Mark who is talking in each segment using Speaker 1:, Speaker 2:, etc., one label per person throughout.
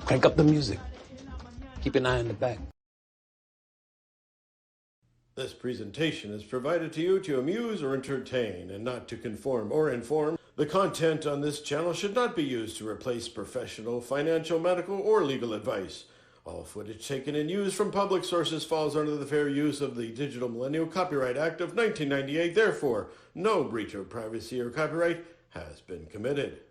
Speaker 1: Crank up the music. Keep an eye on the back.
Speaker 2: This presentation is provided to you to amuse or entertain and not to conform or inform. The content on this channel should not be used to replace professional, financial, medical, or legal advice. All footage taken and used from public sources falls under the fair use of the Digital Millennial Copyright Act of 1998. Therefore, no breach of privacy or copyright has been committed.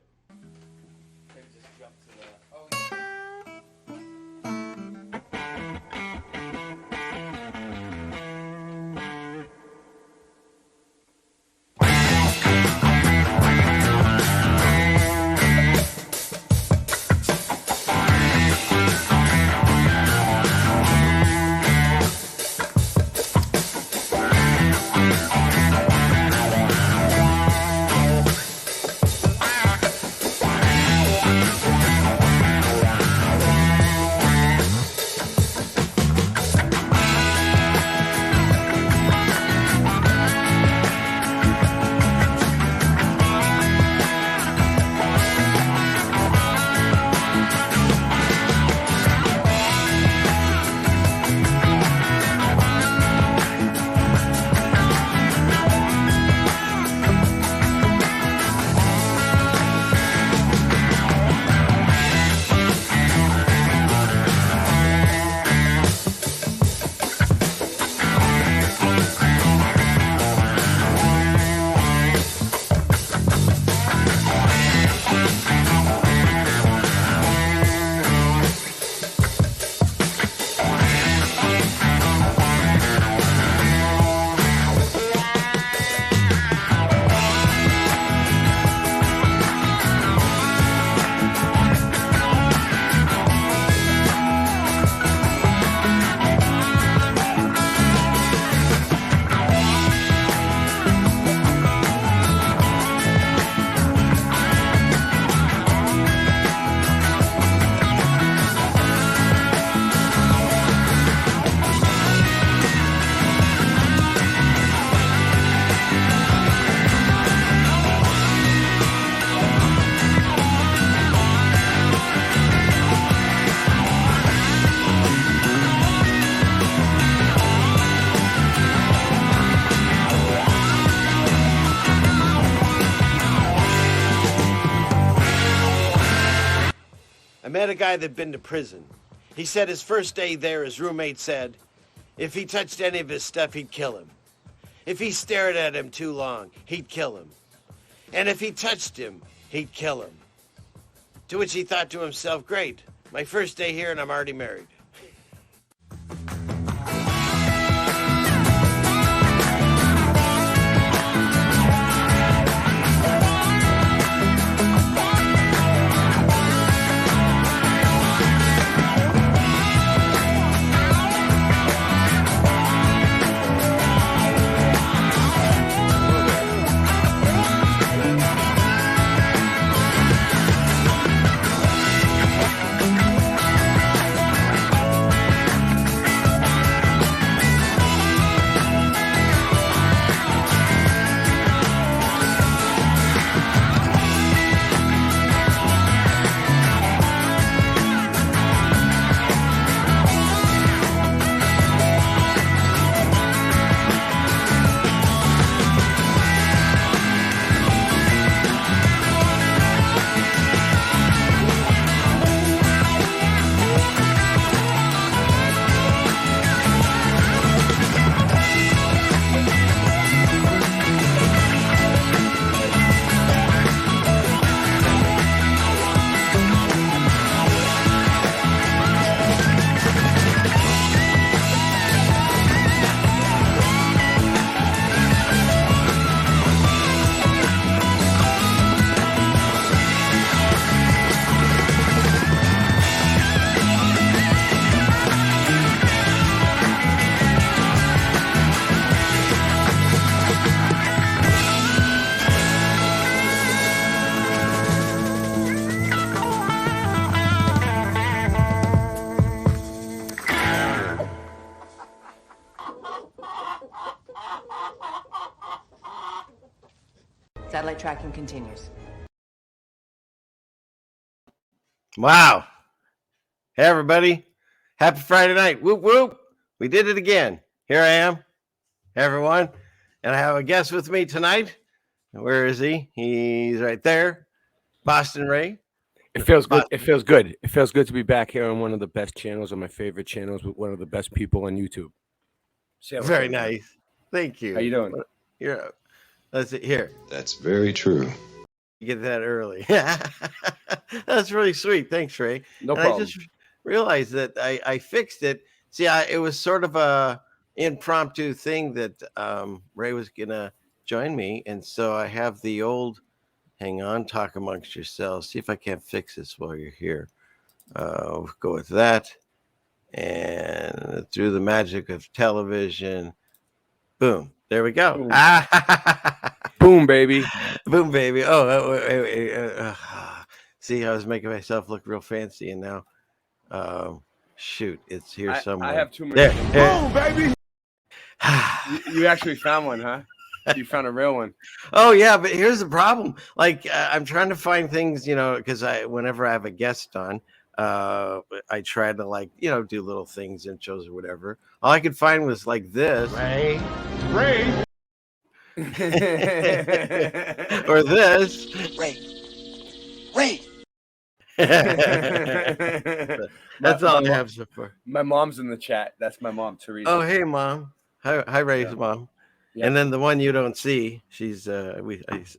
Speaker 3: I met a guy that'd been to prison. He said his first day there, his roommate said, if he touched any of his stuff, he'd kill him. If he stared at him too long, he'd kill him. And if he touched him, he'd kill him. To which he thought to himself, great, my first day here and I'm already married.
Speaker 4: Satellite tracking continues.
Speaker 3: Wow. Hey, everybody. Happy Friday night. Whoop, whoop. We did it again. Here I am, everyone. And I have a guest with me tonight. Where is he? He's right there. Boston Ray.
Speaker 1: It feels good. It feels good. It feels good to be back here on one of the best channels, on my favorite channels, with one of the best people on YouTube.
Speaker 3: Very nice. Thank you.
Speaker 1: How you doing?
Speaker 3: You're, let's see here.
Speaker 5: That's very true.
Speaker 3: You get that early. That's really sweet. Thanks, Ray.
Speaker 1: No
Speaker 3: and
Speaker 1: problem.
Speaker 3: I just realized that I fixed it. See, it was sort of a impromptu thing that Ray was gonna join me, and so I have the old. Hang on, talk amongst yourselves. See if I can't fix this while you're here. We'll go with that, and through the magic of television, boom. There we go.
Speaker 1: Boom. Boom, baby.
Speaker 3: Boom, baby. Oh, see, I was making myself look real fancy, and now, shoot, it's here somewhere.
Speaker 1: I have too many.
Speaker 3: There.
Speaker 1: Boom, baby. You actually found one, huh? You found a real one.
Speaker 3: Oh yeah, but here's the problem. Like, I'm trying to find things, because whenever I have a guest on, I try to do little things, intros or whatever. All I could find was like this. Ray. Or this. Ray. That's all I have so far.
Speaker 1: My mom's in the chat. That's my mom, Teresa.
Speaker 3: Oh, hey, Mom. Hi, Ray's mom. Yeah. And then the one you don't see, she's I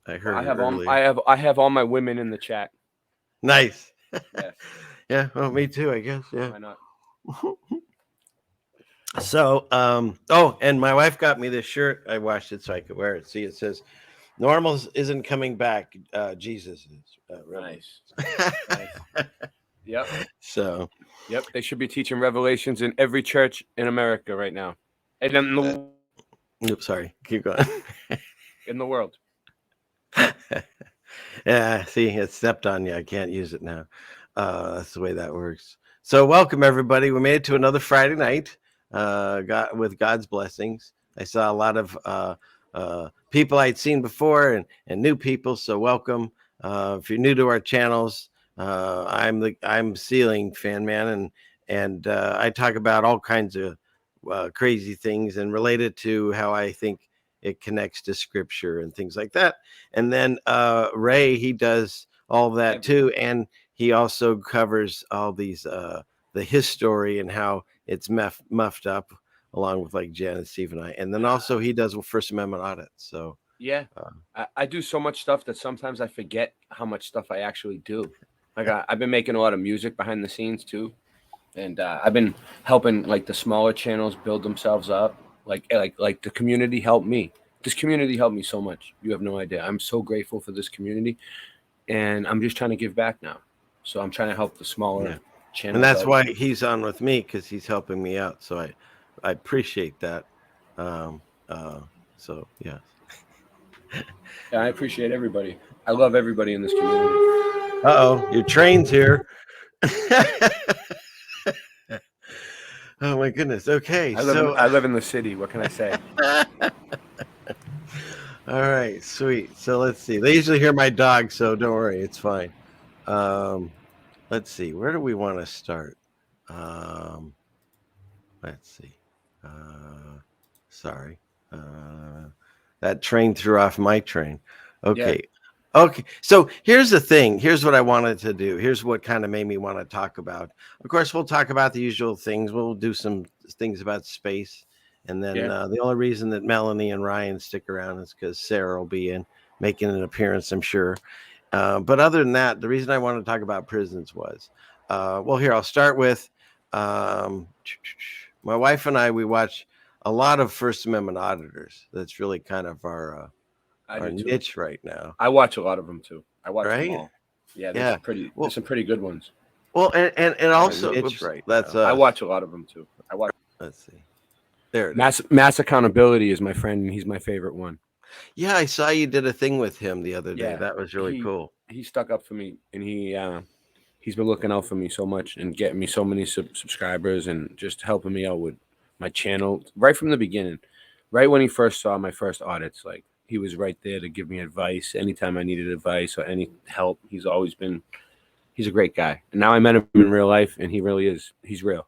Speaker 3: heard.
Speaker 1: I have all my women in the chat.
Speaker 3: Nice.
Speaker 1: Yes.
Speaker 3: Yeah. Well, me too, I guess. Yeah.
Speaker 1: Why not?
Speaker 3: So, and my wife got me this shirt. I washed it so I could wear it. See, it says, "Normal isn't coming back. Jesus is."
Speaker 1: Nice. Nice. Yep.
Speaker 3: So.
Speaker 1: Yep. They should be teaching Revelations in every church in America right now, and in the.
Speaker 3: Oops, sorry. Keep going.
Speaker 1: In the world.
Speaker 3: Yeah. See, it stepped on you. I can't use it now. That's the way that works. So, welcome everybody. We made it to another Friday night. With God's blessings. I saw a lot of people I'd seen before and new people. So welcome. If you're new to our channels, I'm Ceiling Fan Man, and I talk about all kinds of crazy things and related to how I think it connects to scripture and things like that. And then Ray, he does all that too, and he also covers all these the history and how it's muffed up, along with like Jan and Steve and I. And then also he does First Amendment audits. So
Speaker 1: yeah, I do so much stuff that sometimes I forget how much stuff I actually do. Like I've been making a lot of music behind the scenes too, and I've been helping like the smaller channels build themselves up. Like the community helped me. This community helped me so much. You have no idea. I'm so grateful for this community, and I'm just trying to give back now. So I'm trying to help the smaller channels.
Speaker 3: And that's why he's on with me, because he's helping me out. So I appreciate that. So yeah.
Speaker 1: Yeah, I appreciate everybody. I love everybody in this community.
Speaker 3: Your train's here. Oh my goodness. Okay.
Speaker 1: I live in the city. What can I say?
Speaker 3: All right, sweet. So let's see. They usually hear my dog, so don't worry, it's fine. Let's see. Where do we want to start? Let's see. Sorry. That train threw off my train. Okay. Yeah. Okay. So here's the thing. Here's what I wanted to do. Here's what kind of made me want to talk about. Of course, we'll talk about the usual things. We'll do some things about space. And then the only reason that Melanie and Ryan stick around is because Sarah will be making an appearance, I'm sure. But other than that, the reason I wanted to talk about prisons was, here, I'll start with my wife and we watch a lot of First Amendment auditors. That's really kind of our niche right now.
Speaker 1: I watch a lot of them too. I watch
Speaker 3: them
Speaker 1: all. Yeah, there's some pretty good ones.
Speaker 3: Well, and also,
Speaker 1: I watch a lot of them too.
Speaker 3: Let's see. There,
Speaker 1: Mass Accountability is my friend, and he's my favorite one.
Speaker 3: Yeah, I saw you did a thing with him the other day. That was really cool.
Speaker 1: He stuck up for me, and he's been looking out for me so much and getting me so many subscribers and just helping me out with my channel right from the beginning. Right when he first saw my first audits, like he was right there to give me advice anytime I needed advice or any help. He's he's a great guy. And now I met him in real life, and he really is. He's real.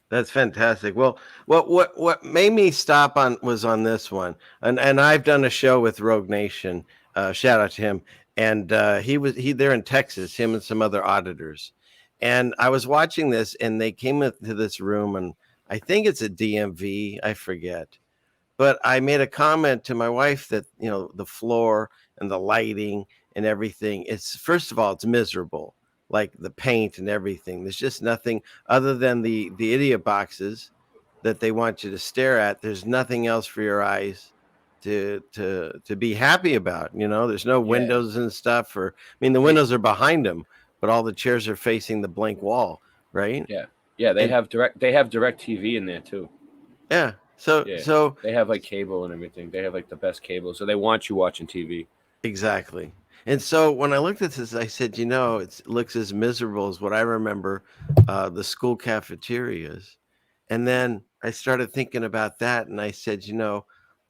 Speaker 3: That's fantastic. Well, what made me stop on this one, and I've done a show with Rogue Nation. Shout out to him, and he there in Texas, him and some other auditors, and I was watching this, and they came into this room, and I think it's a DMV, I forget, but I made a comment to my wife that the floor and the lighting and everything. It's first of all, it's miserable. Like the paint and everything. There's just nothing other than the idiot boxes that they want you to stare at. There's nothing else for your eyes to be happy about. There's no windows and stuff. The windows are behind them, but all the chairs are facing the blank wall, right?
Speaker 1: Yeah. They have direct TV in there too.
Speaker 3: Yeah. So
Speaker 1: they have like cable and everything. They have like the best cable, so they want you watching TV.
Speaker 3: Exactly. And so when I looked at this, I said, it looks as miserable as what I remember the school cafeterias. And then I started thinking about that, and I said,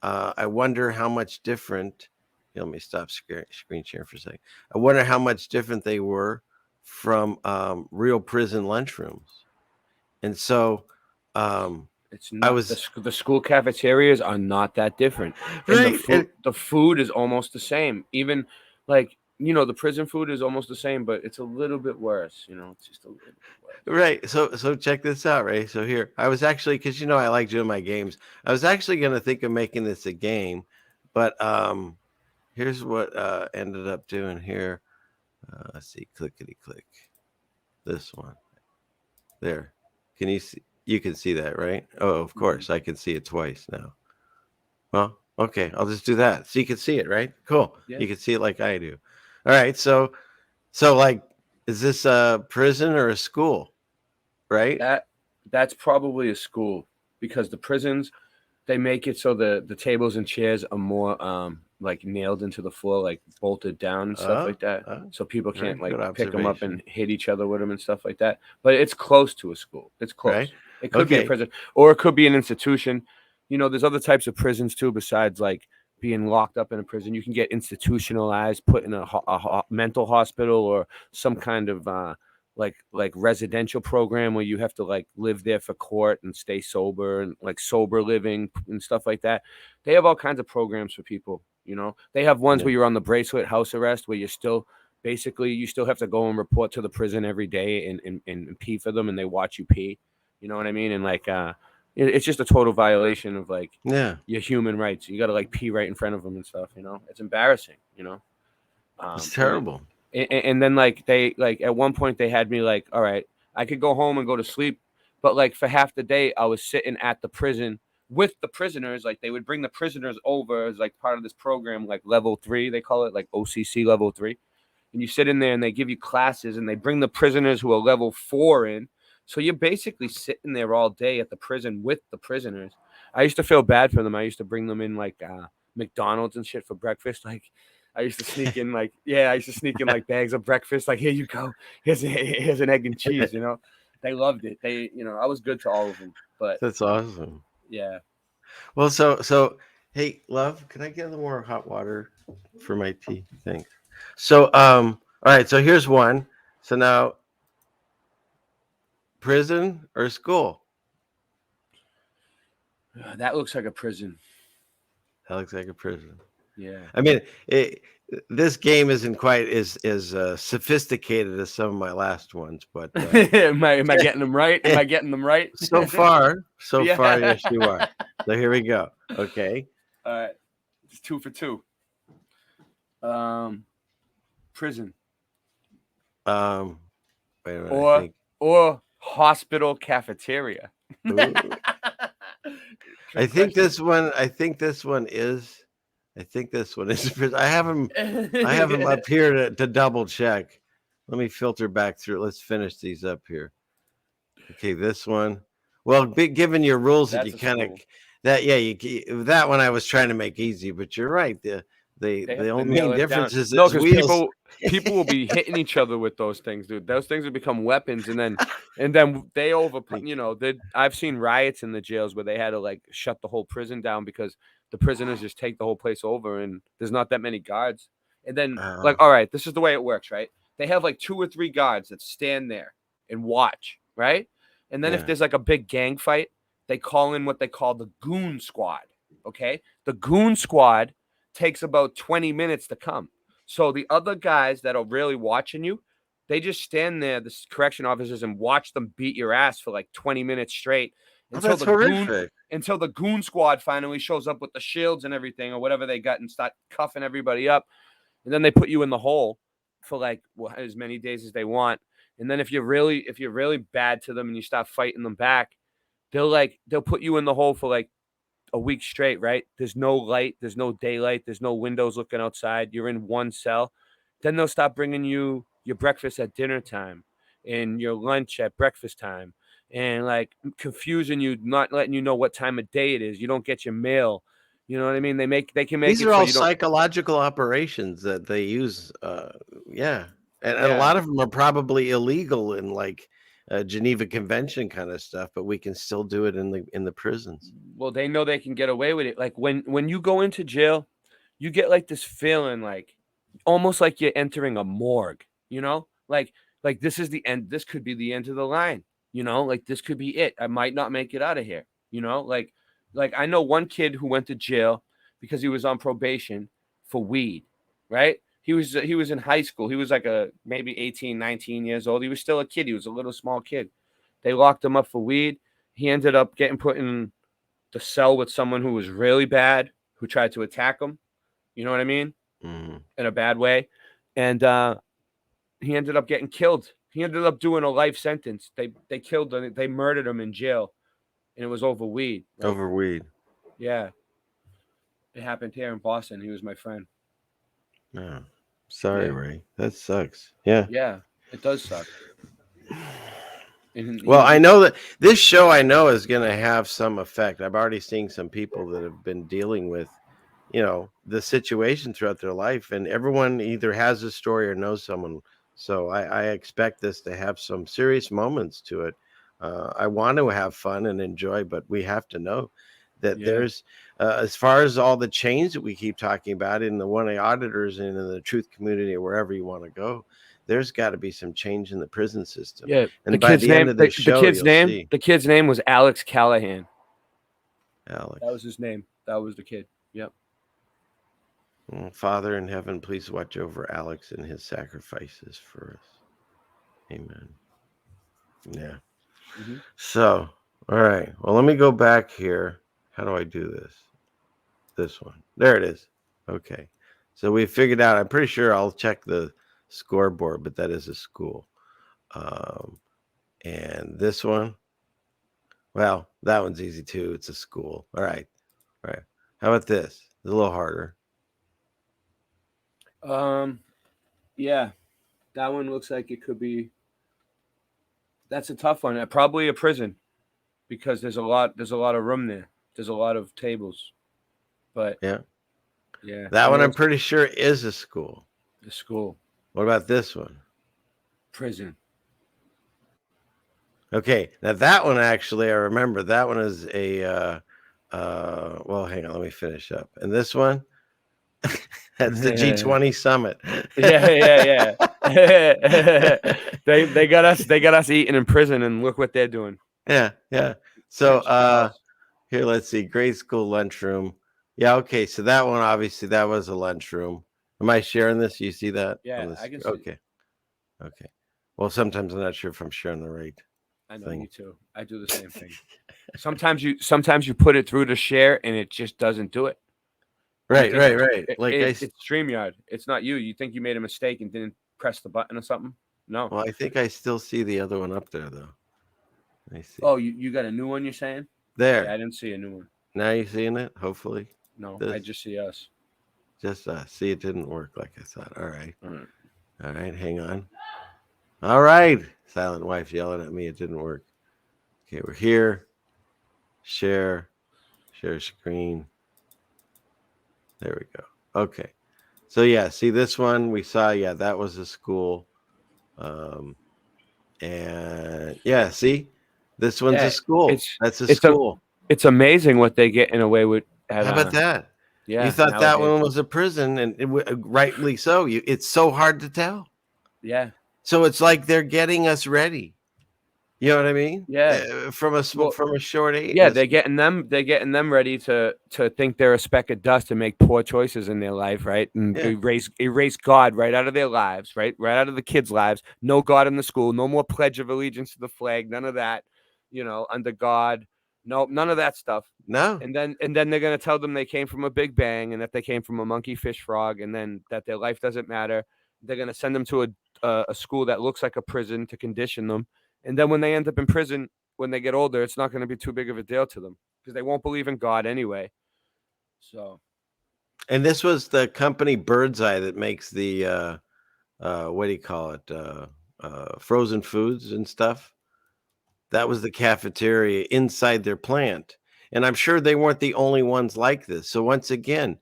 Speaker 3: I wonder how much different. Let me stop screen sharing for a second. I wonder how much different they were from real prison lunchrooms. And so
Speaker 1: it's not, the school cafeterias are not that different.
Speaker 3: Right.
Speaker 1: The food is almost the same. Even like, the prison food is almost the same, but it's a little bit worse. It's just a little bit worse.
Speaker 3: Right. So check this out, Ray. So here, I was actually, because I like doing my games. I was actually going to think of making this a game, but here's what ended up doing here. Let's see, clickety click. This one. There. Can you see? You can see that, right? Oh, of course, I can see it twice now. Well, okay, I'll just do that. So you can see it, right? Cool. Yeah. You can see it like I do. All right. So like, is this a prison or a school? Right?
Speaker 1: That's probably a school, because the prisons, they make it so the tables and chairs are more like nailed into the floor, like bolted down and stuff like that. So people can't pick them up and hit each other with them and stuff like that. But it's close to a school. It's close. Right? It could be a prison, or it could be an institution. There's other types of prisons too, besides like being locked up in a prison. You can get institutionalized, put in a mental hospital, or some kind of like residential program where you have to like live there for court and stay sober, and like sober living and stuff like that. They have all kinds of programs for people. They have ones where you're on the bracelet house arrest, where you still have to go and report to the prison every day and pee for them, and they watch you pee. You know what I mean? And like it's just a total violation of like your human rights. You got to like pee right in front of them and stuff. It's embarrassing.
Speaker 3: It's terrible.
Speaker 1: And then like they like at one point they had me like, all right, I could go home and go to sleep, but like for half the day I was sitting at the prison with the prisoners. Like they would bring the prisoners over as like part of this program, like level 3, they call it, like OCC level 3. And you sit in there and they give you classes, and they bring the prisoners who are level 4 in. So you're basically sitting there all day at the prison with the prisoners. I used to feel bad for them. I used to bring them in like McDonald's and shit for breakfast. Like I used to sneak in like bags of breakfast. Like, here you go. Here's an egg and cheese. They loved it. They, I was good to all of them. But
Speaker 3: that's awesome.
Speaker 1: Yeah.
Speaker 3: Well, so hey, love, can I get a little more hot water for my tea? Thanks. So all right. So here's one. So now, prison or school?
Speaker 1: That looks like a prison.
Speaker 3: That looks like a prison.
Speaker 1: Yeah.
Speaker 3: I mean, this game isn't quite as sophisticated as some of my last ones, but
Speaker 1: am I getting them right? Am I getting them right?
Speaker 3: So far, yes, you are. So here we go. Okay.
Speaker 1: All right. It's 2 for 2. Prison.
Speaker 3: Wait a minute.
Speaker 1: Or hospital cafeteria.
Speaker 3: I think this one is I have them up here to double check. Let me filter back through. Let's finish these up here. Okay, this one. Well, given your rules that you kind of that one I was trying to make easy, but you're right. The only main difference is
Speaker 1: because people will be hitting each other with those things, dude. Those things will become weapons, and then they I've seen riots in the jails where they had to like shut the whole prison down because the prisoners just take the whole place over, and there's not that many guards. And then like, all right, this is the way it works, right? they have like 2 or 3 guards that stand there and watch, right? And then
Speaker 3: Yeah.
Speaker 1: if there's like a big gang fight, they call in what they call the goon squad. Okay. The goon squad takes about 20 minutes to come. So the other guys that are really watching you, they just stand there, the correction officers, and watch them beat your ass for like 20 minutes straight
Speaker 3: Oh, that's horrific.
Speaker 1: until the goon squad finally shows up with the shields and everything or whatever they got and start cuffing everybody up. And then they put you in the hole for like as many days as they want. And then if you're really bad to them and you start fighting them back, they'll put you in the hole for like a week straight, right? There's no light, there's no daylight, there's no windows looking outside. You're in one cell. Then they'll stop bringing you your breakfast at dinner time and your lunch at breakfast time and like confusing you, not letting you know what time of day it is. You don't get your mail. You know what I mean? They can make
Speaker 3: These
Speaker 1: it
Speaker 3: are
Speaker 1: so
Speaker 3: all
Speaker 1: you don't.
Speaker 3: psychological operations that they use. Yeah. And a
Speaker 1: Yeah.
Speaker 3: lot of them are probably illegal in like Geneva Convention kind of stuff, but we can still do it in the prisons.
Speaker 1: Well, they know they can get away with it. Like when you go into jail, you get like this feeling like almost like you're entering a morgue, you know? Like this is the end. This could be the end of the line, you know? Like this could be it. I might not make it out of here, you know? Like I know one kid who went to jail because he was on probation for weed, right? He was in high school. He was like maybe 18, 19 years old. He was still a kid. He was a little small kid. They locked him up for weed. He ended up getting put in the cell with someone who was really bad, who tried to attack him. You know what I mean?
Speaker 3: Mhm.
Speaker 1: In a bad way. And he ended up getting killed. He ended up doing a life sentence. They killed him. They murdered him in jail. And it was over weed. Like,
Speaker 3: Over weed.
Speaker 1: yeah. It happened here in Boston. He was my friend.
Speaker 3: Yeah. Sorry,
Speaker 1: Yeah.
Speaker 3: Ray. That sucks. Yeah.
Speaker 1: Yeah, it does suck. And
Speaker 3: Well, I know that this show I know is going to have some effect. I've already seen some people that have been dealing with, the situation throughout their life, and everyone either has a story or knows someone. So I expect this to have some serious moments to it. I want to have fun and enjoy, but we have to know that
Speaker 1: Yeah.
Speaker 3: there's, as far as all the change that we keep talking about in the 1A auditors and in the truth community or wherever you want to go, there's got to be some change in the prison system.
Speaker 1: Yeah,
Speaker 3: And by the end of the show, you'll see.
Speaker 1: the kid's name was Alex Callahan.
Speaker 3: Alex.
Speaker 1: That was his name. That was the kid. Yep.
Speaker 3: Father in heaven, please watch over Alex and his sacrifices for us. Amen. Yeah.
Speaker 1: Mhm.
Speaker 3: So, all right. Well, let me go back here. How do I do this? This one. There it is. Okay. So we figured out, I'm pretty sure I'll check the scoreboard, but that is a school. And this one, well, that one's easy too. It's a school. All right. All right. How about this? It's a little harder.
Speaker 1: Yeah, that one looks like it could be. That's a tough one. Probably a prison, because there's a lot of room there. There's a lot of tables, but
Speaker 3: Yeah.
Speaker 1: yeah,
Speaker 3: That one I'm pretty sure is a school.
Speaker 1: the school,
Speaker 3: What about this one?
Speaker 1: prison.
Speaker 3: Okay, now that one actually I remember. That one is a well, hang on, let me finish up. And this one, that's the G20 summit.
Speaker 1: Yeah. They got us eating in prison, and look what they're doing.
Speaker 3: Yeah. So here, let's see, grade school lunchroom. Yeah, okay. So that one, obviously, that was a lunchroom. Am I sharing this? You see that?
Speaker 1: Yeah,
Speaker 3: on this?
Speaker 1: I can see it.
Speaker 3: Okay. Well, sometimes I'm not sure if I'm sharing the right.
Speaker 1: I know,
Speaker 3: thing.
Speaker 1: me too. I do the same thing. Sometimes you put it through to share, and it just doesn't do it.
Speaker 3: Right.
Speaker 1: Like it's StreamYard. It's not you. You think you made a mistake and didn't press the button or something? No.
Speaker 3: Well, I think I still see the other one up there, though. I see.
Speaker 1: Oh, you got a new one, you're saying?
Speaker 3: There.
Speaker 1: Yeah, I didn't see a new one.
Speaker 3: Now you seeing it? Hopefully.
Speaker 1: No,
Speaker 3: This-
Speaker 1: I just see us.
Speaker 3: Just see, it didn't work like I thought. All right.
Speaker 1: All right.
Speaker 3: All right. Hang on. All right. Silent wife yelling at me. It didn't work. Okay. We're here. Share screen. There we go. Okay. So yeah, see this one we saw. Yeah, that was a school. And yeah, see, this one's
Speaker 1: Yeah,
Speaker 3: a school. That's a
Speaker 1: it's a-
Speaker 3: school.
Speaker 1: It's amazing what they get away with.
Speaker 3: How about that?
Speaker 1: Yeah.
Speaker 3: You thought that
Speaker 1: nowadays.
Speaker 3: one was a prison, and rightly so. It's so hard to tell.
Speaker 1: Yeah.
Speaker 3: So it's like they're getting us ready. You know what I mean?
Speaker 1: Yeah.
Speaker 3: From a short age.
Speaker 1: Yeah, they're getting them ready to think they're a speck of dust and make poor choices in their life, right? And
Speaker 3: Yeah.
Speaker 1: erase God right out of their lives, right? Right out of the kids' lives. No God in the school, no more pledge of allegiance to the flag, none of that, under God. No, none of that stuff.
Speaker 3: No.
Speaker 1: And then they're gonna tell them they came from a big bang and that they came from a monkey fish frog and then that their life doesn't matter. They're gonna send them to a school that looks like a prison to condition them. And then when they end up in prison, when they get older, it's not going to be too big of a deal to them because they won't believe in God anyway. So,
Speaker 3: And this was the company Birdseye that makes the what do you call it? Frozen foods and stuff. That was the cafeteria inside their plant. And I'm sure they weren't the only ones like this. So once again,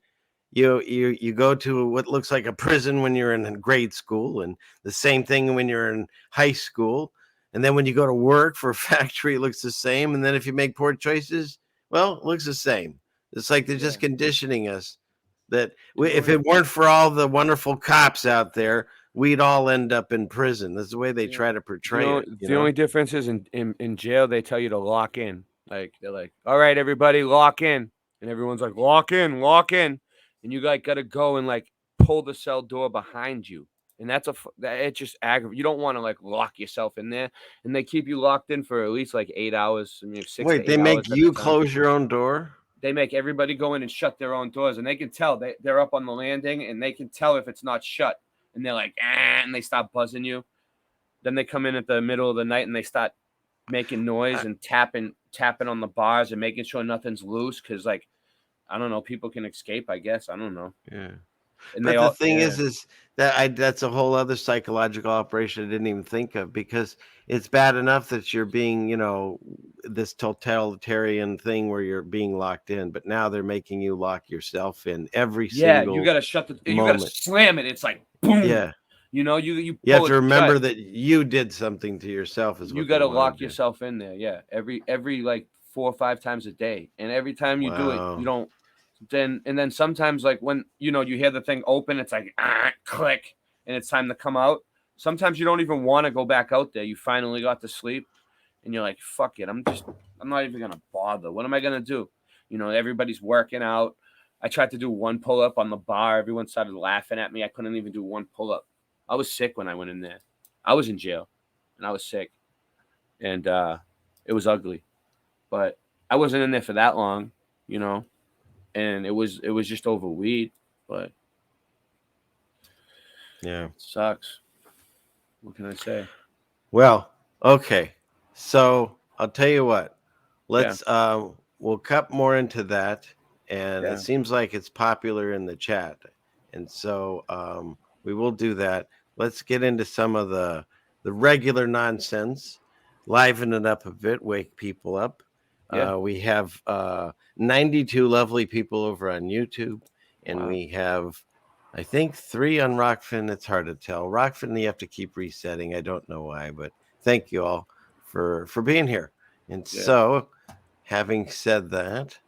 Speaker 3: you go to what looks like a prison when you're in grade school, and the same thing when you're in high school. And then when you go to work for a factory, it looks the same. And then if you make poor choices, well, it looks the same. It's like they're just conditioning us that if it weren't for all the wonderful cops out there, we'd all end up in prison. That's the way they try to portray it.
Speaker 1: The only difference is in jail, they tell you to lock in. Like, they're like, all right, everybody, lock in. And everyone's like, lock in, lock in. And you got to go and like pull the cell door behind you. And it just aggravates. You don't want to like lock yourself in there. And they keep you locked in for at least like 8 hours. I mean, 6 to 8
Speaker 3: Wait, they make
Speaker 1: hours at
Speaker 3: you
Speaker 1: a time.
Speaker 3: close your own door?
Speaker 1: They make everybody go in and shut their own doors. And they can tell they're up on the landing and they can tell if it's not shut. And they're like, and they stop buzzing you. Then they come in at the middle of the night and they start making noise and tapping on the bars and making sure nothing's loose. Cause like, I don't know, people can escape, I guess. I don't know.
Speaker 3: Yeah.
Speaker 1: And
Speaker 3: But the thing is that that's a whole other psychological operation I didn't even think of, because it's bad enough that you're being, this totalitarian thing where you're being locked in, but now they're making you lock yourself in every single
Speaker 1: you got to shut you
Speaker 3: moment.
Speaker 1: got to slam it. It's like, boom.
Speaker 3: Yeah.
Speaker 1: You
Speaker 3: have to remember that you did something to yourself.
Speaker 1: You got to lock yourself in there. Yeah. Every like 4 or 5 times a day. And every time you do it, you don't. Then sometimes like when you hear the thing open, it's like click and it's time to come out. Sometimes you don't even want to go back out there. You finally got to sleep and you're like, fuck it. I'm not even gonna bother. What am I gonna do? Everybody's working out. I tried to do one pull-up on the bar. Everyone started laughing at me. I couldn't even do one pull-up. I was sick when I went in there. I was in jail and I was sick. And it was ugly. But I wasn't in there for that long, and it was just over weed, but
Speaker 3: yeah,
Speaker 1: it sucks. What can I say?
Speaker 3: Well, okay. So I'll tell you what. Let's we'll cut more into that, and it seems like it's popular in the chat, and so we will do that. Let's get into some of the regular nonsense, liven it up a bit, wake people up.
Speaker 1: Yeah.
Speaker 3: We have 92 lovely people over on YouTube, and we have, I think, 3 on Rockfin. It's hard to tell. Rockfin, you have to keep resetting. I don't know why, but thank you all for being here. And so, having said that,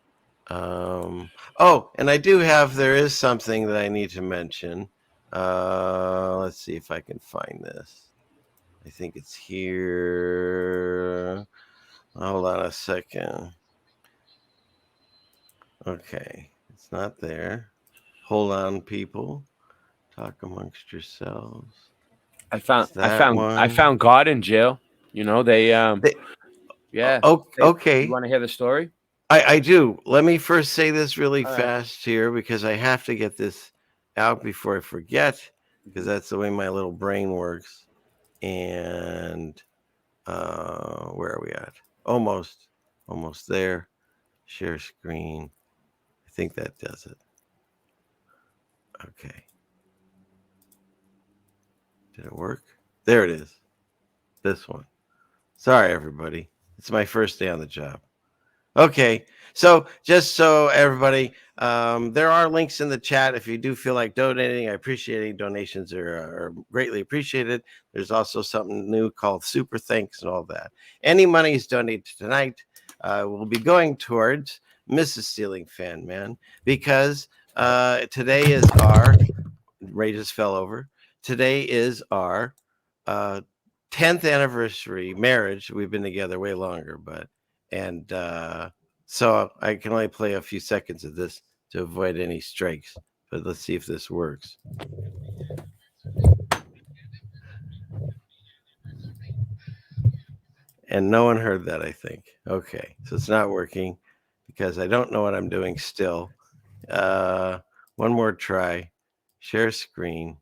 Speaker 3: and there is something that I need to mention. Let's see if I can find this. I think it's here. Hold on a second. Okay, it's not there. Hold on, people. Talk amongst yourselves.
Speaker 1: I found God in jail. Okay.
Speaker 3: You
Speaker 1: want to hear the story?
Speaker 3: I do. Let me first say this really fast here, because I have to get this out before I forget, because that's the way my little brain works. And where are we at? Almost there. Share screen. I think that does it. Okay. Did it work? There it is. This one. Sorry, everybody. It's my first day on the job. Okay. So just so everybody, there are links in the chat. If you do feel like donating, I appreciate it. Donations are greatly appreciated. There's also something new called Super Thanks and all that. Any money is donated tonight will be going towards Mrs. Stealing Fan Man, because today is Ray just fell over. Today is our 10th anniversary marriage. We've been together way longer, so I can only play a few seconds of this to avoid any strikes. But let's see if this works. And no one heard that, I think. Okay, so it's not working because I don't know what I'm doing still. One more try. Share screen.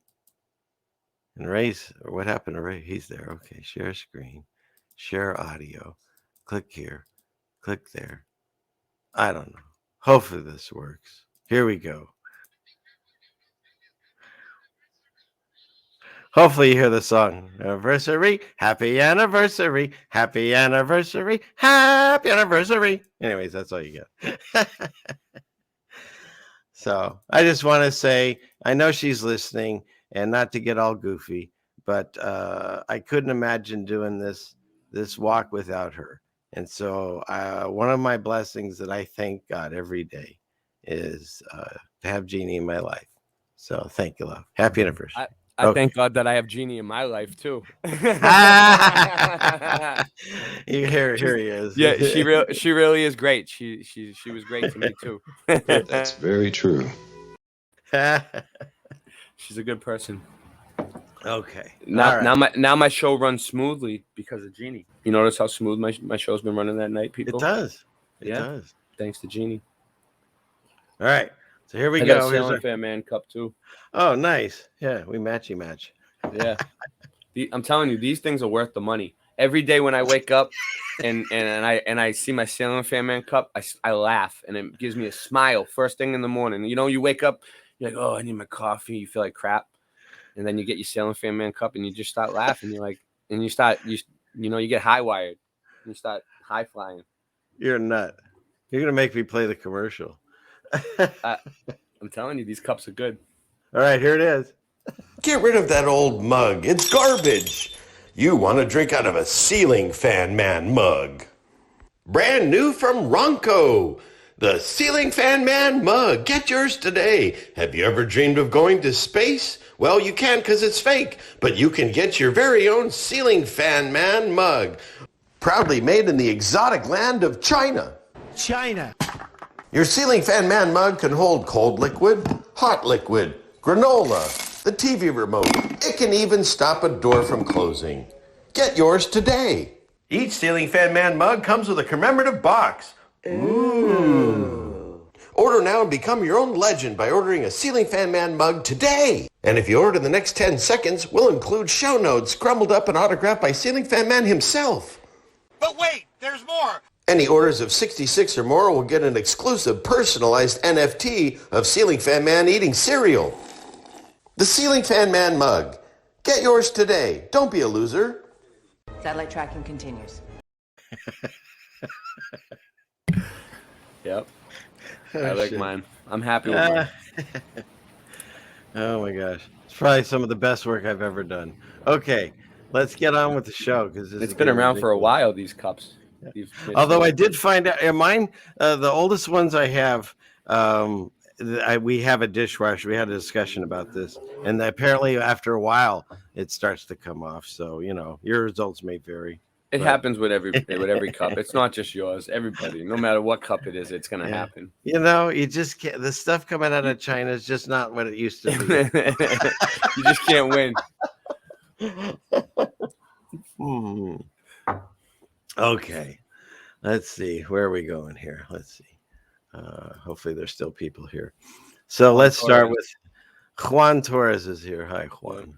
Speaker 3: And Ray's, what happened to Ray? He's there. Okay, share screen. Share audio. Click here. Click there. I don't know. Hopefully this works. Here we go. Hopefully you hear the song. Anniversary, happy anniversary, happy anniversary, happy anniversary. Anyways, that's all you get. So I just want to say, I know she's listening, and not to get all goofy, but I couldn't imagine doing this walk without her. And so one of my blessings that I thank God every day is to have Jeannie in my life. So thank you, love. Happy anniversary.
Speaker 1: I thank God that I have Jeannie in my life too.
Speaker 3: Here he is.
Speaker 1: Yeah, she really is great. She was great to me too.
Speaker 5: That's very true.
Speaker 1: She's a good person.
Speaker 3: Okay.
Speaker 1: Now my show runs smoothly because of Jeannie. You notice how smooth my show's been running that night, people?
Speaker 3: It does. It
Speaker 1: Yeah.
Speaker 3: does.
Speaker 1: Thanks to Jeannie.
Speaker 3: All right. So here we
Speaker 1: I
Speaker 3: go.
Speaker 1: got a Sailing Fan Man cup too.
Speaker 3: Oh, nice. Yeah, we matchy match.
Speaker 1: Yeah. I'm telling you, these things are worth the money. Every day when I wake up and I see my Sailing Fan Man cup, I laugh and it gives me a smile first thing in the morning. You know, you wake up, you're like, oh, I need my coffee. You feel like crap. And then you get your Sailing Fan Man cup and you just start laughing. You're like, and you get high wired. You start high flying.
Speaker 3: You're a nut. You're going to make me play the commercial.
Speaker 1: I'm telling you, these cups are good.
Speaker 3: All right, here it is.
Speaker 2: Get rid of that old mug. It's garbage. You want to drink out of a Ceiling Fan Man mug. Brand new from Ronco. The Ceiling Fan Man mug. Get yours today. Have you ever dreamed of going to space? Well, you can't because it's fake, but you can get your very own Ceiling Fan Man mug. Proudly made in the exotic land of China.
Speaker 3: China.
Speaker 2: Your Ceiling Fan Man mug can hold cold liquid, hot liquid, granola, the TV remote. It can even stop a door from closing. Get yours today. Each Ceiling Fan Man mug comes with a commemorative box. Ooh. Order now and become your own legend by ordering a Ceiling Fan Man mug today. And if you order in the next 10 seconds, we'll include show notes crumbled up and autographed by Ceiling Fan Man himself.
Speaker 6: But wait, there's more.
Speaker 2: Any orders of 66 or more will get an exclusive personalized NFT of Ceiling Fan Man eating cereal. The Ceiling Fan Man mug. Get yours today. Don't be a loser.
Speaker 4: Satellite tracking continues.
Speaker 1: Yep. I like mine. I'm happy with mine.
Speaker 3: Oh my gosh. It's probably some of the best work I've ever done. Okay, let's get on with the show because
Speaker 1: It's been around for a while, these cups.
Speaker 3: Although I did find out mine, the oldest ones I have, we have a dishwasher. We had a discussion about this, and apparently after a while it starts to come off. So your results may vary.
Speaker 1: It happens with every cup. It's not just yours. Everybody, no matter what cup it is, it's gonna happen.
Speaker 3: You just can't. The stuff coming out of China is just not what it used to be.
Speaker 1: You just can't win.
Speaker 3: Okay, let's see. Where are we going here? Let's see. Hopefully there's still people here. So let's start with Juan Torres is here. Hi, Juan.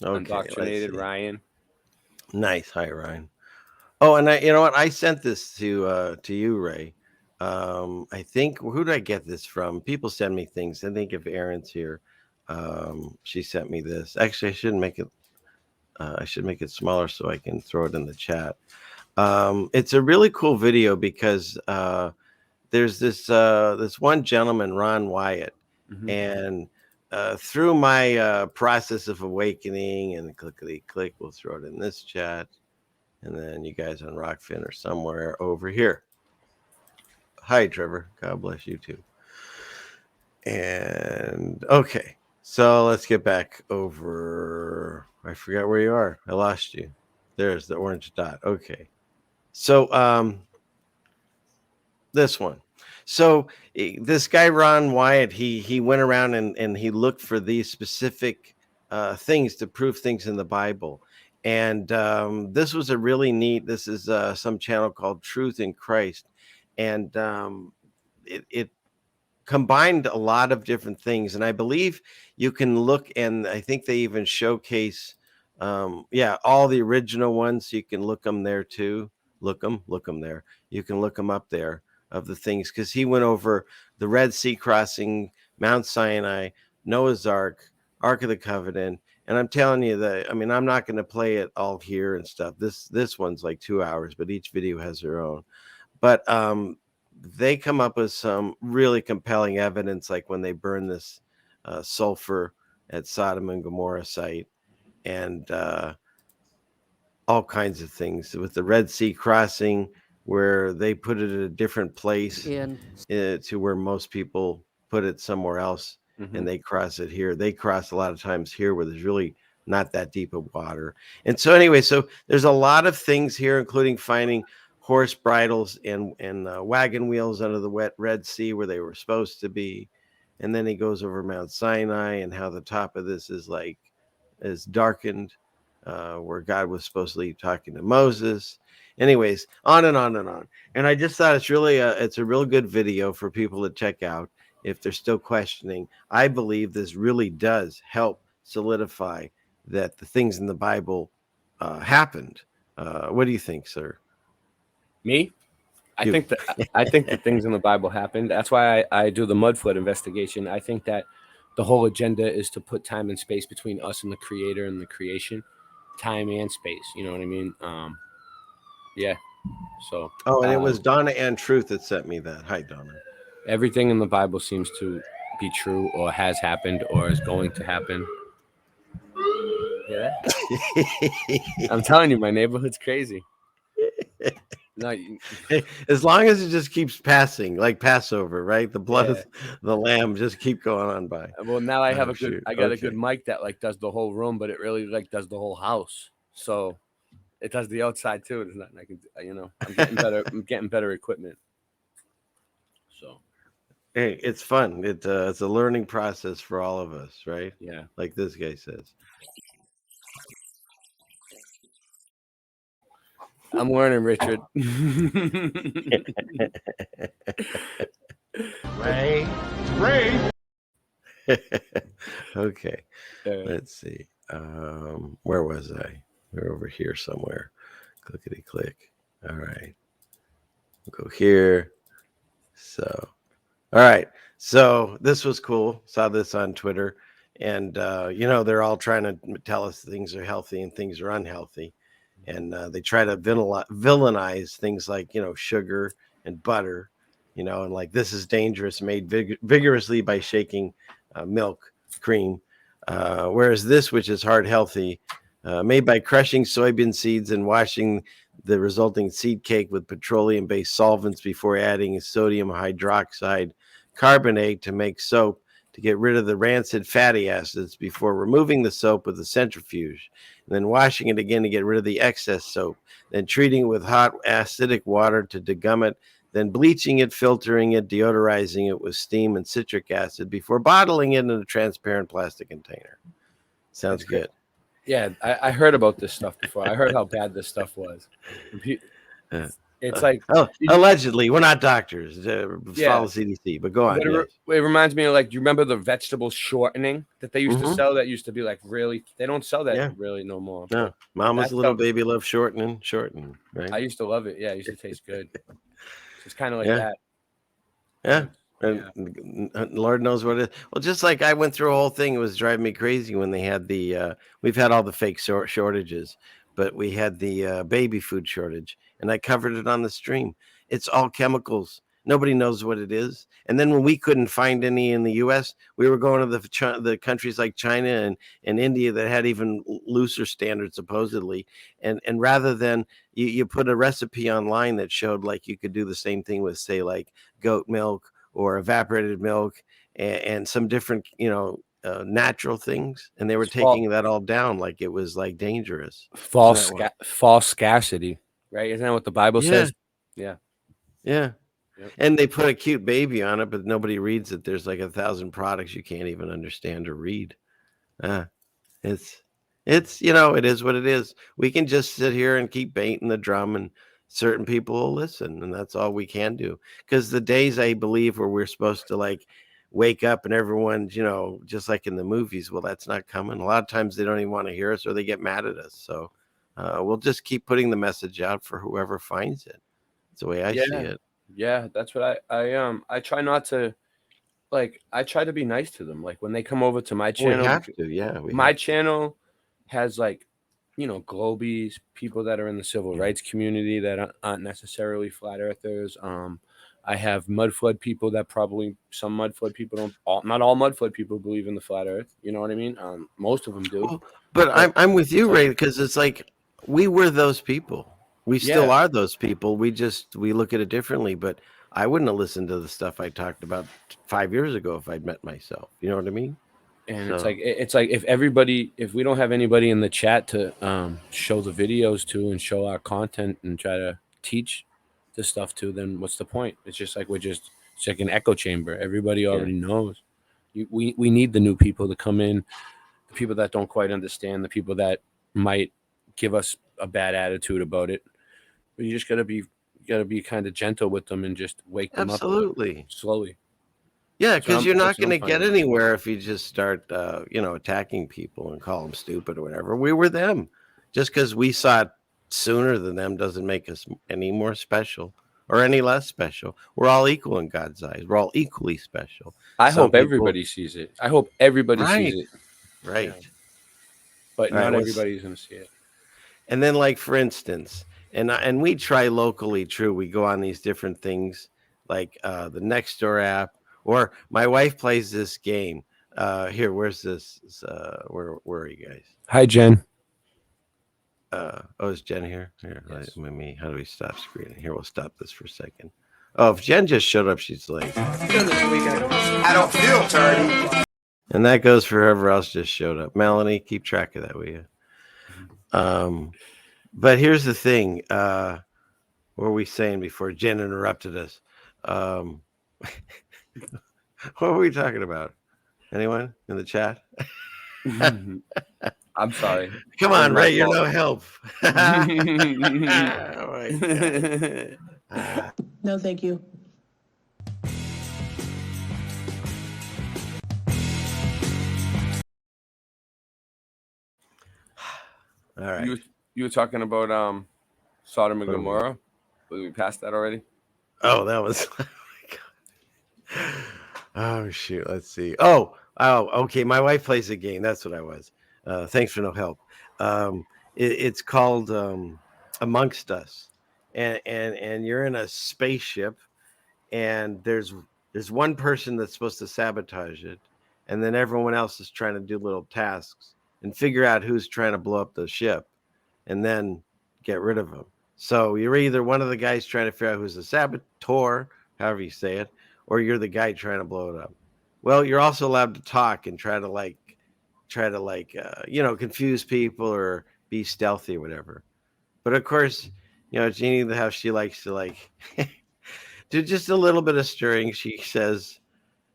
Speaker 3: Okay,
Speaker 1: Indoctrinated Ryan.
Speaker 3: Nice. Hi, Ryan. Oh, and you know what? I sent this to you, Ray. I think, who did I get this from? People send me things. I think if Erin's here, she sent me this. Actually, I should make it smaller so I can throw it in the chat. It's a really cool video because there's this one gentleman, Ron Wyatt, and through my process of awakening and click, we'll throw it in this chat, and then you guys on Rockfin are somewhere over here. Hi, Trevor. God bless you too. And okay, so let's get back over. I forgot where you are. I lost you. There's the orange dot. Okay. So this one. So this guy Ron Wyatt, he went around and he looked for these specific things to prove things in the Bible. And this was a really neat. This is some channel called Truth in Christ, and it combined a lot of different things. And I believe you can look, and I think they even showcase, all the original ones. You can look them there too. Look them there. You can look them up there of the things, because he went over the Red Sea crossing, Mount Sinai, Noah's Ark, Ark of the Covenant. And I'm telling you that, I mean, I'm not going to play it all here and stuff. This one's like 2 hours, but each video has their own. But they come up with some really compelling evidence, like when they burn this sulfur at Sodom and Gomorrah site, and all kinds of things with the Red Sea crossing, where they put it at a different place to where most people put it somewhere else, and they cross it here. They cross a lot of times here where there's really not that deep of water. And so anyway, so there's a lot of things here, including finding horse bridles and wagon wheels under the wet Red Sea where they were supposed to be. And then he goes over Mount Sinai and how the top of this is darkened, where God was supposedly talking to Moses. Anyways, on and on and on. And I just thought it's a real good video for people to check out if they're still questioning. I believe this really does help solidify that the things in the Bible happened. What do you think, sir?
Speaker 1: Me? I think the things in the Bible happened. That's why I do the mud flood investigation. I think that the whole agenda is to put time and space between us and the creator and the creation. Time and space. You know what I mean? Yeah. So.
Speaker 3: Oh, and it was Donna and Truth that sent me that. Hi, Donna.
Speaker 1: Everything in the Bible seems to be true, or has happened, or is going to happen. Yeah. I'm telling you, my neighborhood's crazy. No,
Speaker 3: as long as it just keeps passing, like Passover, right? The blood of the lamb just keep going on by.
Speaker 1: Well, now I have a good mic that like does the whole room, but it really like does the whole house. So it does the outside too. It's not like, I'm getting better. I'm getting better equipment. So
Speaker 3: hey, it's fun. It's a learning process for all of us, right?
Speaker 1: Yeah.
Speaker 3: Like this guy says.
Speaker 1: I'm learning, Richard.
Speaker 6: Ray.
Speaker 3: Okay. Let's see. Where was I? We're over here somewhere. Clickety click. All right. We'll go here. So, all right. So this was cool. Saw this on Twitter. And, they're all trying to tell us things are healthy and things are unhealthy. And they try to villainize things like, sugar and butter, and like this is dangerous, made vigorously by shaking milk, cream. Whereas this, which is hard healthy, made by crushing soybean seeds and washing the resulting seed cake with petroleum-based solvents before adding sodium hydroxide carbonate to make soap, to get rid of the rancid fatty acids before removing the soap with a centrifuge, and then washing it again to get rid of the excess soap, then treating it with hot acidic water to degum it, then bleaching it, filtering it, deodorizing it with steam and citric acid before bottling it in a transparent plastic container. Sounds good.
Speaker 1: Yeah, I heard about this stuff before. I heard how bad this stuff was. It's like
Speaker 3: allegedly, we're not doctors. Follow CDC, but go on.
Speaker 1: It reminds me of like, do you remember the vegetable shortening that they used to sell? That used to be like really. They don't sell that really no more.
Speaker 3: No, Mama's little baby loves shortening. Right.
Speaker 1: I used to love it. Yeah, it used to taste good. It's kind of like that.
Speaker 3: Yeah. And Lord knows what it is. Well, just like I went through a whole thing, it was driving me crazy when they had we've had all the fake shortages, but we had the baby food shortage, and I covered it on the stream. It's all chemicals. Nobody knows what it is. And then when we couldn't find any in the U.S., we were going to the countries like China and India that had even looser standards, supposedly. And rather than you put a recipe online that showed like you could do the same thing with, say, like goat milk or evaporated milk and some different, natural things, and they were
Speaker 1: It's false,
Speaker 3: taking that all down like it was like dangerous. Isn't
Speaker 1: false,
Speaker 3: that what?
Speaker 1: false scarcity, right? Isn't that what the Bible
Speaker 3: Yeah,
Speaker 1: says? Yeah.
Speaker 3: yeah.
Speaker 1: Yep.
Speaker 3: And they put a cute baby on it, but nobody reads it. There's like 1,000 products you can't even understand or read. Uh, it's it is what it is. We can just sit here and keep baiting the drum, and certain people will listen, and that's all we can do. Because the days, I believe, where we're supposed to like wake up and everyone's, just like in the movies, well, that's not coming. A lot of times they don't even want to hear us, or they get mad at us. So we'll just keep putting the message out for whoever finds it. That's the way I see
Speaker 1: Yeah.
Speaker 3: it.
Speaker 1: Yeah. That's what I try not to, like, I try to be nice to them. Like when they come over to my
Speaker 3: We
Speaker 1: channel,
Speaker 3: have to, yeah.
Speaker 1: my channel has like, globies, people that are in the civil rights community that aren't necessarily flat earthers. I have mud flood people that probably some mud flood people not all mud flood people believe in the flat earth. You know what I mean? Most of them do.
Speaker 3: Well, but
Speaker 1: But
Speaker 3: I'm with you, Ray, because it's like we were those people. We still
Speaker 1: yeah,
Speaker 3: are those people. We look at it differently. But I wouldn't have listened to the stuff I talked about 5 years ago if I'd met myself. You know what I mean?
Speaker 1: and
Speaker 3: So
Speaker 1: it's like if we don't have anybody in the chat to show the videos to and show our content and try to teach the stuff to, then what's the point? It's just like it's like an echo chamber. Everybody
Speaker 3: yeah,
Speaker 1: already knows. We need the new people to come in, the people that don't quite understand, the people that might give us a bad attitude about it. But you just gotta be kind of gentle with them and just wake them up
Speaker 3: absolutely.
Speaker 1: slowly.
Speaker 3: Yeah,
Speaker 1: That's what
Speaker 3: because you're not
Speaker 1: that's what
Speaker 3: going
Speaker 1: I'm
Speaker 3: to get
Speaker 1: finding.
Speaker 3: anywhere if you just start, attacking people and call them stupid or whatever. We were them. Just because we saw it sooner than them doesn't make us any more special or any less special. We're all equal in God's eyes. We're all equally special.
Speaker 1: I
Speaker 3: Some
Speaker 1: hope
Speaker 3: people,
Speaker 1: everybody sees it. I hope everybody sees
Speaker 3: right,
Speaker 1: it.
Speaker 3: right.
Speaker 1: But
Speaker 3: All right.
Speaker 1: not everybody's gonna see it.
Speaker 3: And then, like for instance, and we try locally. True, we go on these different things like the Nextdoor app, or my wife plays this game. Here, where's this? Where are you guys?
Speaker 1: Hi, Jen.
Speaker 3: Oh, is Jen here? Here,
Speaker 1: Yes.
Speaker 3: let me. How do we stop screening? Here, we'll stop this for a second. Oh, if Jen just showed up, she's late.
Speaker 6: I don't feel dirty.
Speaker 3: And that goes for whoever else just showed up. Melanie, keep track of that, will you? But here's the thing. What were we saying before Jen interrupted us? What were we talking about? Anyone in the chat?
Speaker 1: I'm sorry.
Speaker 3: Come
Speaker 1: It was
Speaker 3: on,
Speaker 1: my
Speaker 3: Ray, you're
Speaker 1: fault.
Speaker 3: no help. Oh my God.
Speaker 7: No, thank you.
Speaker 3: All right.
Speaker 1: You were talking about Sodom and
Speaker 3: What are we-
Speaker 1: Gomorrah. Were we past that already?
Speaker 3: Oh, that was. Oh, my God. Oh shoot. Let's see. Oh. Okay. My wife plays a game. That's what I was. Thanks for no help. It's called Amongst Us, and you're in a spaceship, and there's one person that's supposed to sabotage it, and then everyone else is trying to do little tasks and figure out who's trying to blow up the ship, and then get rid of them. So you're either one of the guys trying to figure out who's the saboteur, however you say it, or you're the guy trying to blow it up. Well, you're also allowed to talk and try to confuse people or be stealthy or whatever. But of course, Jeannie, how she likes to do just a little bit of stirring. She says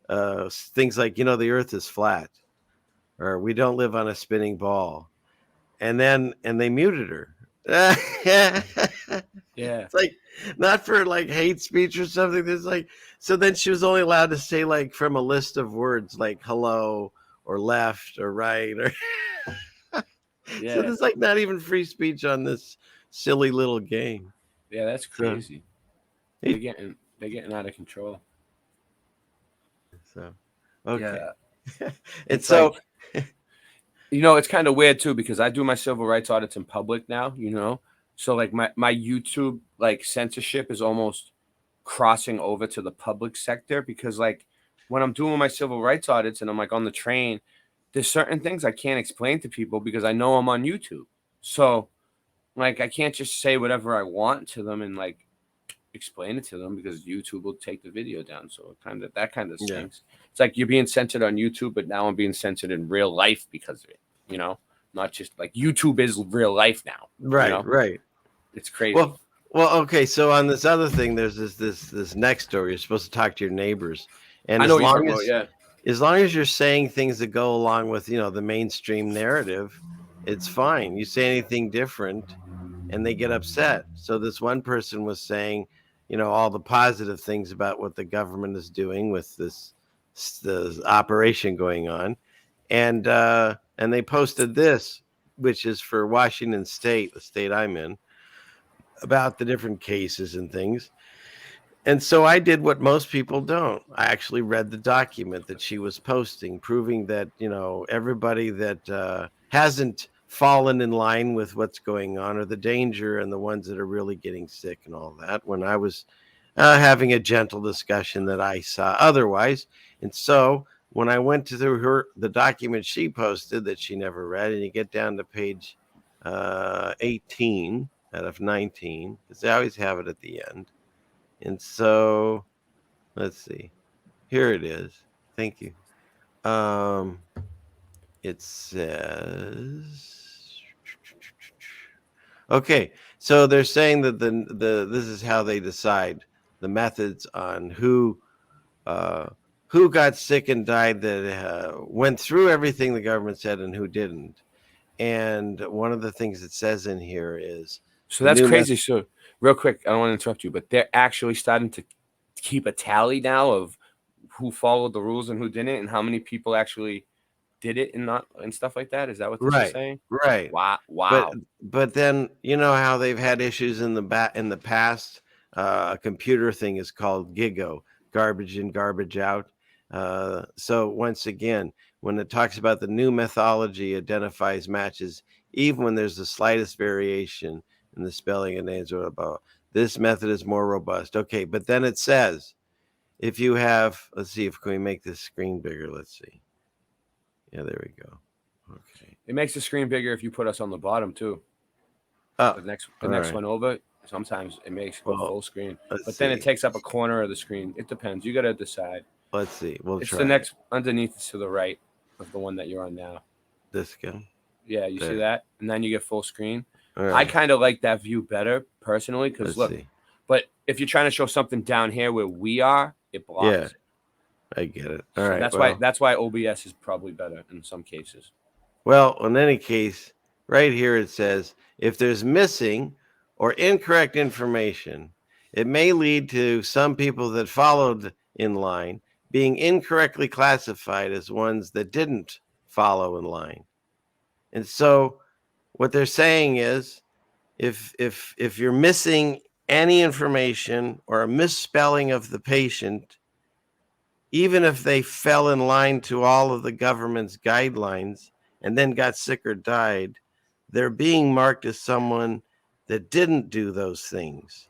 Speaker 3: things like, the earth is flat, or we don't live on a spinning ball. And they muted her.
Speaker 1: Yeah.
Speaker 3: It's like not for hate speech or something. There's so then she was only allowed to say from a list of words like hello or left or right or
Speaker 1: Yeah.
Speaker 3: so there's not even free speech on this silly little game.
Speaker 1: Yeah, that's crazy. They're getting out of control.
Speaker 3: So okay.
Speaker 1: Yeah.
Speaker 3: It's so
Speaker 1: It's kind of weird too because I do my civil rights audits in public now, So my YouTube censorship is almost crossing over to the public sector because when I'm doing my civil rights audits and I'm on the train, there's certain things I can't explain to people because I know I'm on YouTube. So I can't just say whatever I want to them and explain it to them because YouTube will take the video down. So that kind of
Speaker 3: Yeah.
Speaker 1: stinks. It's like you're being censored on YouTube, but now I'm being censored in real life because of it. You know, not just like YouTube is real life now.
Speaker 3: Right,
Speaker 1: you know?
Speaker 3: right.
Speaker 1: It's crazy.
Speaker 3: Well, okay. So on this other thing, there's this next story. You're supposed to talk to your neighbors, and
Speaker 1: I know what you're talking about. Yeah.
Speaker 3: as long as you're saying things that go along with the mainstream narrative, it's fine. You say anything different, and they get upset. So this one person was saying, all the positive things about what the government is doing with this operation going on, and they posted this, which is for Washington State, the state I'm in, about the different cases and things. And so I did what most people don't. I actually read the document that she was posting, proving that, everybody that hasn't fallen in line with what's going on or the danger and the ones that are really getting sick and all that, when I was having a gentle discussion that I saw otherwise. And so when I went to the document she posted that she never read, and you get down to page 18 out of 19, because they always have it at the end. And so let's see. Here it is. Thank you. It says, okay, so they're saying that this is how they decide the methods on who got sick and died, that went through everything the government said and who didn't. And one of the things it says in here is,
Speaker 1: so that's crazy. So real quick, I don't want to interrupt you, but they're actually starting to keep a tally now of who followed the rules and who didn't, and how many people actually did it and stuff like that. Is that what this is saying?
Speaker 3: Right.
Speaker 1: Wow.
Speaker 3: But then how they've had issues in the past. A computer thing is called GIGO, garbage in, garbage out. So once again, when it talks about the new methodology identifies matches, even when there's the slightest variation in the spelling of names or about, this method is more robust. Okay, but then it says, if you have, let's see if we make this screen bigger. Let's see. Yeah, there we go. Okay.
Speaker 1: It makes the screen bigger if you put us on the bottom too.
Speaker 3: Oh,
Speaker 1: The next one over. Sometimes it makes full screen, but then it
Speaker 3: see.
Speaker 1: takes up a corner of the screen. It depends. You got to decide.
Speaker 3: Let's see. We'll
Speaker 1: It's
Speaker 3: try.
Speaker 1: the next underneath to the right of the one that you're on now.
Speaker 3: This guy.
Speaker 1: Yeah, you see
Speaker 3: There.
Speaker 1: that, and then you get full screen.
Speaker 3: All
Speaker 1: I
Speaker 3: right.
Speaker 1: kind of like that view better personally because
Speaker 3: Let's
Speaker 1: look.
Speaker 3: see.
Speaker 1: But if you're trying to show something down here where we are, it blocks.
Speaker 3: Yeah.
Speaker 1: it.
Speaker 3: I get it. All
Speaker 1: So
Speaker 3: right.
Speaker 1: that's why OBS is probably better in some cases.
Speaker 3: Well, in any case, right here it says, if there's missing or incorrect information, it may lead to some people that followed in line being incorrectly classified as ones that didn't follow in line. And so what they're saying is, if you're missing any information or a misspelling of the patient, even if they fell in line to all of the government's guidelines and then got sick or died, they're being marked as someone that didn't do those things.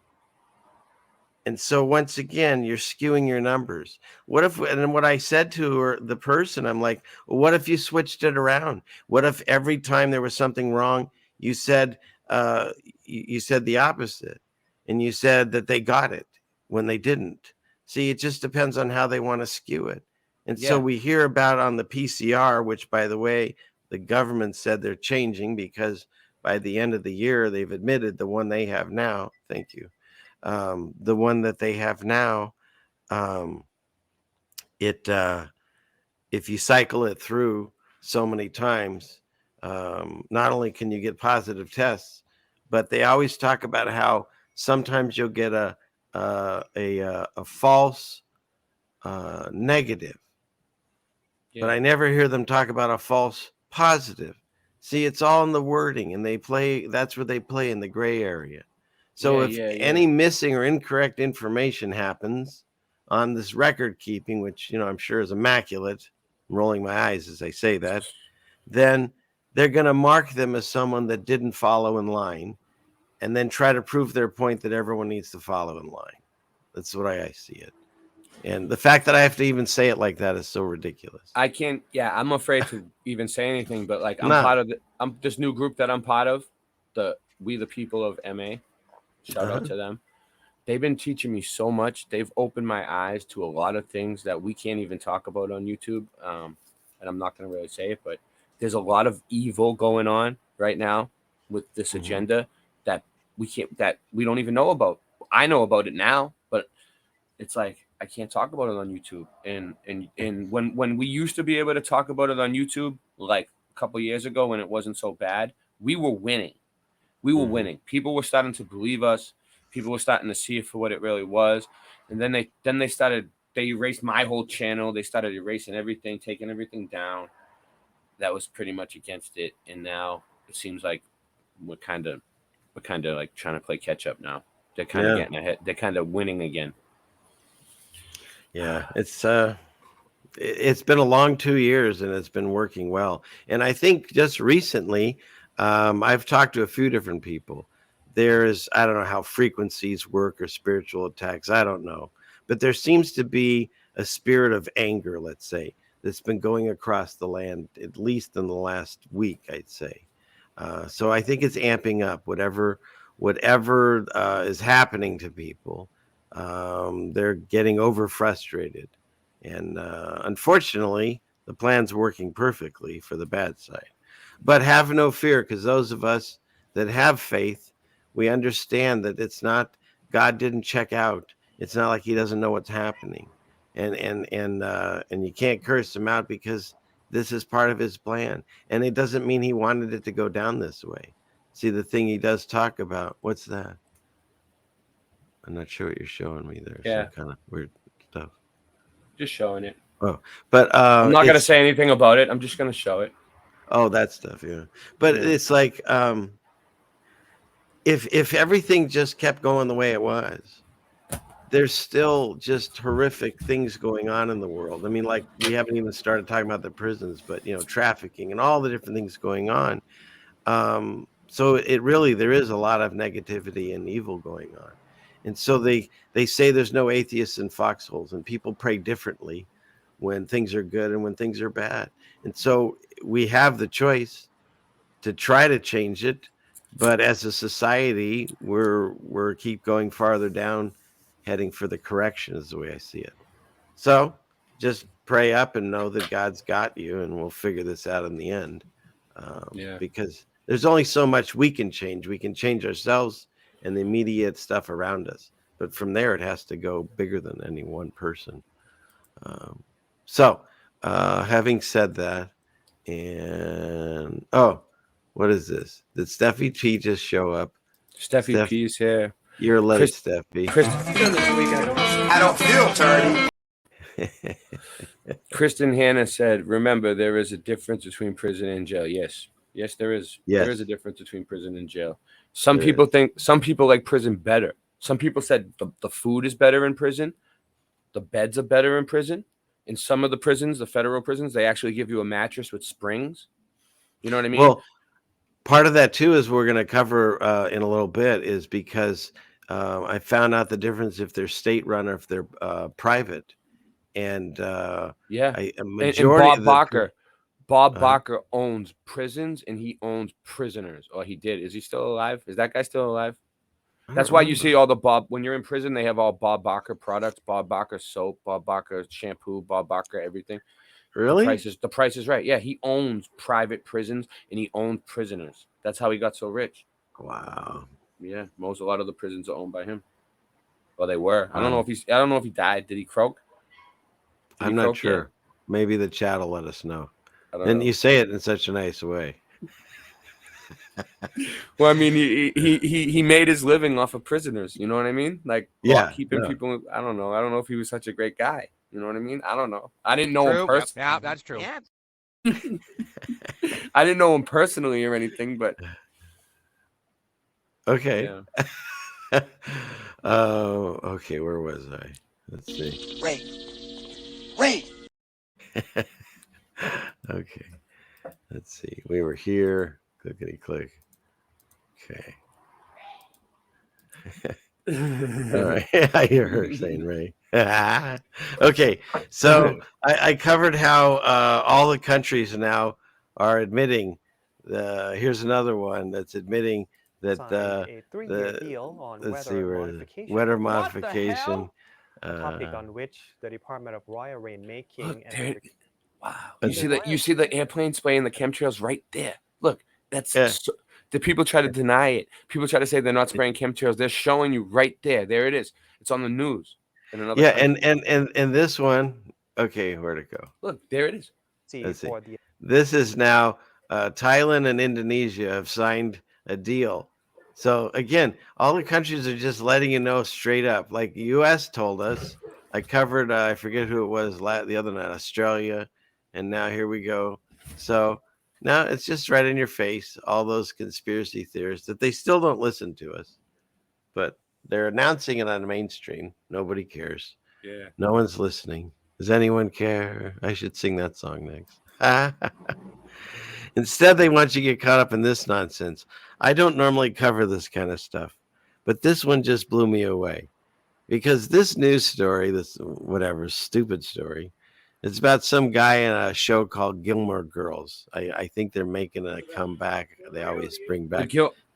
Speaker 3: And so once again, you're skewing your numbers. And what I said to the person, I'm like, well, what if you switched it around? What if every time there was something wrong, you said the opposite, and you said that they got it when they didn't? See, it just depends on how they want to skew it. And so we hear about on the PCR, which, by the way, the government said they're changing because by the end of the year, they've admitted the one they have now. Thank you. The one that they have now, if you cycle it through so many times, not only can you get positive tests, but they always talk about how sometimes you'll get a false negative, but I never hear them talk about a false positive. See, it's all in the wording, and that's where they play in the gray area. So if any missing or incorrect information happens on this record keeping, which, I'm sure is immaculate, I'm rolling my eyes as I say that, then they're going to mark them as someone that didn't follow in line and then try to prove their point that everyone needs to follow in line. That's the way I see it. And the fact that I have to even say it like that is so ridiculous.
Speaker 1: I can't. Yeah, I'm afraid to even say anything. But like, I'm part of this new group that I'm part of, We the People of MA. Shout out to them. they've been teaching me so much. They've opened my eyes to a lot of things that we can't even talk about on YouTube. And I'm not going to really say it, but there's a lot of evil going on right now with this agenda that we don't even know about. I know about it now, but it's like I can't talk about it on YouTube. And when we used to be able to talk about it on YouTube, like a couple years ago when it wasn't so bad, we were winning. We were winning. People were starting to believe us. People were starting to see it for what it really was. And then they erased my whole channel. They started erasing everything, taking everything down. That was pretty much against it. And now it seems like we're kind of like trying to play catch up now. They're kind of getting ahead. They're kind of winning again.
Speaker 3: Yeah, it's been a long 2 years and it's been working well. And I think just recently, I've talked to a few different people. I don't know how frequencies work or spiritual attacks. I don't know. But there seems to be a spirit of anger, let's say, that's been going across the land, at least in the last week, I'd say. So I think it's amping up whatever is happening to people. They're getting over frustrated. And unfortunately, the plan's working perfectly for the bad side. But have no fear, because those of us that have faith, we understand that it's not, God didn't check out. It's not like he doesn't know what's happening. And you can't curse him out because this is part of his plan. And it doesn't mean he wanted it to go down this way. See, the thing he does talk about, what's that? I'm not sure what you're showing me there.
Speaker 1: Yeah.
Speaker 3: Some kind of weird stuff.
Speaker 1: Just showing it.
Speaker 3: Oh, but
Speaker 1: I'm not going to say anything about it. I'm just going to show it.
Speaker 3: Oh, that stuff, yeah. But it's like if everything just kept going the way it was, there's still just horrific things going on in the world. I mean, like we haven't even started talking about the prisons, but trafficking and all the different things going on. So there is a lot of negativity and evil going on. And so they say there's no atheists in foxholes, and people pray differently when things are good and when things are bad. And so we have the choice to try to change it, but as a society, we're keep going farther down, heading for the correction is the way I see it. So just pray up and know that God's got you, and we'll figure this out in the end. Because there's only so much we can change. We can change ourselves and the immediate stuff around us, but from there it has to go bigger than any one person. Having said that, and what is this? Did Steffi P just show up?
Speaker 1: Steffi P's here.
Speaker 3: You're late, Steffi.
Speaker 6: I don't feel dirty.
Speaker 1: Kristen Hanna said, "Remember, there is a difference between prison and jail." Yes, there is.
Speaker 3: Yes.
Speaker 1: There is a difference between prison and jail. Some people like prison better. Some people said the food is better in prison, the beds are better in prison. In some of the prisons, the federal prisons, they actually give you a mattress with springs. You know what I mean?
Speaker 3: Well, part of that too is we're going to cover in a little bit is because I found out the difference if they're state run or if they're private. And
Speaker 1: a majority and Bob Barker owns prisons and he owns prisoners, or he did. Is he still alive? Is that guy still alive? That's why you see all the when you're in prison, they have all Bob Barker products, Bob Barker soap, Bob Barker shampoo, Bob Barker everything.
Speaker 3: Really?
Speaker 1: The price is right. Yeah, he owns private prisons and he owns prisoners. That's how he got so rich.
Speaker 3: Wow.
Speaker 1: Yeah, a lot of the prisons are owned by him. Well, they were. I don't know if he died. Did he croak?
Speaker 3: I'm not sure. Yet? Maybe the chat will let us know. And you say it in such a nice way.
Speaker 1: Well, I mean, he made his living off of prisoners. You know what I mean? Like, keeping people. I don't know. I don't know if he was such a great guy. You know what I mean? I don't know. I didn't know him personally.
Speaker 7: Yeah, that's true. Yeah.
Speaker 1: I didn't know him personally or anything, but
Speaker 3: okay. Yeah. Okay. Where was I? Let's see.
Speaker 6: Wait.
Speaker 3: Okay. Let's see. We were here. Clickety click. Okay. All right. I hear her saying Ray. Okay. So I covered how all the countries now are admitting here's another one that's admitting
Speaker 7: that
Speaker 8: signed a 3-year
Speaker 7: the
Speaker 8: deal on
Speaker 7: let's see
Speaker 8: weather
Speaker 7: where
Speaker 8: modification.
Speaker 7: weather
Speaker 1: What the
Speaker 7: modification.
Speaker 1: hell?
Speaker 8: A topic on which the Department of Royal Rainmaking
Speaker 1: Look
Speaker 8: and
Speaker 1: there.
Speaker 8: the
Speaker 1: Wow.
Speaker 7: Let's
Speaker 1: You see the airplane spraying the chemtrails right there. Look, that's
Speaker 7: Yeah.
Speaker 1: so, the people try to deny it. People try to say they're not spraying chemtrails. They're showing you right there. There it is. It's on the news in another
Speaker 7: Yeah,
Speaker 1: country.
Speaker 7: and this one, okay, where'd it go?
Speaker 1: Look, there it is.
Speaker 7: Let's see.
Speaker 8: for the
Speaker 7: This is now Thailand and Indonesia have signed a deal. So again, all the countries are just letting you know straight up. Like the U.S. told us, I covered. I forget who it was the other night. Australia, and now here we go. So now it's just right in your face. All those conspiracy theorists that they still don't listen to us, but they're announcing it on the mainstream. Nobody cares.
Speaker 1: Yeah.
Speaker 7: No one's listening. Does anyone care? I should sing that song next. Instead, they want you to get caught up in this nonsense. I don't normally cover this kind of stuff, but this one just blew me away because this news story, this whatever stupid story, it's about some guy in a show called Gilmore Girls. I think they're making a comeback. They always bring back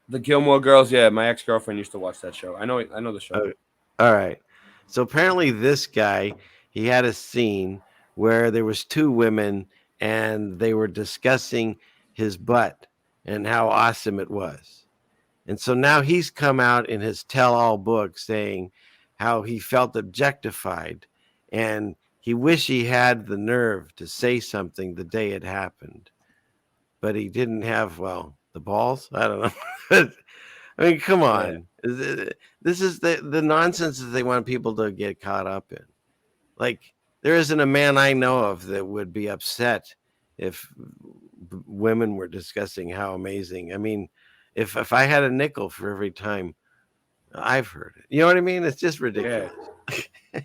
Speaker 1: The Gilmore Girls. Yeah, my ex-girlfriend used to watch that show. I know the show.
Speaker 7: All right. So apparently this guy, he had a scene where there was two women and they were discussing his butt and how awesome it was. And so now he's come out in his tell-all book saying how he felt objectified and he wished he had the nerve to say something the day it happened. But he didn't have, well, the balls? I don't know. I mean, come on. This is the nonsense that they want people to get caught up in. Like, there isn't a man I know of that would be upset if women were discussing how amazing. I mean, if I had a nickel for every time I've heard it. You know what I mean? It's just ridiculous. Yeah.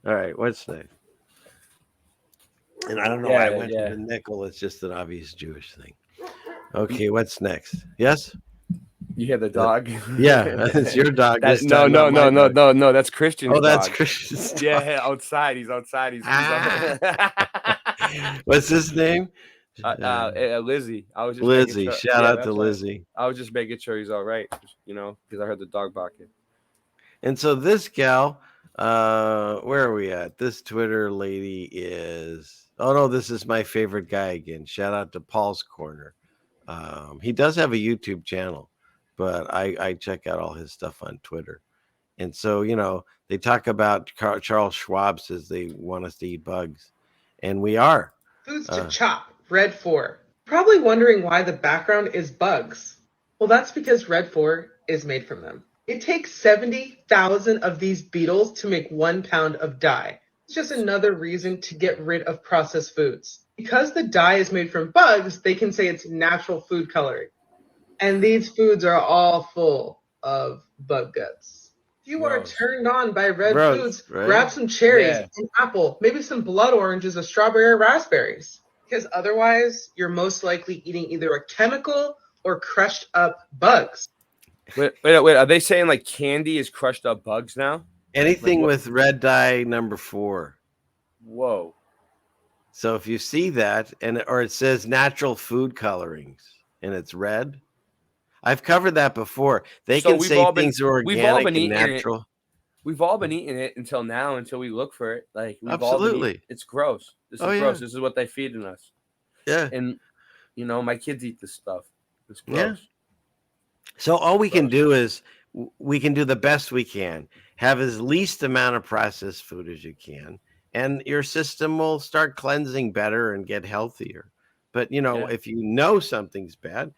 Speaker 7: All right, what's next? And I don't know why I went to the nickel. It's just an obvious Jewish thing. Okay, what's next? Yes?
Speaker 1: You hear the dog?
Speaker 7: Yeah, it's your dog.
Speaker 1: No. That's Christian's dog.
Speaker 7: Oh, that's Christian's dog.
Speaker 1: Yeah, outside. He's outside. He's
Speaker 7: What's his name?
Speaker 1: Lizzie. I was just
Speaker 7: Lizzie.
Speaker 1: sure.
Speaker 7: Shout out to Lizzie.
Speaker 1: I was just making sure he's all right, because I heard the dog barking.
Speaker 7: And so this gal, where are we at? This Twitter lady is. Oh no, this is my favorite guy again. Shout out to Paul's Corner. He does have a YouTube channel, but I check out all his stuff on Twitter. And so, they talk about Charles Schwab says they want us to eat bugs. And we are.
Speaker 9: Foods to chop, Red 4. Probably wondering why the background is bugs. Well, that's because Red 4 is made from them. It takes 70,000 of these beetles to make 1 pound of dye. It's just another reason to get rid of processed foods. Because the dye is made from bugs, they can say it's natural food coloring. And these foods are all full of bug guts. If you are turned on by red foods, grab some cherries, an apple, maybe some blood oranges, a strawberry or raspberries. Because otherwise, you're most likely eating either a chemical or crushed up bugs.
Speaker 1: Wait. Are they saying like candy is crushed up bugs now?
Speaker 7: Anything with red dye number 4.
Speaker 1: Whoa.
Speaker 7: So if you see that, or it says natural food colorings, and it's red, I've covered that before. They can say things are organic and natural.
Speaker 1: We've all been eating it until now, until we look for it. Like
Speaker 7: absolutely,
Speaker 1: it's gross. This is gross. This is what they feeding us.
Speaker 7: Yeah,
Speaker 1: and my kids eat this stuff. It's gross.
Speaker 7: Yeah. So all we can do is we can do the best we can. Have as least amount of processed food as you can, and your system will start cleansing better and get healthier. But if you know something's bad,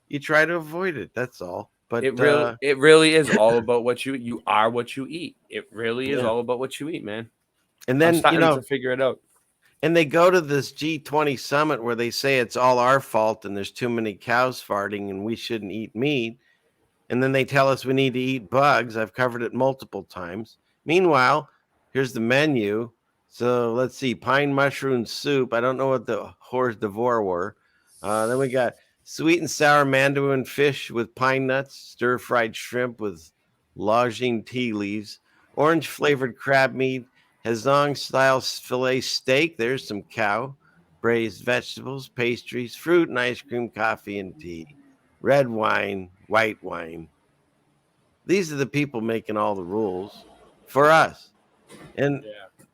Speaker 7: you try to avoid it. That's all. But
Speaker 1: it really is all about what you are, what you eat. It really is all about what you eat, man.
Speaker 7: And then
Speaker 1: I'm starting to figure it out.
Speaker 7: And they go to this G20 summit where they say it's all our fault and there's too many cows farting and we shouldn't eat meat. And then they tell us we need to eat bugs. I've covered it multiple times. Meanwhile, here's the menu. So let's see, pine mushroom soup. I don't know what the hors d'oeuvre were. Then we got sweet and sour mandarin fish with pine nuts, stir-fried shrimp with lajing tea leaves, orange-flavored crab meat, Hazong-style filet steak. There's some cow, braised vegetables, pastries, fruit and ice cream, coffee and tea. red wine, white wine. These are the people making all the rules for us. And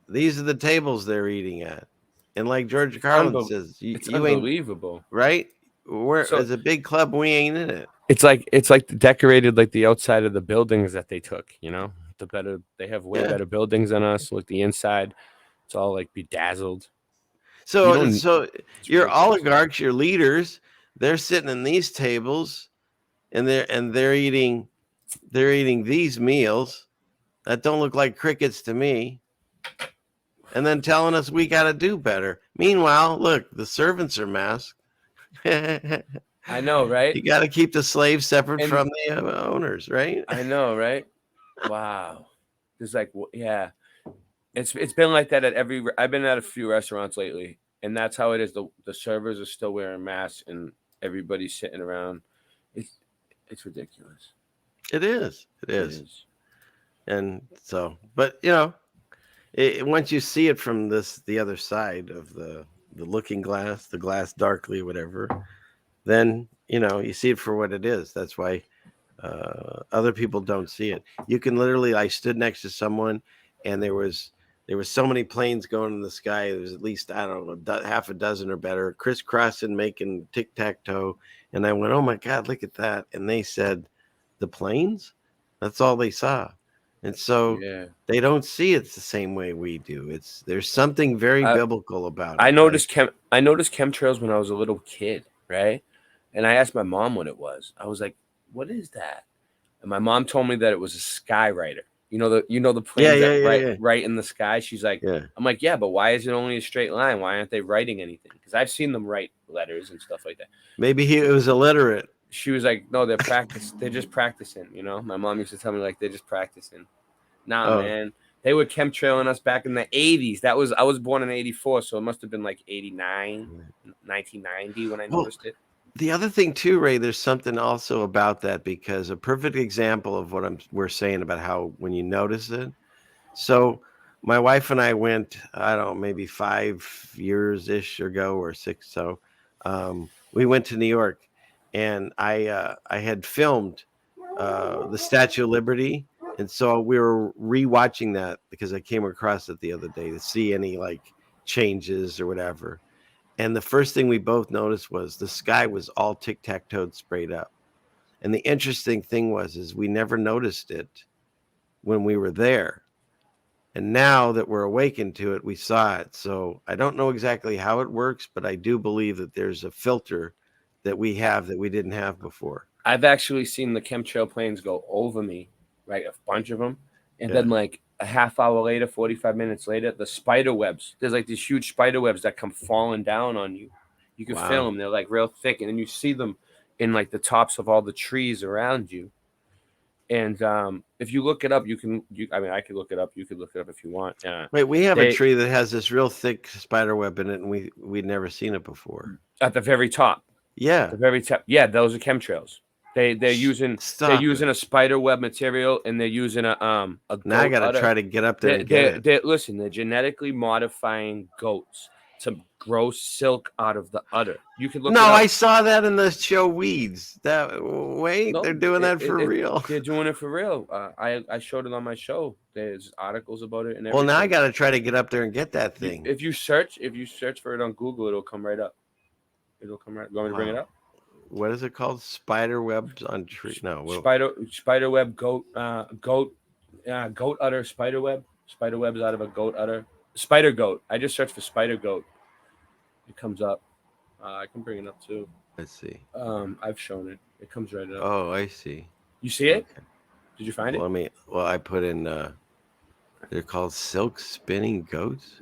Speaker 7: these are the tables they're eating at. And like George Carlin says,
Speaker 1: it's
Speaker 7: you ain't
Speaker 1: unbelievable.
Speaker 7: right. We're
Speaker 1: So-
Speaker 7: as a big club, we ain't in it.
Speaker 1: It's like decorated like the outside of the buildings that they took, you know. They have way better buildings than us. Look, the inside, it's all like bedazzled.
Speaker 7: So
Speaker 1: don't-
Speaker 7: your
Speaker 1: ridiculous.
Speaker 7: oligarchs, your leaders, they're sitting in these tables and they're eating these meals that don't look like crickets to me. And then telling us we got to do better. Meanwhile, look, the servants are masked.
Speaker 1: I know, right?
Speaker 7: You got to keep the slaves separate
Speaker 1: And-
Speaker 7: from the owners, right?
Speaker 1: I know, right? Wow. There's like, yeah, it's been like that at every. I've been at a few restaurants lately, and that's how it is. The servers are still wearing masks, and everybody's sitting around. It's ridiculous.
Speaker 7: It is. It is. And so, but you know, once you see it from the other side of the looking glass, the glass darkly, whatever, then you know you see it for what it is. That's why other people don't see it. You can literally. I stood next to someone, and there was so many planes going in the sky. There was at least, I don't know, half a dozen or better, crisscrossing, making tic-tac-toe. And I went, oh my God, look at that. And they said, the planes? That's all they saw. And so they don't see it the same way we do. There's something very biblical about it.
Speaker 1: I noticed chemtrails when I was a little kid, right? And I asked my mom what it was. I was like, what is that? And my mom told me that it was a skywriter. You know the planes right in the sky. She's like, I'm like, yeah, but why is it only a straight line? Why aren't they writing anything? Because I've seen them write letters and stuff like that.
Speaker 7: Maybe he was illiterate.
Speaker 1: She was like, no, they're just practicing. You know, my mom used to tell me like they're just practicing. Nah, man, they were chemtrailing us back in the 80s. I was born in 84, so it must have been like 89, 1990 when I noticed it.
Speaker 7: The other thing too, Ray, there's something also about that, because a perfect example of what we're saying about how when you notice it. So my wife and I went, I don't know, maybe 5 years ish ago or 6. So we went to New York, and I had filmed the Statue of Liberty. And so we were rewatching that because I came across it the other day to see any like changes or whatever. And the first thing we both noticed was the sky was all tic-tac-toe sprayed up. And the interesting thing is we never noticed it when we were there. And now that we're awakened to it, we saw it. So I don't know exactly how it works, but I do believe that there's a filter that we have that we didn't have before.
Speaker 1: I've actually seen the chemtrail planes go over me, right? A bunch of them. And then like a half hour later, 45 minutes later, the spider webs. There's like these huge spider webs that come falling down on you. You can feel them. They're like real thick. And then you see them in like the tops of all the trees around you. And if you look it up, I could look it up. You could look it up if you want.
Speaker 7: Wait, we have a tree that has this real thick spider web in it, and we'd never seen it before.
Speaker 1: At the very top.
Speaker 7: Yeah.
Speaker 1: The very top. Yeah, those are chemtrails. They're using a spider web material, and they're using a
Speaker 7: now I gotta try to get up there and get it.
Speaker 1: Listen, they're genetically modifying goats to grow silk out of the udder. You can look.
Speaker 7: No, I saw that in the show Weeds. They're doing that for real.
Speaker 1: They're doing it for real. I showed it on my show. There's articles about it and everything.
Speaker 7: Well, now I gotta try to get up there and get that thing.
Speaker 1: If you search for it on Google, it'll come right up. It'll come right. You want me to bring it up?
Speaker 7: What is it called? Spider webs on tree? No,
Speaker 1: spider web goat udder spider web. Spider webs out of a goat udder. Spider goat. I just searched for spider goat. It comes up. I can bring it up too.
Speaker 7: Let's see.
Speaker 1: I've shown it. It comes right up.
Speaker 7: Oh, I see.
Speaker 1: You see it? Okay. Did you find it?
Speaker 7: I put in. They're called silk spinning goats.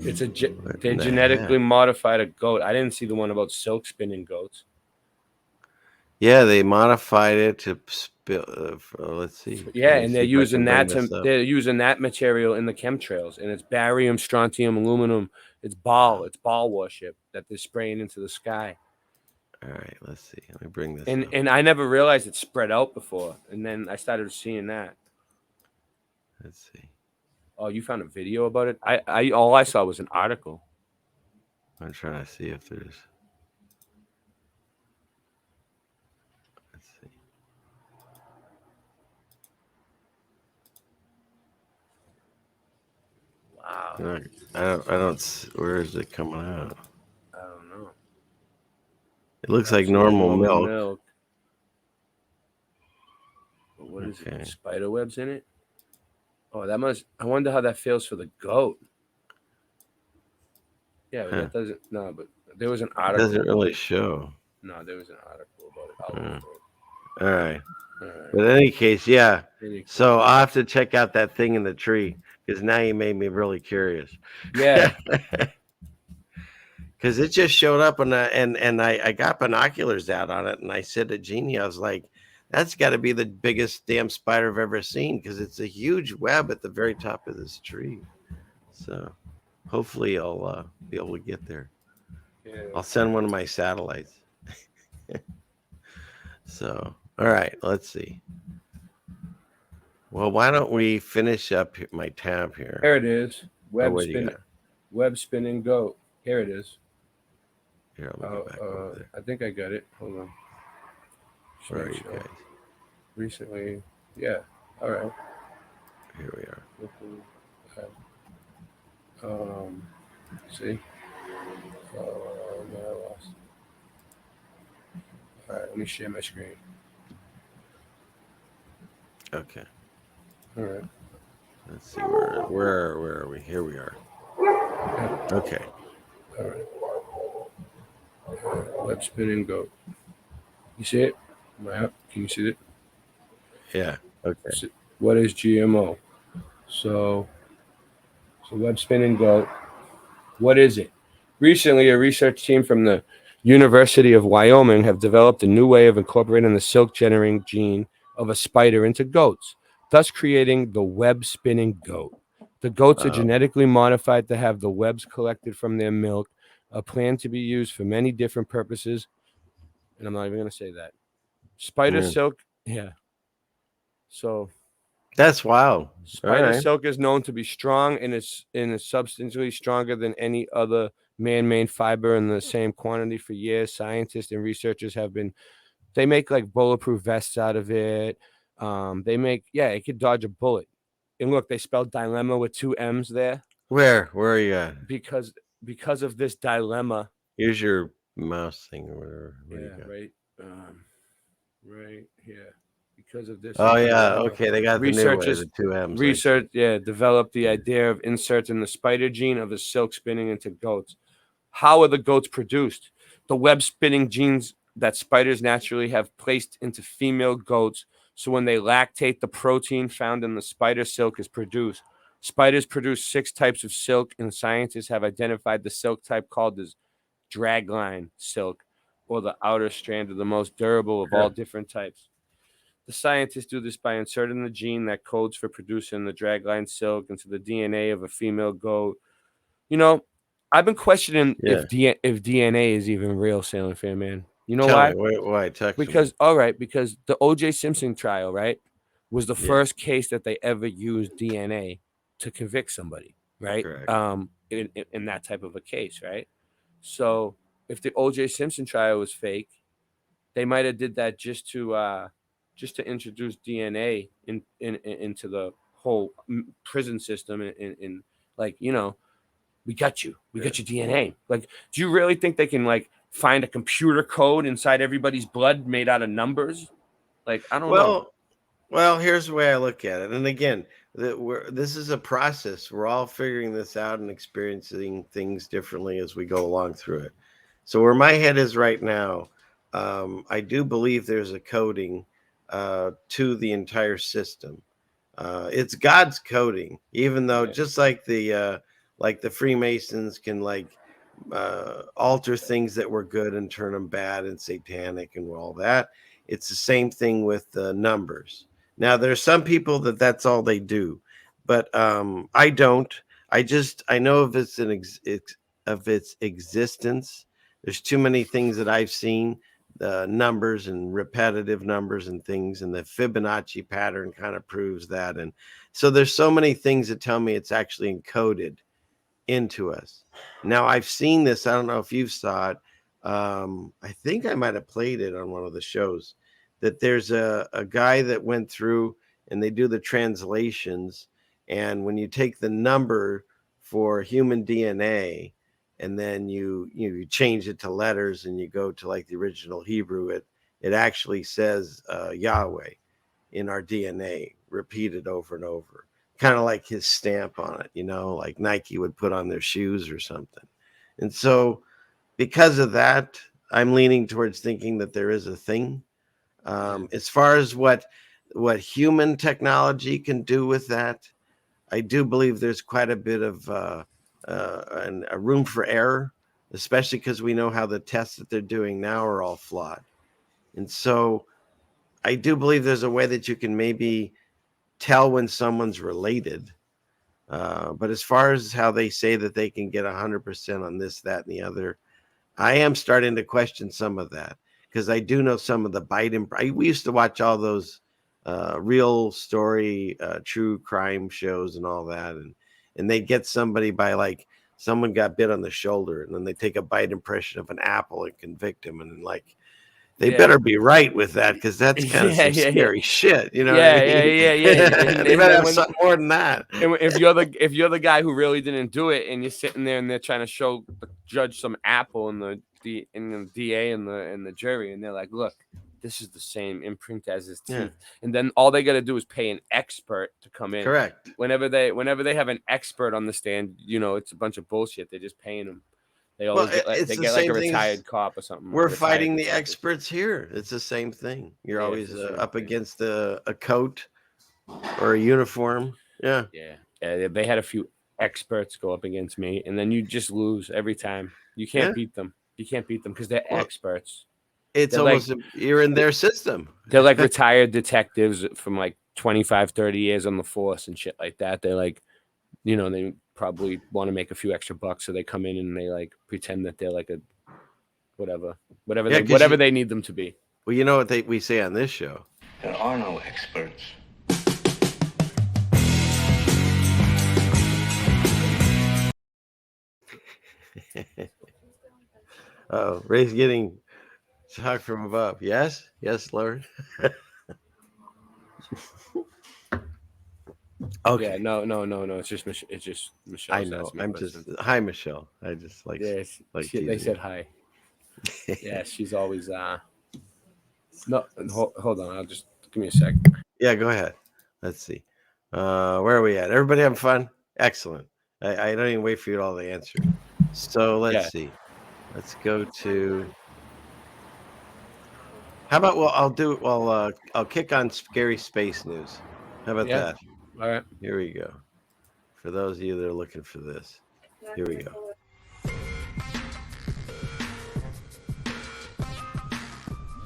Speaker 1: It's they genetically modified a goat. I didn't see the one about silk spinning goats.
Speaker 7: Yeah, they modified it to let's see.
Speaker 1: Yeah, and they're using that material in the chemtrails, and it's barium, strontium, aluminum. It's ball worship that they're spraying into the sky.
Speaker 7: All right, let's see. Let me bring this.
Speaker 1: And I never realized it spread out before, and then I started seeing that.
Speaker 7: Let's see.
Speaker 1: Oh, you found a video about it? I all I saw was an article.
Speaker 7: I'm trying to see if there's.
Speaker 1: Wow.
Speaker 7: I don't. Where is it coming out?
Speaker 1: I don't know.
Speaker 7: It looks like
Speaker 1: Absolutely
Speaker 7: normal milk.
Speaker 1: But what is
Speaker 7: Okay.
Speaker 1: it? Spider webs in it? Oh, that must. I wonder how that feels for the goat. Yeah, but
Speaker 7: Huh.
Speaker 1: that doesn't. No, but there was an
Speaker 7: It
Speaker 1: article.
Speaker 7: doesn't really show.
Speaker 1: No, there was an article about it. I'll look for it.
Speaker 7: All right.
Speaker 1: All right.
Speaker 7: But in any case, yeah.
Speaker 1: Really cool.
Speaker 7: So I'll have to check out that thing in the tree because now you made me really curious.
Speaker 1: Yeah.
Speaker 7: Because it just showed up and I got binoculars out on it and I said to Jeannie, I was like, that's got to be the biggest damn spider I've ever seen because it's a huge web at the very top of this tree. So hopefully I'll be able to get there.
Speaker 1: Yeah.
Speaker 7: I'll send one of my satellites. So, all right, let's see. Well, why don't we finish up my tab here?
Speaker 1: Here it is. Web
Speaker 7: what do you
Speaker 1: spinning.
Speaker 7: got?
Speaker 1: Web spinning goat. Here it is.
Speaker 7: Here, let me go back over there.
Speaker 1: I think I got it. Hold on.
Speaker 7: Where are you
Speaker 1: Show.
Speaker 7: guys?
Speaker 1: Recently. Yeah. All right.
Speaker 7: Here we are.
Speaker 1: See. No, I lost. All right. Let me share my screen.
Speaker 7: Okay.
Speaker 1: All right.
Speaker 7: Let's see where are we? Here we are. Okay.
Speaker 1: All right. Web spinning goat. You see it? Can you see it?
Speaker 7: Yeah. Okay.
Speaker 1: What is GMO? So web spinning goat. What is it? Recently, a research team from the University of Wyoming have developed a new way of incorporating the silk generating gene of a spider into goats, thus creating the web spinning goat. The goats are genetically modified to have the webs collected from their milk, a plan to be used for many different purposes. And I'm not even going to say that. Spider silk, yeah. So
Speaker 7: that's wild.
Speaker 1: Spider silk is known to be strong and is substantially stronger than any other man-made fiber in the same quantity for years. Scientists and researchers they make like bulletproof vests out of it. It could dodge a bullet. And look, they spelled dilemma with 2 M's there.
Speaker 7: Where are you at?
Speaker 1: Because of this dilemma.
Speaker 7: Here's your mouse thing or whatever.
Speaker 1: Right. Right here. Because of this.
Speaker 7: Oh yeah, okay. They got researchers, the 2 M's.
Speaker 1: Research, developed the idea of inserting the spider gene of the silk spinning into goats. How are the goats produced? The web spinning genes that spiders naturally have placed into female goats. So when they lactate, the protein found in the spider silk is produced. Spiders produce 6 types of silk, and scientists have identified the silk type called as dragline silk, or the outer strand of the most durable of all different types. The scientists do this by inserting the gene that codes for producing the dragline silk into the DNA of a female goat. You know, I've been questioning if DNA is even real, Sailing Fan Man. You know why?
Speaker 7: Why?
Speaker 1: Because the O.J. Simpson trial, right, was the first case that they ever used DNA to convict somebody, right? In that type of a case, right? So if the O.J. Simpson trial was fake, they might have did that just to introduce DNA into the whole prison system, and like, you know, we got your DNA. Like, do you really think they can like find a computer code inside everybody's blood made out of numbers? Like, I don't know.
Speaker 7: Well, here's the way I look at it. And again, this is a process. We're all figuring this out and experiencing things differently as we go along through it. So where my head is right now, I do believe there's a coding to the entire system. It's God's coding, even though just like the Freemasons can alter things that were good and turn them bad and satanic and all that. It's the same thing with the numbers. Now there's some people that's all they do, but I don't. I know of its existence. There's too many things that I've seen, the numbers and repetitive numbers and things, and the Fibonacci pattern kind of proves that. And so there's so many things that tell me it's actually encoded into us. Now I've seen this. I don't know if you saw it. I think I might have played it on one of the shows, that there's a guy that went through and they do the translations. And when you take the number for human DNA, and then you change it to letters and you go to like the original Hebrew, it actually says Yahweh in our DNA, repeated over and over, kind of like his stamp on it, like Nike would put on their shoes or something. And so because of that, I'm leaning towards thinking that there is a thing. As far as what human technology can do with that, I do believe there's quite a bit of a room for error, especially because we know how the tests that they're doing now are all flawed. And so I do believe there's a way that you can maybe tell when someone's related. But as far as how they say that they can get 100% on this, that, and the other, I am starting to question some of that, because I do know some of the Biden. We used to watch all those real story, true crime shows and all that. And they get somebody by like someone got bit on the shoulder, and then they take a bite impression of an apple and convict him. And like, they better be right with that, because that's kind of some scary shit,
Speaker 1: Yeah,
Speaker 7: what I mean?
Speaker 1: And
Speaker 7: They better have
Speaker 1: when,
Speaker 7: something more than that.
Speaker 1: and if you're the guy who really didn't do it, and you're sitting there and they're trying to show the judge some apple in the DA and the jury, and they're like, look, this is the same imprint as his teeth.
Speaker 7: Yeah.
Speaker 1: And then all they got to do is pay an expert to come in.
Speaker 7: Correct.
Speaker 1: Whenever they have an expert on the stand, it's a bunch of bullshit. They're just paying them. They always get like a retired cop or something.
Speaker 7: We're fighting the experts here. It's the same thing. You're always up against a coat or a uniform. Yeah.
Speaker 1: They had a few experts go up against me, and then you just lose every time. You can't beat them. You can't beat them because they're experts.
Speaker 7: It's
Speaker 1: they're
Speaker 7: almost
Speaker 1: like,
Speaker 7: you're in their system.
Speaker 1: They're like retired detectives from like 25, 30 years on the force and shit like that. They're like, they probably want to make a few extra bucks, so they come in and they like pretend that they're like a whatever they need them to be.
Speaker 7: Well, you know what we say on this show?
Speaker 6: There are no experts.
Speaker 7: Oh, Ray's getting talk from above. Yes, Lord. Okay.
Speaker 1: Yeah, no. It's just Michelle.
Speaker 7: I know. Hi, Michelle. I just like.
Speaker 1: Yeah, they said hi. Yeah, she's always. No, hold on. I'll just give me a sec.
Speaker 7: Yeah, go ahead. Let's see. Where are we at? Everybody having fun? Excellent. I don't even wait for you all to answer. So let's see. Let's go to. How about I'll kick on scary space news. How about that?
Speaker 1: All right.
Speaker 7: Here we go. For those of you that are looking for this, here we go.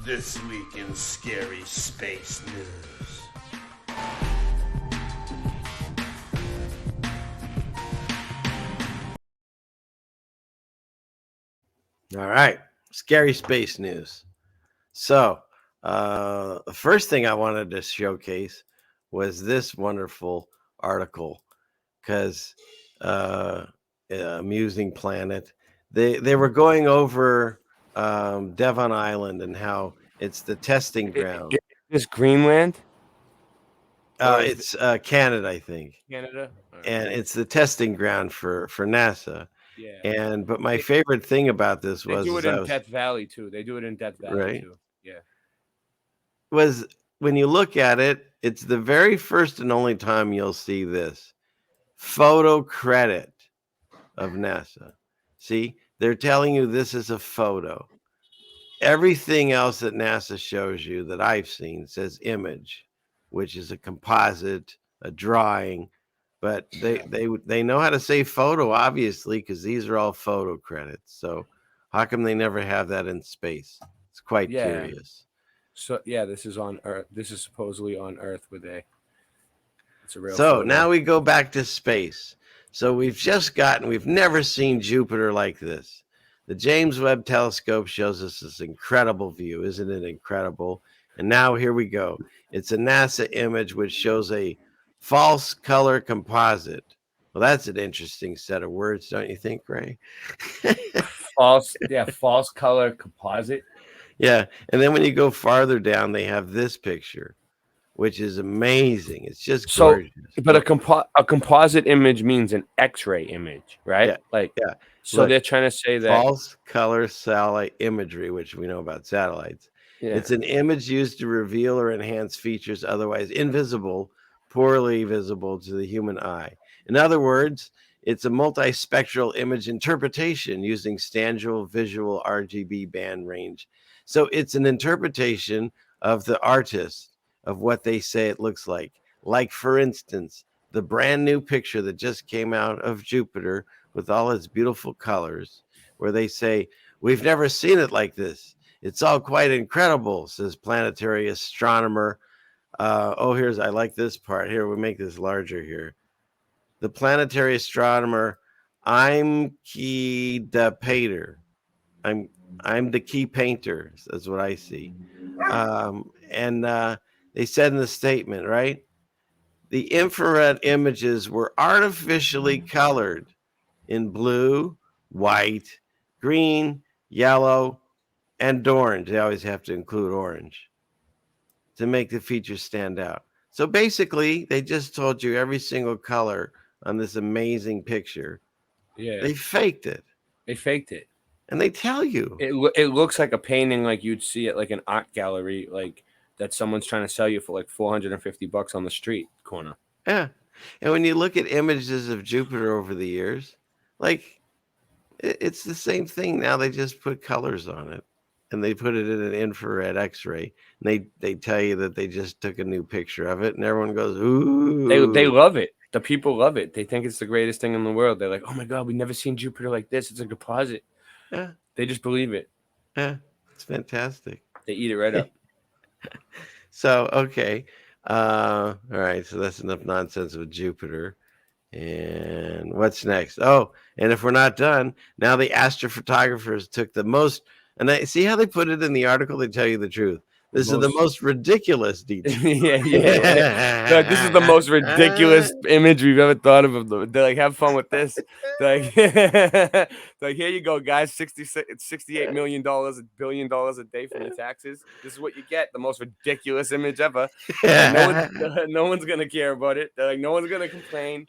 Speaker 3: This week in scary space news.
Speaker 7: All right. Scary space news. So, the first thing I wanted to showcase was this wonderful article, because Amusing Planet, they were going over Devon Island and how it's the testing ground.
Speaker 1: Is Greenland?
Speaker 7: It's Canada, I think.
Speaker 1: Canada,
Speaker 7: and it's the testing ground for NASA.
Speaker 1: Yeah.
Speaker 7: But my favorite thing about this
Speaker 1: they do it in Death Valley too. They do it in Death Valley too. Yeah.
Speaker 7: Was when you look at it, it's the very first and only time you'll see this photo credit of NASA. See, they're telling you this is a photo. Everything else that NASA shows you that I've seen says image, which is a composite, a drawing. But they know how to say photo, obviously, because these are all photo credits. So how come they never have that in space? It's quite curious.
Speaker 1: So this is on Earth. This is supposedly on Earth with it's a real.
Speaker 7: So
Speaker 1: photo.
Speaker 7: now we go back to space. So we've never seen Jupiter like this. The James Webb Telescope shows us this incredible view. Isn't it incredible? And now here we go. It's a NASA image which shows a false color composite. Well, that's an interesting set of words, don't you think, Ray?
Speaker 1: false color composite.
Speaker 7: Yeah. And then when you go farther down, they have this picture, which is amazing. It's just
Speaker 1: So,
Speaker 7: gorgeous.
Speaker 1: but a composite image means an X-ray image, right?
Speaker 7: Yeah,
Speaker 1: Like,
Speaker 7: yeah.
Speaker 1: so
Speaker 7: Look,
Speaker 1: they're trying to say that.
Speaker 7: false color satellite imagery, which we know about satellites.
Speaker 1: Yeah.
Speaker 7: It's an image used to reveal or enhance features otherwise invisible, poorly visible to the human eye. In other words, it's a multispectral image interpretation using standard visual RGB band range. So it's an interpretation of the artist of what they say it looks like. Like, for instance, the brand new picture that just came out of Jupiter with all its beautiful colors, where they say, "We've never seen it like this. It's all quite incredible," says planetary astronomer. I like this part. Here, we make this larger here. The planetary astronomer, I'm Key the Painter. I'm the key painter. That's what I see. And they said in the statement, right? The infrared images were artificially colored in blue, white, green, yellow, and orange. They always have to include orange to make the features stand out. So basically, they just told you every single color on this amazing picture.
Speaker 1: Yeah.
Speaker 7: They faked it,
Speaker 1: They faked it.
Speaker 7: and they tell you.
Speaker 1: It looks like a painting like you'd see at like an art gallery, like that someone's trying to sell you for like $450 on the street corner.
Speaker 7: Yeah. And when you look at images of Jupiter over the years, like it's the same thing now. They just put colors on it, and they put it in an infrared X-ray. And they tell you that they just took a new picture of it, and everyone goes, "Ooh!"
Speaker 1: They love it. The people love it. They think it's the greatest thing in the world. They're like, "Oh my god, we've never seen Jupiter like this. It's a composite."
Speaker 7: Yeah.
Speaker 1: They just believe it.
Speaker 7: Yeah, it's fantastic.
Speaker 1: They eat it right up.
Speaker 7: So, okay. All right. So that's enough nonsense with Jupiter. And what's next? Oh, and if we're not done, now the astrophotographers took the most, and I see how they put it in the article. They tell you the truth. This is the most ridiculous detail.
Speaker 1: yeah. They're like, this is the most ridiculous image we've ever thought of. They're like, have fun with this. They're like, here you go, guys. $68 million, $1 billion a day from the taxes. This is what you get. The most ridiculous image ever. No one's gonna care about it. They're like, no one's gonna complain.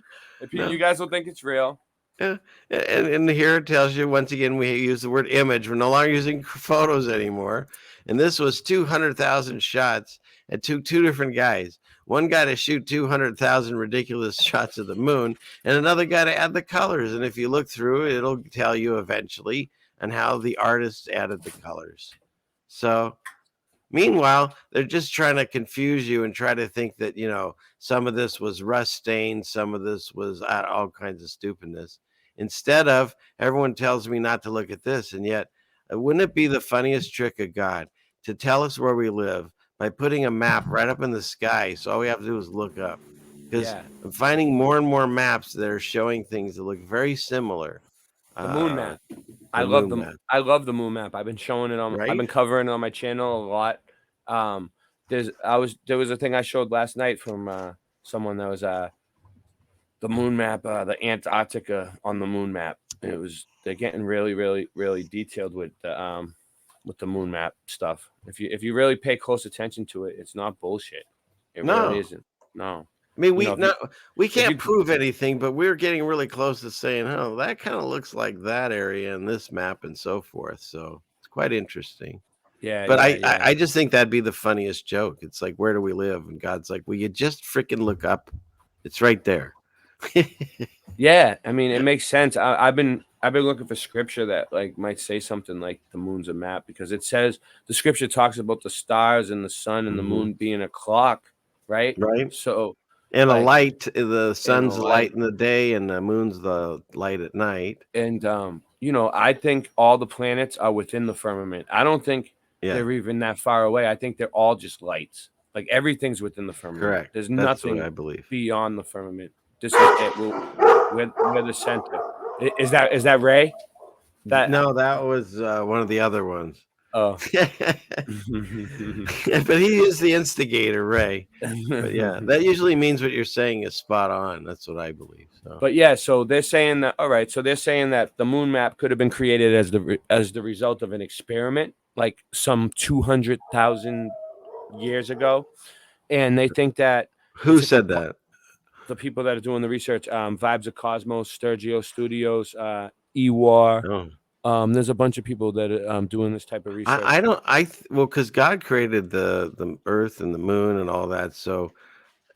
Speaker 1: You guys will think it's real.
Speaker 7: Yeah. And here it tells you, once again, we use the word image. We're no longer using photos anymore. And this was 200,000 shots. It took two different guys. One guy to shoot 200,000 ridiculous shots of the moon, and another guy to add the colors. And if you look through it, it'll tell you eventually on how the artists added the colors. So meanwhile, they're just trying to confuse you and try to think that, some of this was rust stained, some of this was all kinds of stupidness. Instead of, everyone tells me not to look at this. And yet, wouldn't it be the funniest trick of God to tell us where we live by putting a map right up in the sky? So all we have to do is look up. Because I'm finding more and more maps that are showing things that look very similar.
Speaker 1: The moon map. I love the moon map. I've been showing it on. Right? I've been covering it on my channel a lot. There was a thing I showed last night from someone that was the moon map, the Antarctica on the moon map. They're getting really, really, really detailed with the moon map stuff. If you really pay close attention to it, it's not bullshit. It really isn't. No.
Speaker 7: I mean, we can't prove anything, but we're getting really close to saying, oh, that kind of looks like that area in this map and so forth. So it's quite interesting.
Speaker 1: Yeah.
Speaker 7: But I just think that'd be the funniest joke. It's like, where do we live? And God's like, will you just freaking look up? It's right there.
Speaker 1: Yeah. I mean, it makes sense. I've been looking for scripture that like might say something like the moon's a map, because it says the scripture talks about the stars and the sun and the moon being a clock, right?
Speaker 7: Right.
Speaker 1: So.
Speaker 7: And a light, the sun's the light in the day and the moon's the light at night.
Speaker 1: And, I think all the planets are within the firmament. I don't think they're even that far away. I think they're all just lights. Like everything's within the firmament.
Speaker 7: Correct.
Speaker 1: There's
Speaker 7: That's
Speaker 1: nothing
Speaker 7: what I believe
Speaker 1: beyond the firmament. This is it. We're the center. Is that Ray?
Speaker 7: No, that was one of the other ones.
Speaker 1: Oh.
Speaker 7: But he is the instigator, Ray. But yeah, that usually means what you're saying is spot on. That's what I believe. So.
Speaker 1: But yeah, so they're saying that. All right, so they're saying that the moon map could have been created as the result of an experiment, like some 200,000 years ago, and they think that
Speaker 7: Who
Speaker 1: it's a
Speaker 7: said
Speaker 1: compo-
Speaker 7: that?
Speaker 1: the people that are doing the research, Vibes of Cosmos, Sturgio Studios, Ewar.
Speaker 7: Oh.
Speaker 1: There's a bunch of people that are doing this type of research.
Speaker 7: I don't well, because God created the earth and the moon and all that. So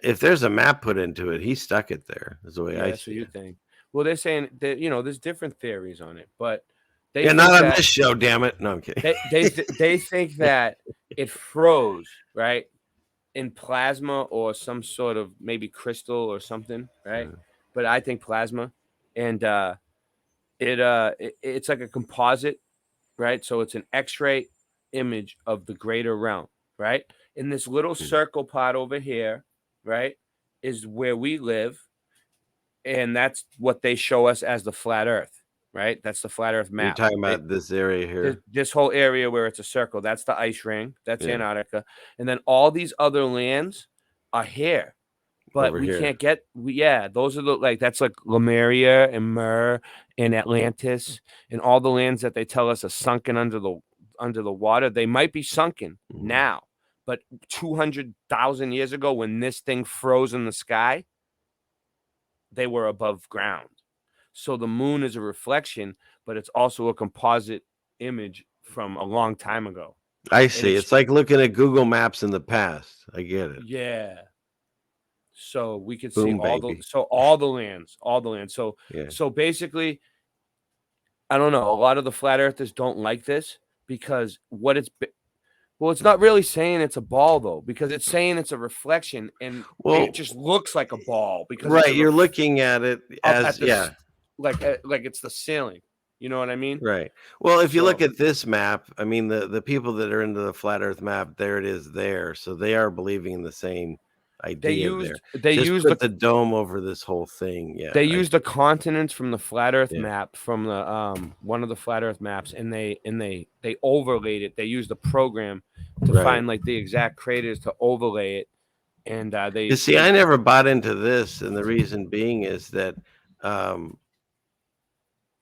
Speaker 7: if there's a map put into it, he stuck it there. Is the way
Speaker 1: Yeah,
Speaker 7: I
Speaker 1: that's what
Speaker 7: see
Speaker 1: you
Speaker 7: it.
Speaker 1: think. Well, they're saying that there's different theories on it, but they
Speaker 7: Yeah,
Speaker 1: think
Speaker 7: not on
Speaker 1: that
Speaker 7: this show, damn it. No, I'm kidding.
Speaker 1: they think that it froze right in plasma or some sort of maybe crystal or something, right? But I think plasma, and it's like a composite, right? So it's an X-ray image of the greater realm, right? In this little circle pot over here, right, is where we live, and that's what they show us as the flat Earth, right? That's the flat Earth
Speaker 7: You're
Speaker 1: map.
Speaker 7: talking about this area here.
Speaker 1: This whole area where it's a circle, that's the ice ring, that's
Speaker 7: Yeah.
Speaker 1: Antarctica, and then all these other lands are here. But
Speaker 7: Over
Speaker 1: we
Speaker 7: here.
Speaker 1: can't get those are that's like Lemuria and Mer and Atlantis and all the lands that they tell us are sunken under the water. They might be sunken now, but 200,000 years ago when this thing froze in the sky, they were above ground. So the moon is a reflection, but it's also a composite image from a long time ago.
Speaker 7: I see. It's like looking at Google Maps in the past. I get it.
Speaker 1: Yeah. So we could
Speaker 7: Boom,
Speaker 1: see all
Speaker 7: baby.
Speaker 1: all the lands. So
Speaker 7: Yeah.
Speaker 1: so basically, I don't know. A lot of the flat earthers don't like this because it's not really saying it's a ball though, because it's saying it's a reflection, and it just looks like a ball because
Speaker 7: right, you're looking at it as
Speaker 1: like it's the ceiling. You know what I mean?
Speaker 7: Right. Well, if you look at this map, I mean the people that are into the flat Earth map, there it is there. So they are believing in the same idea
Speaker 1: They
Speaker 7: Just
Speaker 1: used
Speaker 7: put the dome over this whole thing. Yeah.
Speaker 1: They used the continents from the flat Earth map from the one of the flat Earth maps, and they overlaid it. They used the program to find like the exact craters to overlay it, and
Speaker 7: You see, I never bought into this, and the reason being is that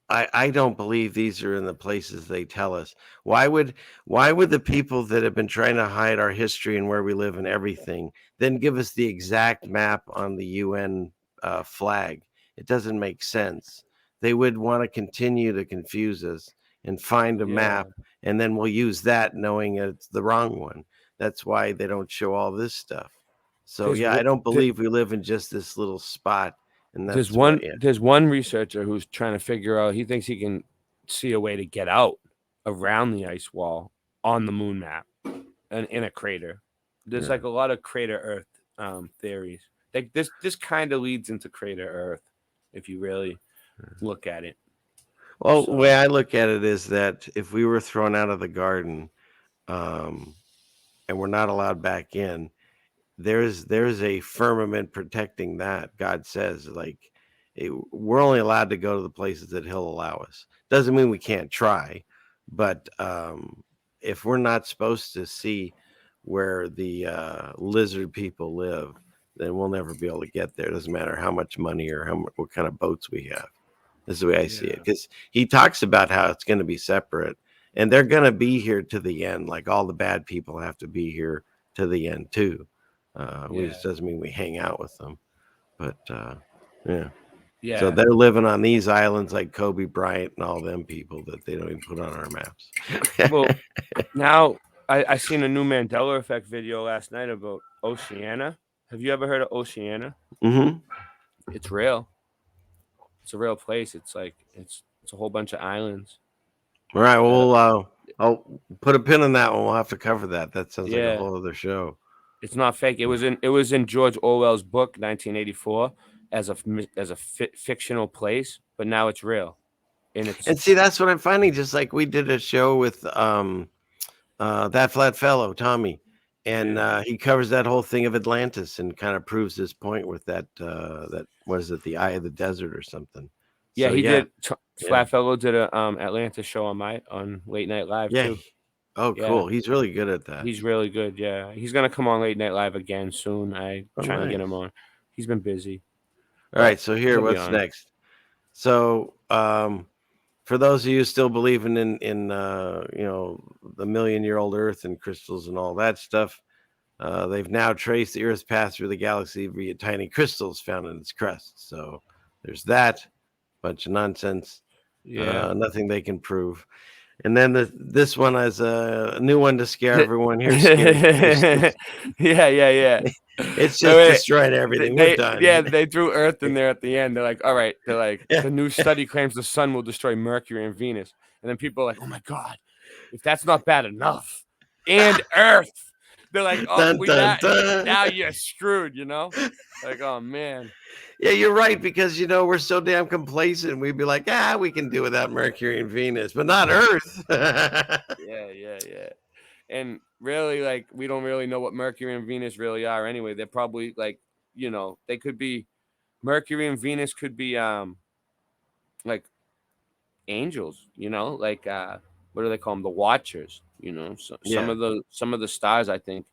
Speaker 7: I don't believe these are in the places they tell us. Why would the people that have been trying to hide our history and where we live and everything then give us the exact map on the UN flag? It doesn't make sense. They would want to continue to confuse us and find a map, and then we'll use that knowing it's the wrong one. That's why they don't show all this stuff. So I don't believe we live in just this little spot. And
Speaker 1: there's one researcher who's trying to figure out. He thinks he can see a way to get out around the ice wall on the moon map and in a crater. There's like a lot of crater Earth theories. Like this kind of leads into crater Earth if you really look at it.
Speaker 7: Well, the way I look at it is that if we were thrown out of the garden, and we're not allowed back in, there's a firmament protecting that. God says, like, we're only allowed to go to the places that he'll allow us. Doesn't mean we can't try, but if we're not supposed to see where the lizard people live, then we'll never be able to get there. Doesn't matter how much money or what kind of boats we have. This is the way I see it, because he talks about how it's going to be separate, and they're going to be here to the end. Like all the bad people have to be here to the end too. Which doesn't mean we hang out with them, but so they're living on these islands like Kobe Bryant and all them people that they don't even put on our maps.
Speaker 1: Well, now I seen a new Mandela Effect video last night about Oceania. Have you ever heard of Oceania?
Speaker 7: Mm-hmm.
Speaker 1: It's real. It's a real place. It's like it's a whole bunch of islands.
Speaker 7: All right. Well, I'll put a pin on that one. We'll have to cover that. That sounds like a whole other show.
Speaker 1: It's not fake. It was in George Orwell's book 1984 as a fictional place, but now it's real. And
Speaker 7: see, that's what I'm finding. Just like we did a show with that flat fellow Tommy, and he covers that whole thing of Atlantis and kind of proves his point with that what is it, the Eye of the Desert or something.
Speaker 1: Yeah, so, did. Flat Fellow did a Atlantis show on Late Night Live too.
Speaker 7: Oh, cool. He's really good at that.
Speaker 1: He's really good. Yeah. He's going to come on Late Night Live again soon. I'm trying to get him on. He's been busy.
Speaker 7: All right. So here, what's next? So, for those of you still believing in the 1,000,000-year-old Earth and crystals and all that stuff, They've now traced the Earth's path through the galaxy via tiny crystals found in its crust. So there's that. Bunch of nonsense. Nothing they can prove. And then this one is a new one to scare everyone. Here's scary.
Speaker 1: Yeah.
Speaker 7: It's just
Speaker 1: No, wait,
Speaker 7: destroyed everything. We're done.
Speaker 1: Yeah, they threw Earth in there at the end. They're like, all right. They're like,
Speaker 7: Yeah.
Speaker 1: the new study claims the sun will destroy Mercury and Venus. And then people are like, oh my God, if that's not bad enough. And Earth. They're like, oh,
Speaker 7: Dun, dun.
Speaker 1: now you're screwed, you know? Like, oh man.
Speaker 7: Yeah, you're right, because we're so damn complacent. We'd be like, we can do without Mercury and Venus, but not Earth.
Speaker 1: Yeah. And really, like, we don't really know what Mercury and Venus really are anyway. They're probably like, they could be Mercury and Venus could be like angels, like what do they call them? The Watchers, So
Speaker 7: Yeah.
Speaker 1: some of the stars I think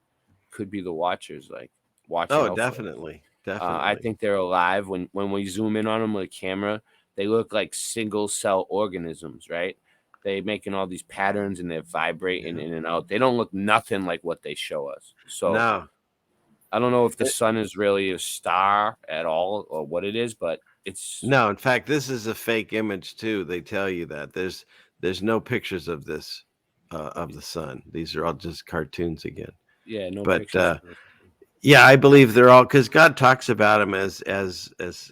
Speaker 1: could be the Watchers, like watching.
Speaker 7: Oh,
Speaker 1: out for us.
Speaker 7: definitely.
Speaker 1: I think they're alive. When we zoom in on them with a camera, they look like single cell organisms, right? They making all these patterns and they're vibrating in and out. They don't look nothing like what they show us. So
Speaker 7: No.
Speaker 1: I don't know if the sun is really a star at all or what it is, but it's
Speaker 7: No, in fact, this is a fake image too. They tell you that there's no pictures of this of the sun. These are all just cartoons again.
Speaker 1: yeah, no
Speaker 7: But
Speaker 1: pictures.
Speaker 7: yeah, I believe they're all, because God talks about them as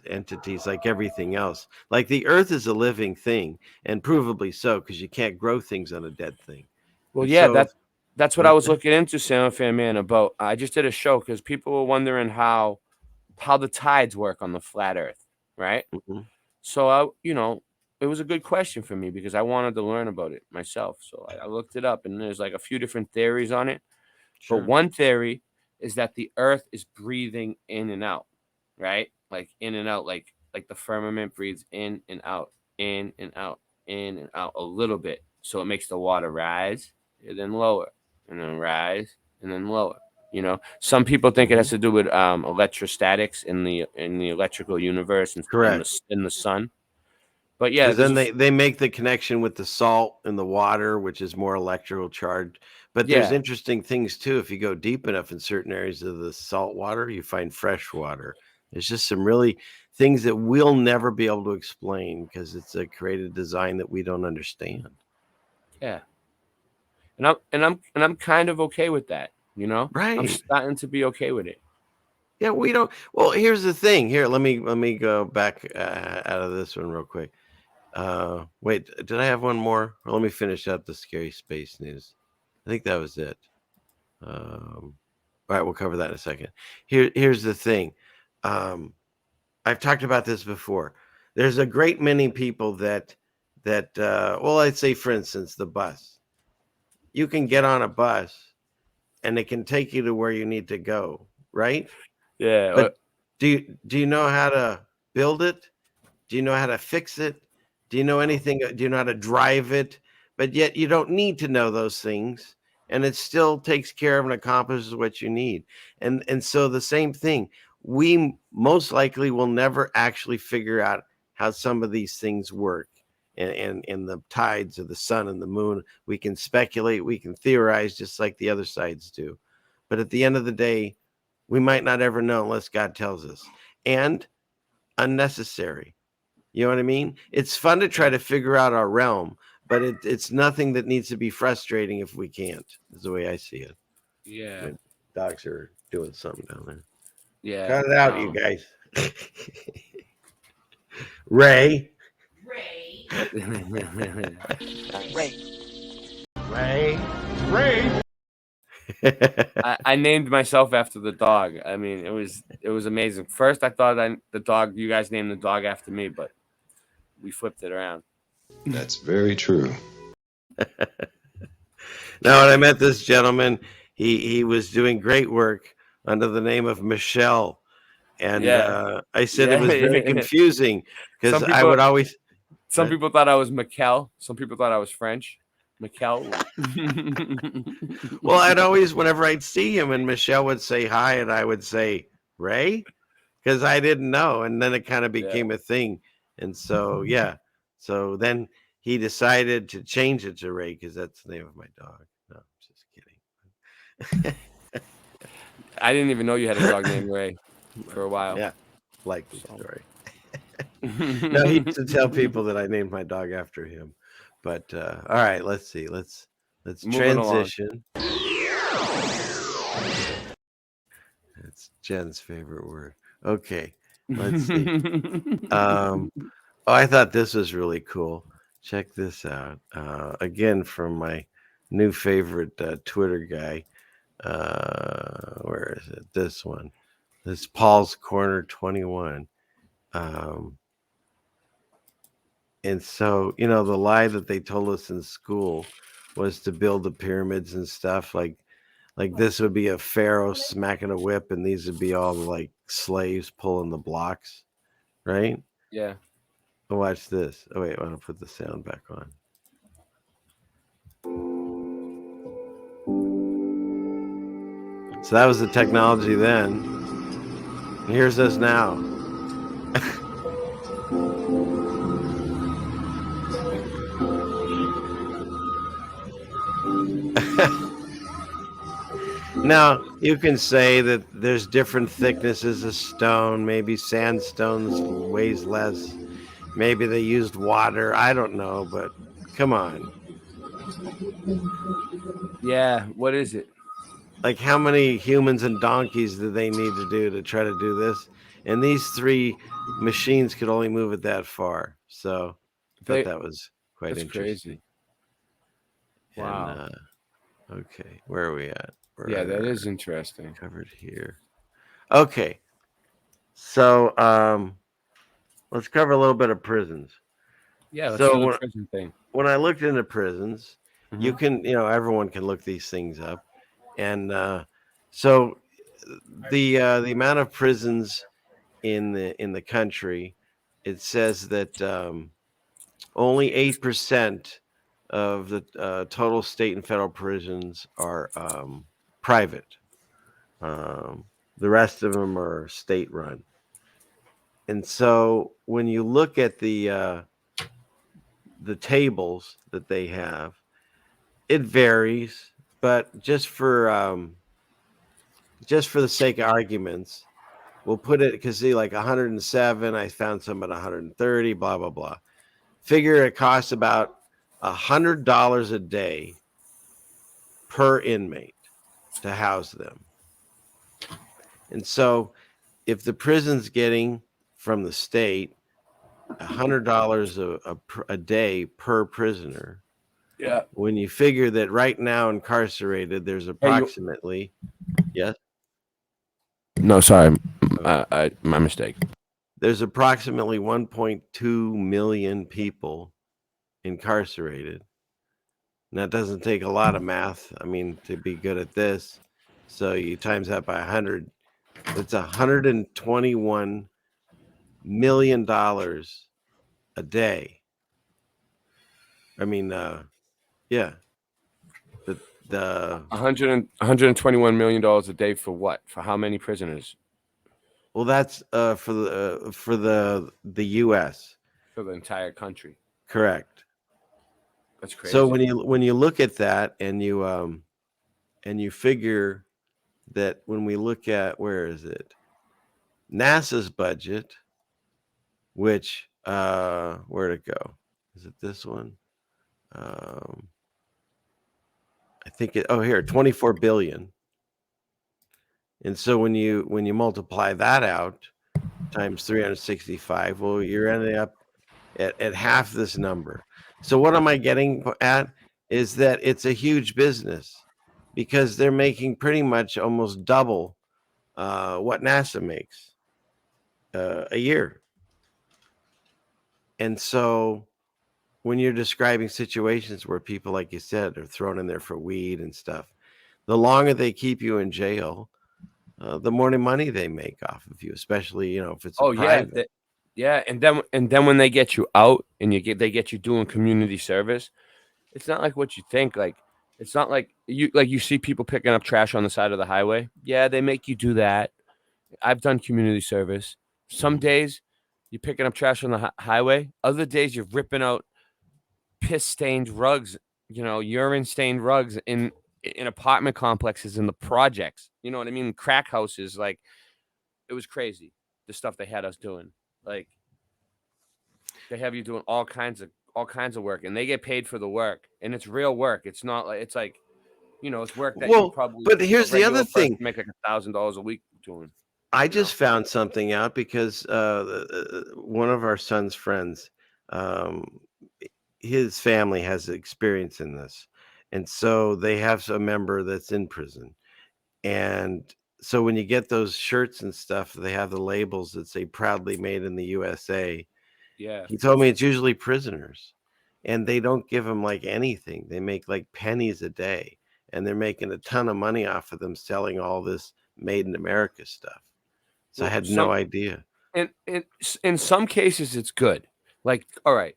Speaker 7: entities like everything else. Like the Earth is a living thing, and provably so, because you can't grow things on a dead thing.
Speaker 1: Well,
Speaker 7: And
Speaker 1: yeah,
Speaker 7: so-
Speaker 1: that's what I was looking into, Sam Fan Man, about. I just did a show because people were wondering how the tides work on the flat Earth, right?
Speaker 7: Mhm.
Speaker 1: So it was a good question for me because I wanted to learn about it myself. So I looked it up, and there's like a few different theories on it.
Speaker 7: Sure.
Speaker 1: But one theory is that the Earth is breathing in and out, right? Like in and out, like the firmament breathes in and out, in and out, in and out a little bit. So it makes the water rise and then lower, and then rise and then lower. Some people think it has to do with electrostatics in the electrical universe and
Speaker 7: Correct.
Speaker 1: in the sun. But yeah,
Speaker 7: Because then they make the connection with the salt in the water, which is more electrical charged. But there's
Speaker 1: Yeah.
Speaker 7: interesting things too. If you go deep enough in certain areas of the salt water, you find fresh water. There's just some really things that we'll never be able to explain because it's a created design that we don't understand.
Speaker 1: Yeah. And I'm kind of okay with that, I'm
Speaker 7: Right.
Speaker 1: starting to be okay with it.
Speaker 7: Yeah, we don't. Well, here's the thing. Here, let me go back out of this one real quick. Wait, did I have one more? Well, let me finish up the scary space news. I think that was it. All right, we'll cover that in a second. Here's the thing. I've talked about this before. There's a great many people that well, I'd say, for instance, the bus. You can get on a bus, and it can take you to where you need to go, right?
Speaker 1: Yeah.
Speaker 7: But do you know how to build it? Do you know how to fix it? Do you know anything? Do you know how to drive it? But yet you don't need to know those things, and it still takes care of and accomplishes what you need. And so the same thing, we most likely will never actually figure out how some of these things work. And the tides of the sun and the moon, we can speculate, we can theorize just like the other sides do. But at the end of the day, we might not ever know unless God tells us. And unnecessary. You know what I mean? It's fun to try to figure out our realm, but it's nothing that needs to be frustrating if we can't, is the way I see it.
Speaker 1: Yeah.
Speaker 7: My dogs are doing something down there.
Speaker 1: Yeah.
Speaker 7: Cut it out, you guys. Ray.
Speaker 1: I named myself after the dog. I mean, it was amazing. First, I thought you guys named the dog after me, but we flipped it around.
Speaker 5: That's very true.
Speaker 7: Now, when I met this gentleman, he was doing great work under the name of Michelle. And
Speaker 1: Yeah.
Speaker 7: I said it was very confusing because
Speaker 1: Some
Speaker 7: I
Speaker 1: people-
Speaker 7: would always.
Speaker 1: Some people thought I was Mikel. Some people thought I was French. Mikel.
Speaker 7: Well, I'd always, whenever I'd see him and Michelle would say hi and I would say, Ray, because I didn't know. And then it kind of became a thing. And so, yeah. So then he decided to change it to Ray because that's the name of my dog. No, I'm just kidding.
Speaker 1: I didn't even know you had a dog named Ray for a while.
Speaker 7: Yeah, like the story. No, he used to tell people that I named my dog after him. But all right, let's see. Let's
Speaker 1: Moving along.
Speaker 7: transition. It's Jen's favorite word. Okay, let's see. Oh, I thought this was really cool. Check this out. Again, from my new favorite Twitter guy. Where is it? This one. This Paul's Corner 21. And so, the lie that they told us in school was to build the pyramids and stuff. Like this would be a pharaoh smacking a whip, and these would be all like slaves pulling the blocks, right?
Speaker 1: Yeah.
Speaker 7: Watch this. Oh wait, I want to put the sound back on. So that was the technology then. And here's us now. Now, you can say that there's different thicknesses of stone. Maybe sandstone weighs less. Maybe they used water. I don't know, but come on.
Speaker 1: Yeah. What is it?
Speaker 7: Like, how many humans and donkeys do they need to do to try to do this? And these 3 machines could only move it that far. So I thought that was quite
Speaker 1: That's
Speaker 7: interesting.
Speaker 1: crazy. Wow.
Speaker 7: And, okay, where are we at?
Speaker 1: Yeah, that is interesting.
Speaker 7: Covered here. Okay. So let's cover a little bit of prisons.
Speaker 1: Yeah, let's
Speaker 7: So
Speaker 1: do the
Speaker 7: when-
Speaker 1: prison thing.
Speaker 7: When I looked into prisons, you
Speaker 1: Mhm.
Speaker 7: can, everyone can look these things up. And so the amount of prisons in the country, it says that only 8% of the total state and federal prisons are private. The rest of them are state run. And so when you look at the tables that they have, it varies, but just for the sake of arguments, we'll put it, because see, like 107, I found some at 130, blah blah blah. Figure it costs about $100 a day per inmate to house them. And so if the prison's getting from the state $100 a day per prisoner,
Speaker 1: Yeah.
Speaker 7: when you figure that right now incarcerated, there's approximately, yes?
Speaker 1: No, sorry. My mistake.
Speaker 7: There's approximately 1.2 million people incarcerated. And that doesn't take a lot of math, I mean, to be good at this. So you times that by 100, it's $121 million a day. I mean, yeah. The
Speaker 1: $121 million a day for what? For how many prisoners?
Speaker 7: Well, that's for the U.S.
Speaker 1: For the entire country.
Speaker 7: Correct.
Speaker 1: That's crazy.
Speaker 7: So when you look at that and you figure that when we look at, where is it? NASA's budget, which where'd it go? Is it this one? I think here, 24 billion. And so when you multiply that out times 365, well, you're ending up at half this number. So what am I getting at is that it's a huge business, because they're making pretty much almost double what NASA makes a year. And so when you're describing situations where people, like you said, are thrown in there for weed and stuff, the longer they keep you in jail, the more money they make off of you, especially, if it's private.
Speaker 1: Yeah, and then when they get you out and they get you doing community service, it's not like what you think. Like, it's not like you see people picking up trash on the side of the highway. Yeah, they make you do that. I've done community service. Some days you're picking up trash on the highway. Other days you're ripping out piss-stained rugs, urine-stained rugs in in apartment complexes in the projects. You know what I mean? Crack houses, like it was crazy. The stuff they had us doing, like they have you doing all kinds of work, and they get paid for the work, and it's real work. It's not like it's like it's work that you
Speaker 7: Well,
Speaker 1: probably
Speaker 7: but
Speaker 1: a
Speaker 7: here's the other
Speaker 1: regular person
Speaker 7: thing.
Speaker 1: make like $1,000 a week doing.
Speaker 7: I
Speaker 1: You know?
Speaker 7: just found something out because one of our son's friends, um, his family has experience in this, and so they have a member that's in prison, and so when you get those shirts and stuff, they have the labels that say "Proudly Made in the USA."
Speaker 1: Yeah.
Speaker 7: He told me it's usually prisoners, and they don't give them like anything. They make like pennies a day, and they're making a ton of money off of them selling all this made in America stuff. So I
Speaker 1: Well,
Speaker 7: had no idea.
Speaker 1: and in some cases it's good. Like, all right,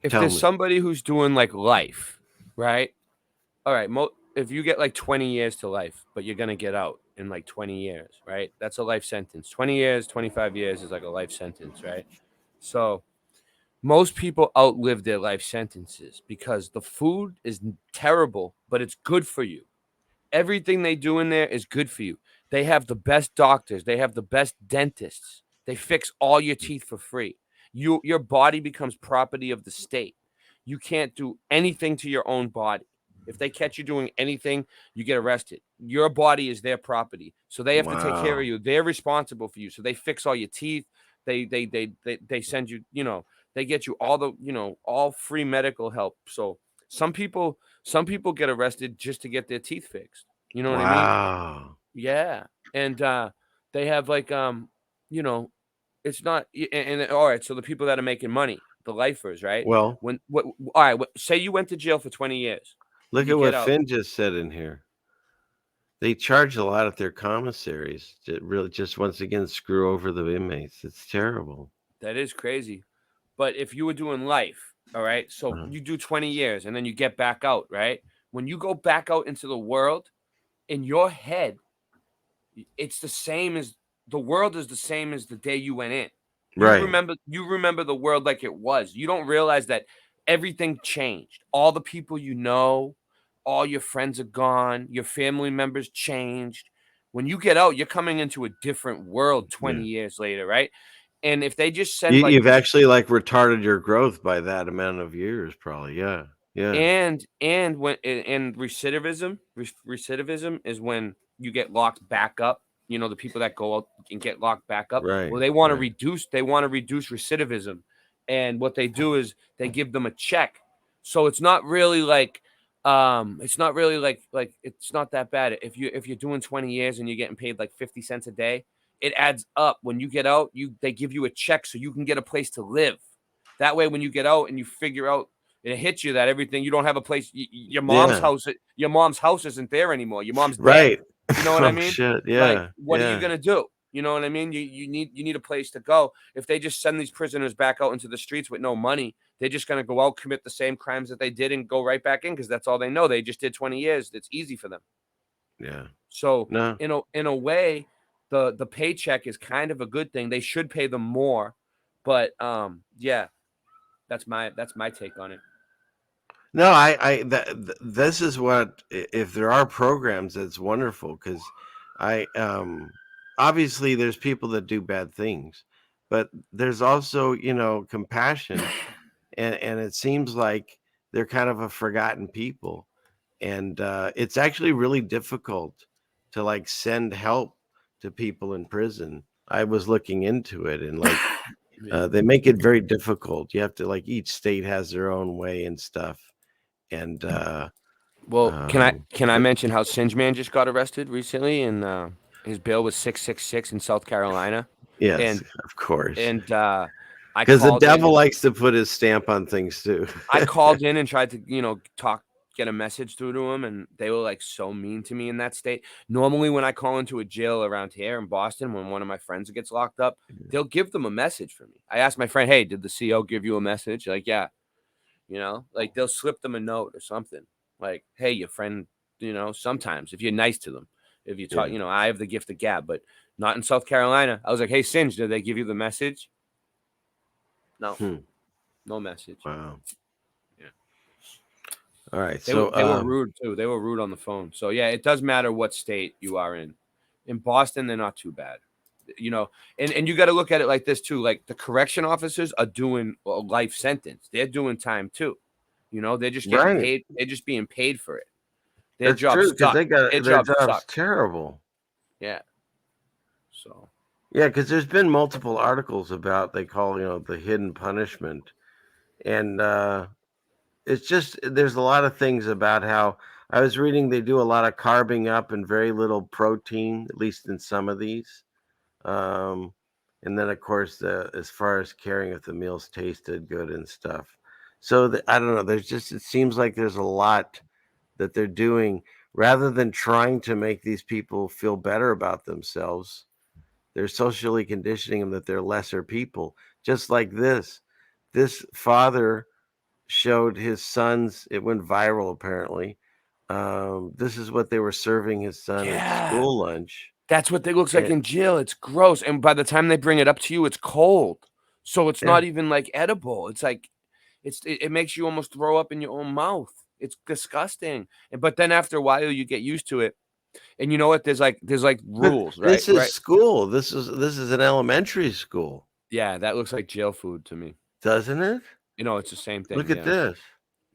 Speaker 1: if
Speaker 7: Tell
Speaker 1: there's
Speaker 7: me.
Speaker 1: somebody who's doing like life, right? All right, if you get like 20 years to life, but you're gonna get out in like 20 years, right? That's a life sentence. 20 years, 25 years is like a life sentence, right? So most people outlive their life sentences because the food is terrible, but it's good for you. Everything they do in there is good for you. They have the best doctors, they have the best dentists. They fix all your teeth for free. Your body becomes property of the state. You can't do anything to your own body. If they catch you doing anything, you get arrested. Your body is their property. So they have to take care
Speaker 7: Wow.
Speaker 1: of you. They're responsible for you. So they fix all your teeth. They send you, they get you all the, all free medical help. So some people get arrested just to get their teeth fixed. You know what I mean?
Speaker 7: Wow.
Speaker 1: Yeah. And they have like you know, it's not all right, so the people that are making money, the lifers, right?
Speaker 7: Well,
Speaker 1: When what all right, say you went to jail for 20 years.
Speaker 7: look
Speaker 1: You
Speaker 7: at
Speaker 1: get
Speaker 7: what
Speaker 1: out.
Speaker 7: Finn just said in here. They charge a lot at their commissaries to really just once again screw over the inmates. It's terrible.
Speaker 1: That is crazy. But if you were doing life, all right, so
Speaker 7: Uh-huh.
Speaker 1: you do 20 years and then you get back out, right? When you go back out into the world, in your head, it's the same as the world is the same as the day you went in.
Speaker 7: Right.
Speaker 1: You remember the world like it was. You don't realize that everything changed. All the people you know, all your friends are gone, your family members changed. When you get out, you're coming into a different world 20
Speaker 7: Yeah.
Speaker 1: years later, right? And if they just send like
Speaker 7: You've actually like retarded your growth by that amount of years, probably. Yeah. Yeah.
Speaker 1: and when and recidivism is when you get locked back up. The people that go out and get locked back up.
Speaker 7: Right.
Speaker 1: Well, they want to
Speaker 7: right.
Speaker 1: reduce recidivism. And what they do is they give them a check. So it's not really like it's not really like it's not that bad. If you're doing 20 years and you're getting paid like 50 cents a day, it adds up. When you get out, they give you a check so you can get a place to live. That way when you get out and you figure out it hits you that everything you don't have a place. Your mom's house isn't there anymore. Your mom's dead.
Speaker 7: Right.
Speaker 1: You know what I
Speaker 7: Oh,
Speaker 1: mean?
Speaker 7: shit.
Speaker 1: Like,
Speaker 7: Yeah.
Speaker 1: what are
Speaker 7: yeah.
Speaker 1: you gonna do? You know what I mean? You need a place to go. If they just send these prisoners back out into the streets with no money, they're just gonna go out, commit the same crimes that they did, and go right back in because that's all they know. They just did 20 years. It's easy for them.
Speaker 7: Yeah.
Speaker 1: So
Speaker 7: No.
Speaker 1: in a way, the paycheck is kind of a good thing. They should pay them more, but yeah, that's my take on it.
Speaker 7: No, this is what if there are programs, that's wonderful because I obviously there's people that do bad things, but there's also compassion, and it seems like they're kind of a forgotten people, and it's actually really difficult to like send help to people in prison. I was looking into it, and like they make it very difficult. You have to like each state has their own way and stuff. And
Speaker 1: Well, can I mention how Singeman just got arrested recently, and his bail was 666 in South Carolina.
Speaker 7: yes,
Speaker 1: and
Speaker 7: of course,
Speaker 1: I
Speaker 7: because the
Speaker 1: called
Speaker 7: devil
Speaker 1: in.
Speaker 7: likes to put his stamp on things too.
Speaker 1: I called in and tried to get a message through to him, and they were like so mean to me in that state. Normally, when I call into a jail around here in Boston, when one of my friends gets locked up, they'll give them a message for me. I asked my friend, "Hey, did the CO give you a message?" Like, yeah. Like they'll slip them a note or something like, hey, your friend, sometimes if you're nice to them, if you talk,
Speaker 7: Yeah.
Speaker 1: I have the gift of gab, but not in South Carolina. I was like, hey, Singe, did they give you the message? No, no message.
Speaker 7: Wow.
Speaker 1: Yeah.
Speaker 7: All right.
Speaker 1: They,
Speaker 7: So
Speaker 1: they were rude too. They were rude on the phone. So yeah, it does matter what state you are in. In Boston, they're not too bad. You know, and you got to look at it like this too. Like the correction officers are doing a life sentence. They're doing time too. You know, they're just getting
Speaker 7: Right.
Speaker 1: paid. They're just being paid for it. Their
Speaker 7: That's
Speaker 1: job
Speaker 7: true because
Speaker 1: sucks.
Speaker 7: they got
Speaker 1: Their
Speaker 7: their
Speaker 1: job
Speaker 7: job's
Speaker 1: sucks.
Speaker 7: terrible.
Speaker 1: Yeah. So
Speaker 7: Yeah, because there's been multiple articles about they call the hidden punishment, and it's just there's a lot of things about how I was reading they do a lot of carving up and very little protein, at least in some of these. And then of course as far as caring if the meals tasted good and stuff. So I don't know. There's just it seems like there's a lot that they're doing rather than trying to make these people feel better about themselves. They're socially conditioning them that they're lesser people. Just like this father showed his sons. It went viral apparently. This is what they were serving his son at school lunch.
Speaker 1: that's what they looks like in jail. It's gross. And by the time they bring it up to you, it's cold. So it's not even like edible. It's like it makes you almost throw up in your own mouth. It's disgusting. But then after a while you get used to it. And you know what? There's like rules, right?
Speaker 7: This is school. This is an elementary school.
Speaker 1: Yeah, that looks like jail food to me.
Speaker 7: Doesn't it?
Speaker 1: You know, it's the same thing.
Speaker 7: Look at this.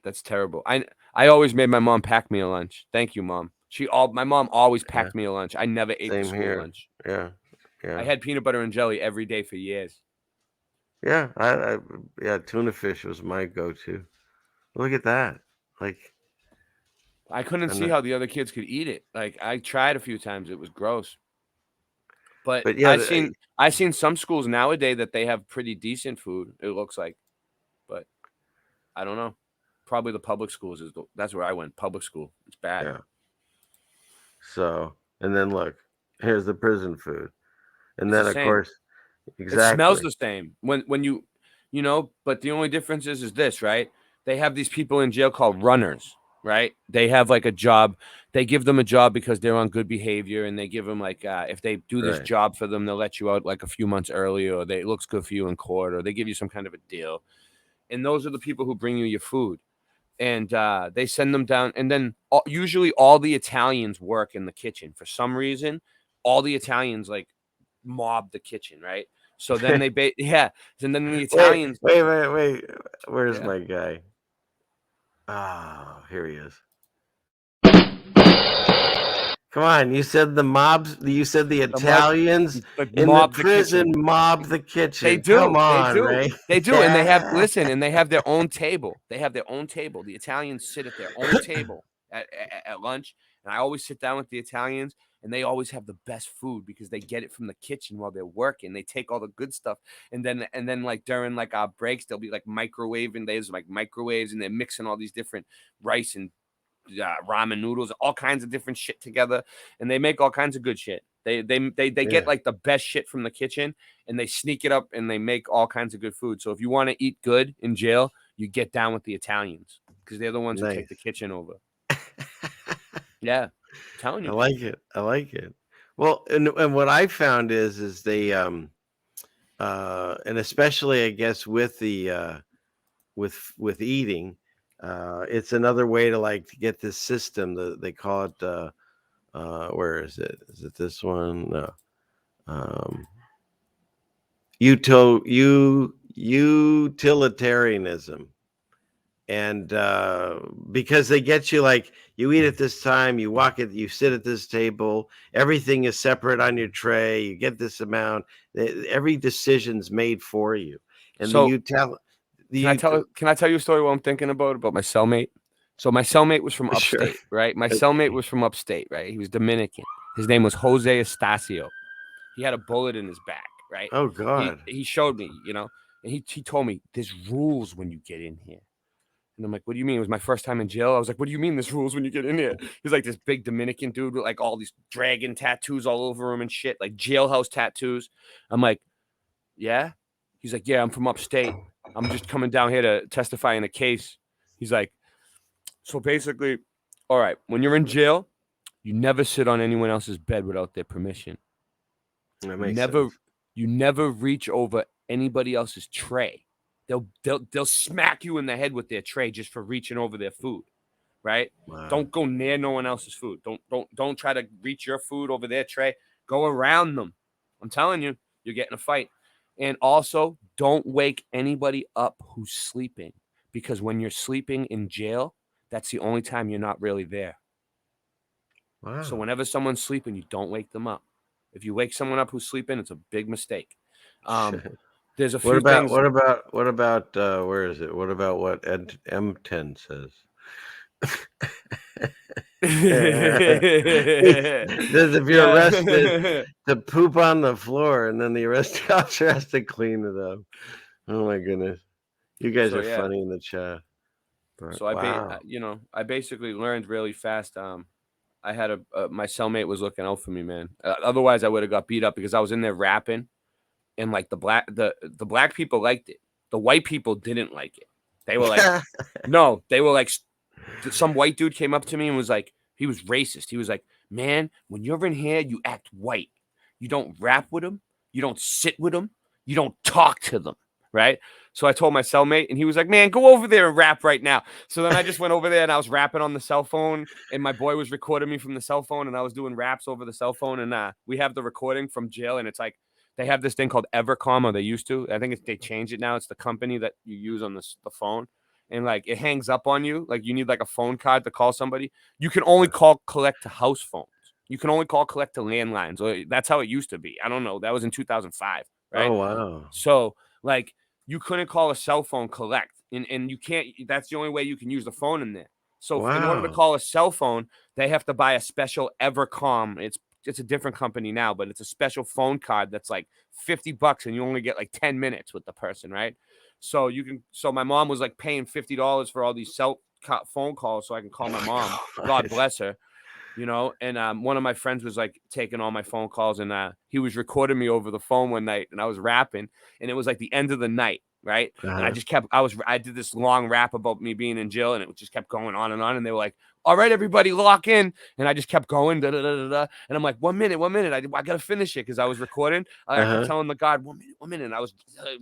Speaker 1: That's terrible. I always made my mom pack me a lunch. Thank you, Mom. My mom always packed me a lunch. I never ate the school lunch.
Speaker 7: Yeah.
Speaker 1: I had peanut butter and jelly every day for years.
Speaker 7: Yeah, I tuna fish was my go-to. Look at that. Like
Speaker 1: I couldn't see how the other kids could eat it. Like I tried a few times. It was gross. But yeah, I've seen some schools nowadays that they have pretty decent food, it looks like. But I don't know. Probably the public schools that's where I went. Public school. It's bad.
Speaker 7: Yeah. So, and then look, here's the prison food. And then of course, exactly.
Speaker 1: It smells the same. When you but the only difference is this, right? They have these people in jail called runners, right? They have like a job. They give them a job because they're on good behavior, and they give them like if they do this job for them, they'll let you out like a few months early, or it looks good for you in court, or they give you some kind of a deal. And those are the people who bring you your food. And they send them down. And then usually all the Italians work in the kitchen. For some reason, all the Italians like mob the kitchen, right? So then and then the Italians.
Speaker 7: Wait. Where's my guy? Oh, here he is. Come on, you said the mobs. You said the Italians in the prison mob the kitchen.
Speaker 1: They do.
Speaker 7: Come on,
Speaker 1: they do.
Speaker 7: Ray.
Speaker 1: They do, and they have their own table. They have their own table. The Italians sit at their own table at lunch, and I always sit down with the Italians, and they always have the best food because they get it from the kitchen while they're working. They take all the good stuff, and then like during like our breaks, they'll be like microwaving. There's like microwaves, and they're mixing all these different rice and ramen noodles, all kinds of different shit together, and they make all kinds of good shit. They get like the best shit from the kitchen, and they sneak it up, and they make all kinds of good food. So if you want to eat good in jail, you get down with the Italians because they're the ones who take the kitchen over. Yeah, I'm telling you.
Speaker 7: I like it. Well, and what I found is they and especially I guess with the with eating. It's another way to get this system. They call it. Where is it? Is it this one? No. Utilitarianism, and because they get you you eat at this time, you sit at this table, everything is separate on your tray. You get this amount. Every decision's made for you, and
Speaker 1: so, Can I tell you a story while I'm thinking about my cellmate? So my cellmate was from upstate, right? My cellmate was from upstate, right? He was Dominican. His name was Jose Estacio. He had a bullet in his back, right?
Speaker 7: Oh God!
Speaker 1: He showed me, and he told me there's rules when you get in here. And I'm like, what do you mean? It was my first time in jail. I was like, what do you mean there's rules when you get in here? He's like this big Dominican dude with like all these dragon tattoos all over him and shit, like jailhouse tattoos. I'm like, yeah. He's like, yeah, I'm from upstate. I'm just coming down here to testify in a case. He's like, so basically, all right, when you're in jail, you never sit on anyone else's bed without their permission.
Speaker 7: That makes sense.
Speaker 1: You never reach over anybody else's tray. They'll smack you in the head with their tray just for reaching over their food. right?
Speaker 7: Wow.
Speaker 1: Don't go near no one else's food. Don't try to reach your food over their tray. Go around them. I'm telling you, you're getting a fight. And also, don't wake anybody up who's sleeping, because when you're sleeping in jail, that's the only time you're not really there.
Speaker 7: Wow.
Speaker 1: So whenever someone's sleeping, you don't wake them up. If you wake someone up who's sleeping, it's a big mistake. There's a few things.
Speaker 7: What about where is it? What about what M10 says? Says if you're arrested to poop on the floor, and then the arresting officer has to clean it up. Oh my goodness, you guys
Speaker 1: So,
Speaker 7: are
Speaker 1: yeah.
Speaker 7: funny in the chat. But,
Speaker 1: So I basically learned really fast. I had my cellmate was looking out for me, man. Otherwise, I would have got beat up because I was in there rapping, and like the black people liked it. The white people didn't like it. They were like, no, they were like, some white dude came up to me and was like, he was racist. He was like, man, when you're in here, you act white. You don't rap with them. You don't sit with them. You don't talk to them. Right. So I told my cellmate, and he was like, man, go over there and rap right now. So then I just went over there and I was rapping on the cell phone, and my boy was recording me from the cell phone, and I was doing raps over the cell phone. And we have the recording from jail, and it's like, they have this thing called Evercom, or they used to. I think they changed it now. It's the company that you use on the phone. And like it hangs up on you. Like you need like a phone card to call somebody. You can only call collect to house phones. You can only call collect to landlines. Or that's how it used to be. I don't know. That was in 2005. Right.
Speaker 7: Oh, wow.
Speaker 1: So like you couldn't call a cell phone collect. And you can't. That's the only way you can use the phone in there. So in order to call a cell phone, they have to buy a special Evercom. It's a different company now, but it's a special phone card that's like $50, and you only get like 10 minutes with the person, right? So my mom was like paying $50 for all these phone calls so I can call my mom. God bless her, And one of my friends was like taking all my phone calls, and he was recording me over the phone one night, and I was rapping, and it was like the end of the night. Right. And I just I did this long rap about me being in jail, and it just kept going on. And they were like, all right, everybody lock in. And I just kept going. Da, da, da, da, da. And I'm like, 1 minute. I got to finish it because I was recording. I kept telling the guard, 1 minute. And I was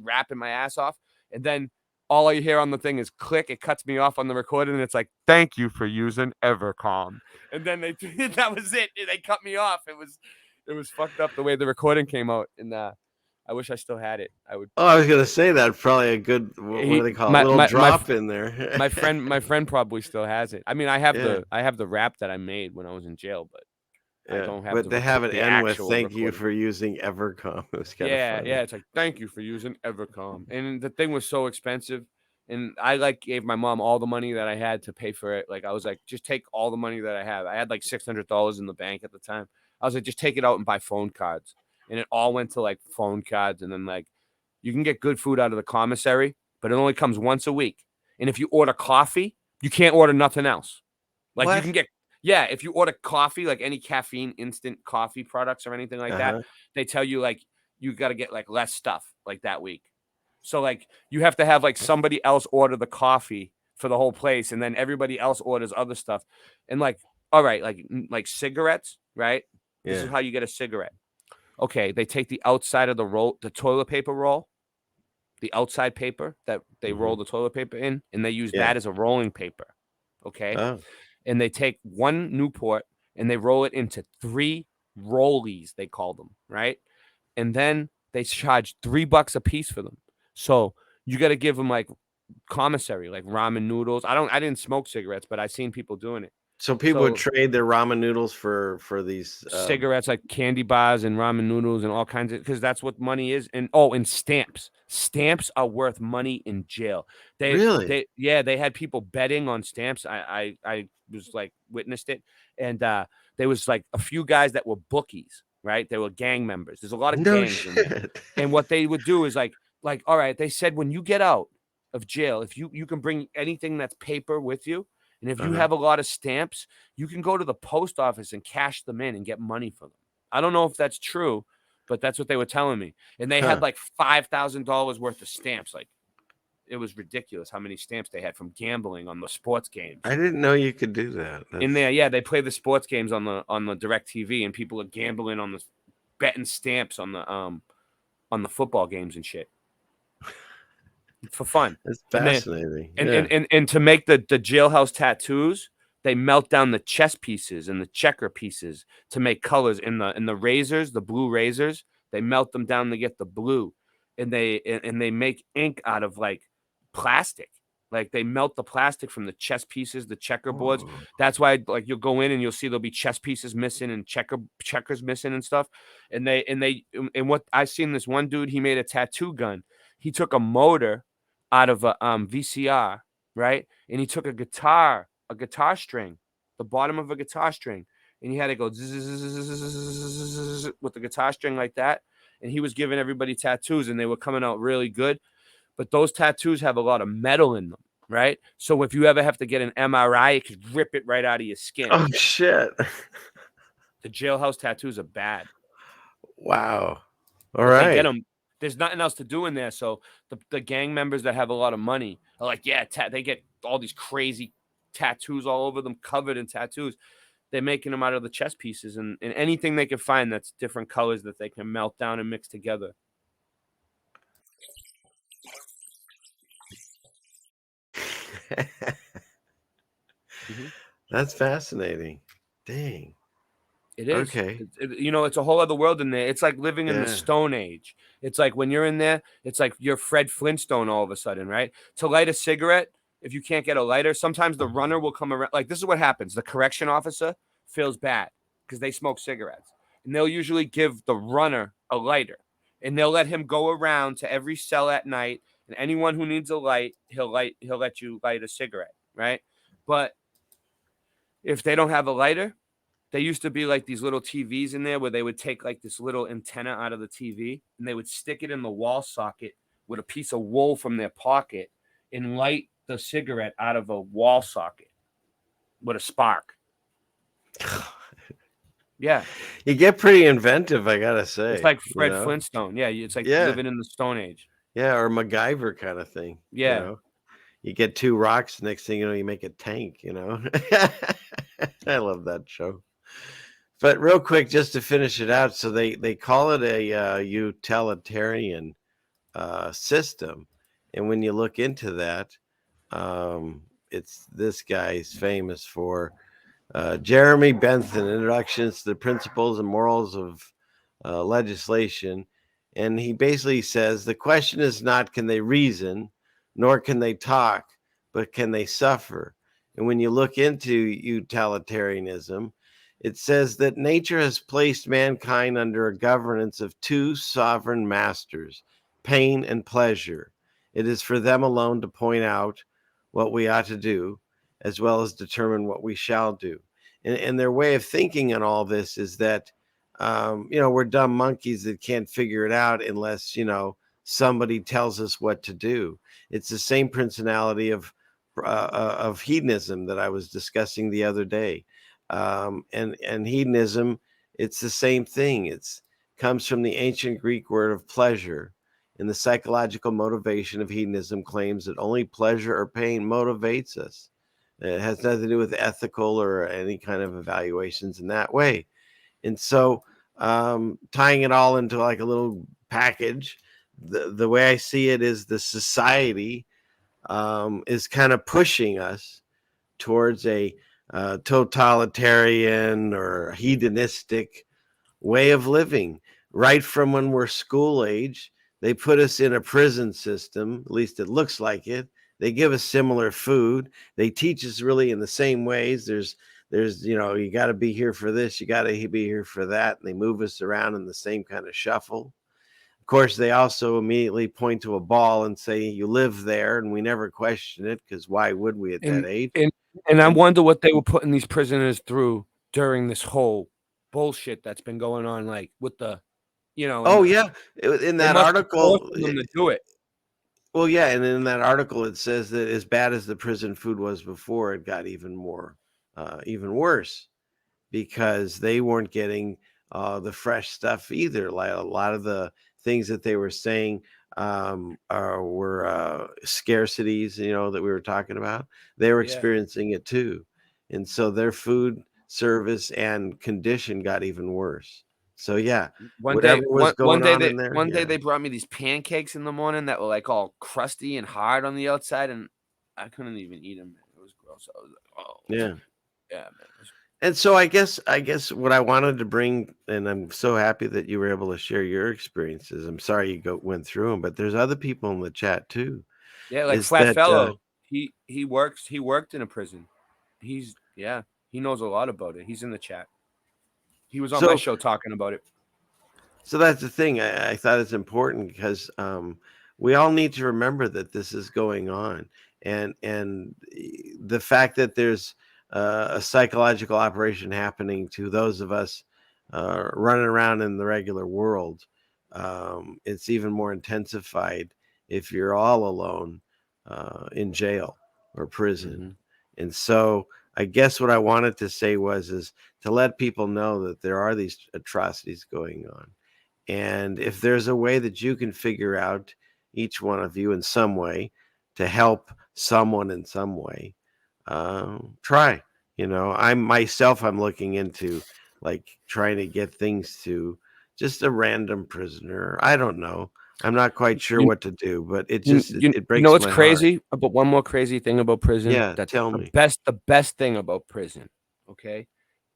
Speaker 1: rapping my ass off. And then all I hear on the thing is click. It cuts me off on the recording. And it's like, thank you for using Evercom. And then that was it. They cut me off. It was fucked up the way the recording came out. And I wish I still had it. I would.
Speaker 7: Oh, I was gonna say that probably a good what do they call it? A little drop in there.
Speaker 1: my friend probably still has it. I mean, I have the rap that I made when I was in jail, but I don't have.
Speaker 7: But they have it end with "Thank
Speaker 1: recording.
Speaker 7: you for using Evercom." It was kind of funny.
Speaker 1: It's like thank you for using Evercom, and the thing was so expensive, and I like gave my mom all the money that I had to pay for it. Like I was like, just take all the money that I have. I had like $600 in the bank at the time. I was like, just take it out and buy phone cards. And it all went to like phone cards. And then like you can get good food out of the commissary, but it only comes once a week. And if you order coffee, you can't order nothing else. Like you can get, if you order coffee, like any caffeine instant coffee products or anything like that, they tell you like you got to get like less stuff like that week. So like you have to have like somebody else order the coffee for the whole place. And then everybody else orders other stuff. And like, all right, like cigarettes, right? This is how you get a cigarette. Okay, they take the outside of the toilet paper roll, the outside paper that they roll the toilet paper in, and they use that as a rolling paper. Okay, and they take one Newport and they roll it into 3 rollies, they call them, right? And then they charge $3 a piece for them. So you got to give them like commissary, like ramen noodles. I didn't smoke cigarettes, but I seen people doing it.
Speaker 7: So people would trade their ramen noodles for these
Speaker 1: cigarettes, like candy bars and ramen noodles and all kinds of, because that's what money is. And stamps. Stamps are worth money in jail. They had people betting on stamps. I was like witnessed it, and there was like a few guys that were bookies, right? They were gang members. There's a lot of gangs in there. And what they would do is like all right, they said when you get out of jail, if you can bring anything that's paper with you. And if you have a lot of stamps, you can go to the post office and cash them in and get money for them. I don't know if that's true, but that's what they were telling me. And they had like $5,000 worth of stamps. Like it was ridiculous how many stamps they had from gambling on the sports games.
Speaker 7: I didn't know you could do that.
Speaker 1: In there, they play the sports games on the direct TV, and people are gambling on the betting stamps on the football games and shit. For fun.
Speaker 7: It's fascinating.
Speaker 1: And to make the jailhouse tattoos, they melt down the chess pieces and the checker pieces to make colors in the razors, the blue razors. They melt them down to get the blue, and they make ink out of like plastic. Like they melt the plastic from the chess pieces, the checkerboards.
Speaker 7: Oh.
Speaker 1: That's why, like, you'll go in and you'll see there'll be chess pieces missing and checkers missing and stuff. And what I seen this one dude, he made a tattoo gun. He took a motor out of a VCR, right? And he took a guitar string, the bottom of a guitar string, and he had to go with the guitar string like that. And he was giving everybody tattoos, and they were coming out really good. But those tattoos have a lot of metal in them, right? So if you ever have to get an MRI, it could rip it right out of your skin.
Speaker 7: Oh shit!
Speaker 1: The jailhouse tattoos are bad.
Speaker 7: Wow. All
Speaker 1: But
Speaker 7: right.
Speaker 1: they get them. There's nothing else to do in there. So the gang members that have a lot of money are like, yeah, they get all these crazy tattoos all over them, covered in tattoos. They're making them out of the chess pieces and anything they can find that's different colors that they can melt down and mix together.
Speaker 7: That's fascinating. Dang.
Speaker 1: It is.
Speaker 7: Okay.
Speaker 1: It's a whole other world in there. It's like living in the Stone Age. It's like when you're in there, it's like you're Fred Flintstone all of a sudden, right? To light a cigarette, if you can't get a lighter, sometimes the runner will come around. Like, this is what happens. The correction officer feels bad because they smoke cigarettes. And they'll usually give the runner a lighter. And they'll let him go around to every cell at night. And anyone who needs a light, he'll let you light a cigarette, right? But if they don't have a lighter, they used to be like these little TVs in there where they would take like this little antenna out of the TV and they would stick it in the wall socket with a piece of wool from their pocket and light the cigarette out of a wall socket with a spark. Yeah.
Speaker 7: You get pretty inventive, I gotta say.
Speaker 1: It's like Fred Flintstone. Yeah, it's like living in the Stone Age.
Speaker 7: Yeah, or MacGyver kind of thing.
Speaker 1: Yeah.
Speaker 7: You get two rocks, next thing you know, you make a tank, I love that show. But real quick, just to finish it out, so they call it a utilitarian system. And when you look into that, it's this guy's famous for Jeremy Bentham, Introductions to the Principles and Morals of Legislation. And he basically says the question is not can they reason, nor can they talk, but can they suffer? And when you look into utilitarianism, it says that nature has placed mankind under a governance of two sovereign masters, pain and pleasure. It is for them alone to point out what we ought to do, as well as determine what we shall do. And their way of thinking on all this is that, we're dumb monkeys that can't figure it out unless, somebody tells us what to do. It's the same personality of hedonism that I was discussing the other day. And hedonism, it's the same thing. It's comes from the ancient Greek word of pleasure. And the psychological motivation of hedonism claims that only pleasure or pain motivates us. It has nothing to do with ethical or any kind of evaluations in that way. And so tying it all into like a little package, the way I see it is the society is kind of pushing us towards a totalitarian or hedonistic way of living. Right from when we're school age, they put us in a prison system, at least it looks like it. They give us similar food. They teach us really in the same ways. There's you got to be here for this, you got to be here for that. And they move us around in the same kind of shuffle. Of course, they also immediately point to a ball and say, you live there. And we never question it because why would we at that age?
Speaker 1: And I wonder what they were putting these prisoners through during this whole bullshit that's been going on, like with the,
Speaker 7: Oh, yeah. In that article,
Speaker 1: them to do it.
Speaker 7: Well, yeah. And in that article, it says that as bad as the prison food was before, it got even worse because they weren't getting the fresh stuff either. Like a lot of the things that they were saying were scarcities, that we were talking about. They were experiencing it too. And so their food service and condition got even worse. So yeah,
Speaker 1: one day they brought me these pancakes in the morning that were like all crusty and hard on the outside, and I couldn't even eat them. It was gross. I was like, oh
Speaker 7: yeah.
Speaker 1: Yeah, man.
Speaker 7: And so I guess what I wanted to bring, and I'm so happy that you were able to share your experiences. I'm sorry you went through them, but there's other people in the chat too.
Speaker 1: Yeah, like
Speaker 7: Is
Speaker 1: Flat
Speaker 7: that
Speaker 1: Fellow. He worked in a prison. He knows a lot about it. He's in the chat. He was on my
Speaker 7: so?
Speaker 1: show talking about it.
Speaker 7: So that's the thing. I thought it's important because we all need to remember that this is going on, and the fact that there's a psychological operation happening to those of us running around in the regular world. It's even more intensified if you're all alone in jail or prison. And so I guess what I wanted to say is to let people know that there are these atrocities going on. And if there's a way that you can figure out, each one of you in some way, to help someone in some way, try. I'm looking into like trying to get things to just a random prisoner. I don't know. I'm not quite sure what to do, but it breaks
Speaker 1: what's
Speaker 7: my
Speaker 1: crazy
Speaker 7: heart.
Speaker 1: about one more crazy thing about prison?
Speaker 7: Yeah,
Speaker 1: That's
Speaker 7: tell
Speaker 1: the
Speaker 7: me.
Speaker 1: best thing about prison, okay,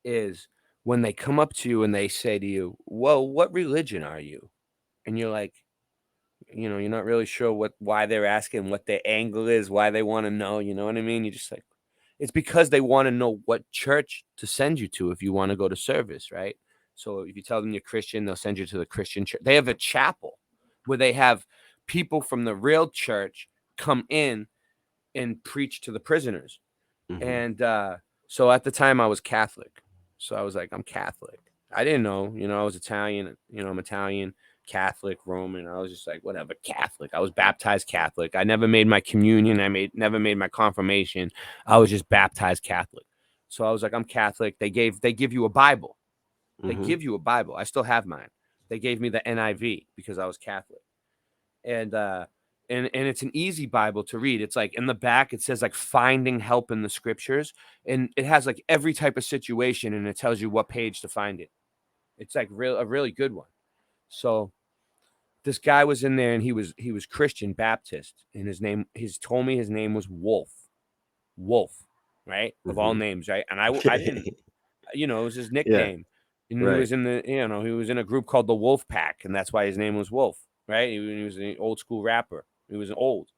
Speaker 1: is when they come up to you and they say to you, "Well, what religion are you?" And you're like, you're not really sure why they're asking, what their angle is, why they want to know. You know what I mean? You're just like, it's because they want to know what church to send you to if you want to go to service, right? So if you tell them you're Christian, they'll send you to the Christian church. They have a chapel where they have people from the real church come in and preach to the prisoners. And so at the time I was Catholic. So I was like, I'm Catholic. I didn't know, I was Italian, I'm Italian, Catholic, Roman. I was just like, whatever, Catholic. I was baptized Catholic. I never made my communion. Never made my confirmation. I was just baptized Catholic. So I was like, I'm Catholic. They give you a Bible. They give you a Bible. I still have mine. They gave me the NIV because I was Catholic. And it's an easy Bible to read. It's like in the back, it says like finding help in the scriptures. And it has like every type of situation and it tells you what page to find it. It's like a really good one. So this guy was in there and he was Christian Baptist and he's told me his name was Wolf, right? Of all names. Right. And I didn't, it was his nickname. And
Speaker 7: Right.
Speaker 1: he was in he was in a group called the Wolf Pack. And that's why his name was Wolf. Right. He was an old school rapper. He was old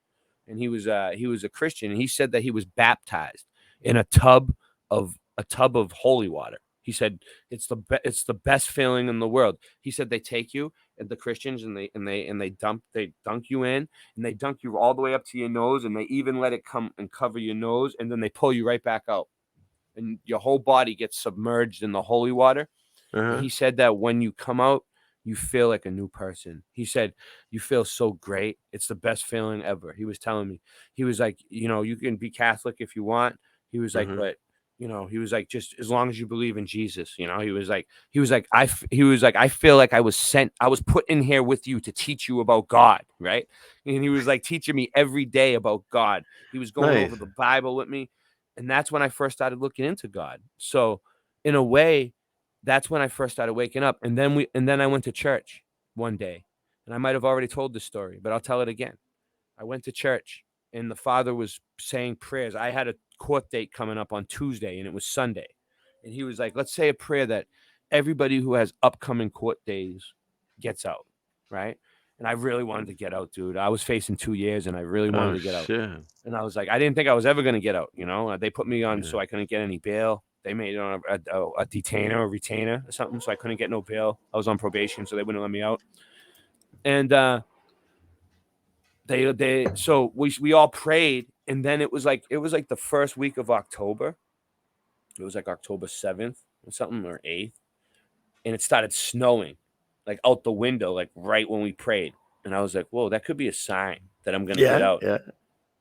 Speaker 1: and he was a Christian. And he said that he was baptized in a tub of holy water. He said it's the best feeling in the world. He said they take you and the Christians and they dunk you in and they dunk you all the way up to your nose and they even let it come and cover your nose and then they pull you right back out and your whole body gets submerged in the holy water. And he said that when you come out, you feel like a new person. He said you feel so great. It's the best feeling ever. He was telling me. He was like, you can be Catholic if you want. He was like, but he was like, just as long as you believe in Jesus, he was like, I feel like I was put in here with you to teach you about God. Right. And he was like teaching me every day about God. He was going over the Bible with me. And that's when I first started looking into God. So in a way, that's when I first started waking up. And then I went to church one day and I might've already told this story, but I'll tell it again. I went to church and the father was saying prayers. I had a court date coming up on Tuesday and it was Sunday. And he was like, let's say a prayer that everybody who has upcoming court days gets out. Right. And I really wanted to get out, dude. I was facing 2 years and I really wanted to get out. And I was like, I didn't think I was ever going to get out. They put me on so I couldn't get any bail. They made it on a detainer or retainer or something. So I couldn't get no bail. I was on probation. So they wouldn't let me out. And, so we all prayed and then it was like the first week of October. It was like October 7th or something or 8th. And it started snowing like out the window, like right when we prayed. And I was like, whoa, that could be a sign that I'm going to get out.
Speaker 7: Yeah.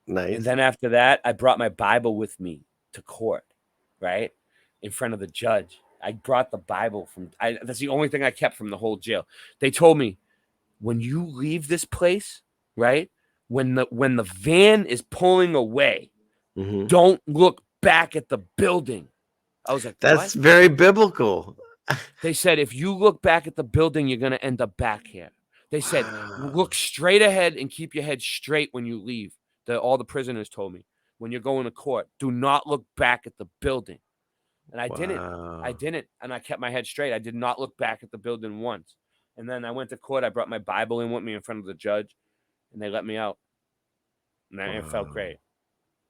Speaker 7: Nice.
Speaker 1: And then after that, I brought my Bible with me to court, right? In front of the judge. I brought the Bible that's the only thing I kept from the whole jail. They told me, when you leave this place, right? When the van is pulling away, don't look back at the building. I was like,
Speaker 7: that's
Speaker 1: what?
Speaker 7: Very biblical.
Speaker 1: They said, if you look back at the building, you're going to end up back here. They said, look straight ahead and keep your head straight when you leave. All the prisoners told me, when you're going to court, do not look back at the building. And I didn't. I didn't. And I kept my head straight. I did not look back at the building once. And then I went to court. I brought my Bible in with me in front of the judge, and they let me out. And it felt great.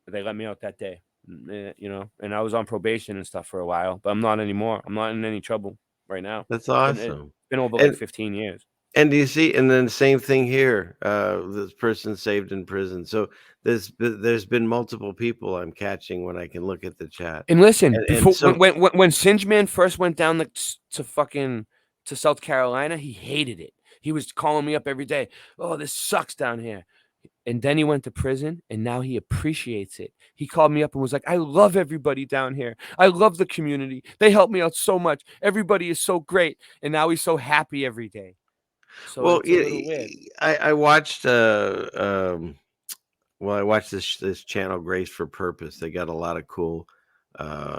Speaker 1: They let me out that day, you know, and I was on probation and stuff for a while, but I'm not anymore. I'm not in any trouble right now.
Speaker 7: That's awesome.
Speaker 1: It's been over like 15 years.
Speaker 7: And do you see? And then same thing here. This person saved in prison. So there's been multiple people I'm catching when I can look at the chat.
Speaker 1: And listen,
Speaker 7: And
Speaker 1: before
Speaker 7: so-
Speaker 1: when Singeman first went down to South Carolina, he hated it. He was calling me up every day. Oh, this sucks down here. And then he went to prison, and now he appreciates it. He called me up and was like, I love everybody down here. I love the community. They help me out so much. Everybody is so great. And now he's so happy every day. So
Speaker 7: well,
Speaker 1: it's a little weird.
Speaker 7: I watched I watched this channel, Grace for Purpose. They got a lot of cool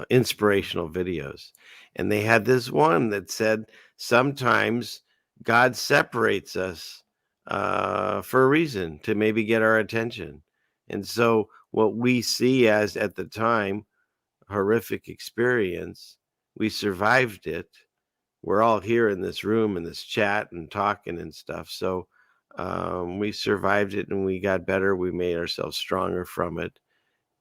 Speaker 7: inspirational videos. And they had this one that said sometimes God separates us for a reason, to maybe get our attention. And so what we see as at the time horrific experience, we survived it. We're all here in this room, in this chat and talking and stuff. So we survived it and we got better. We made ourselves stronger from it.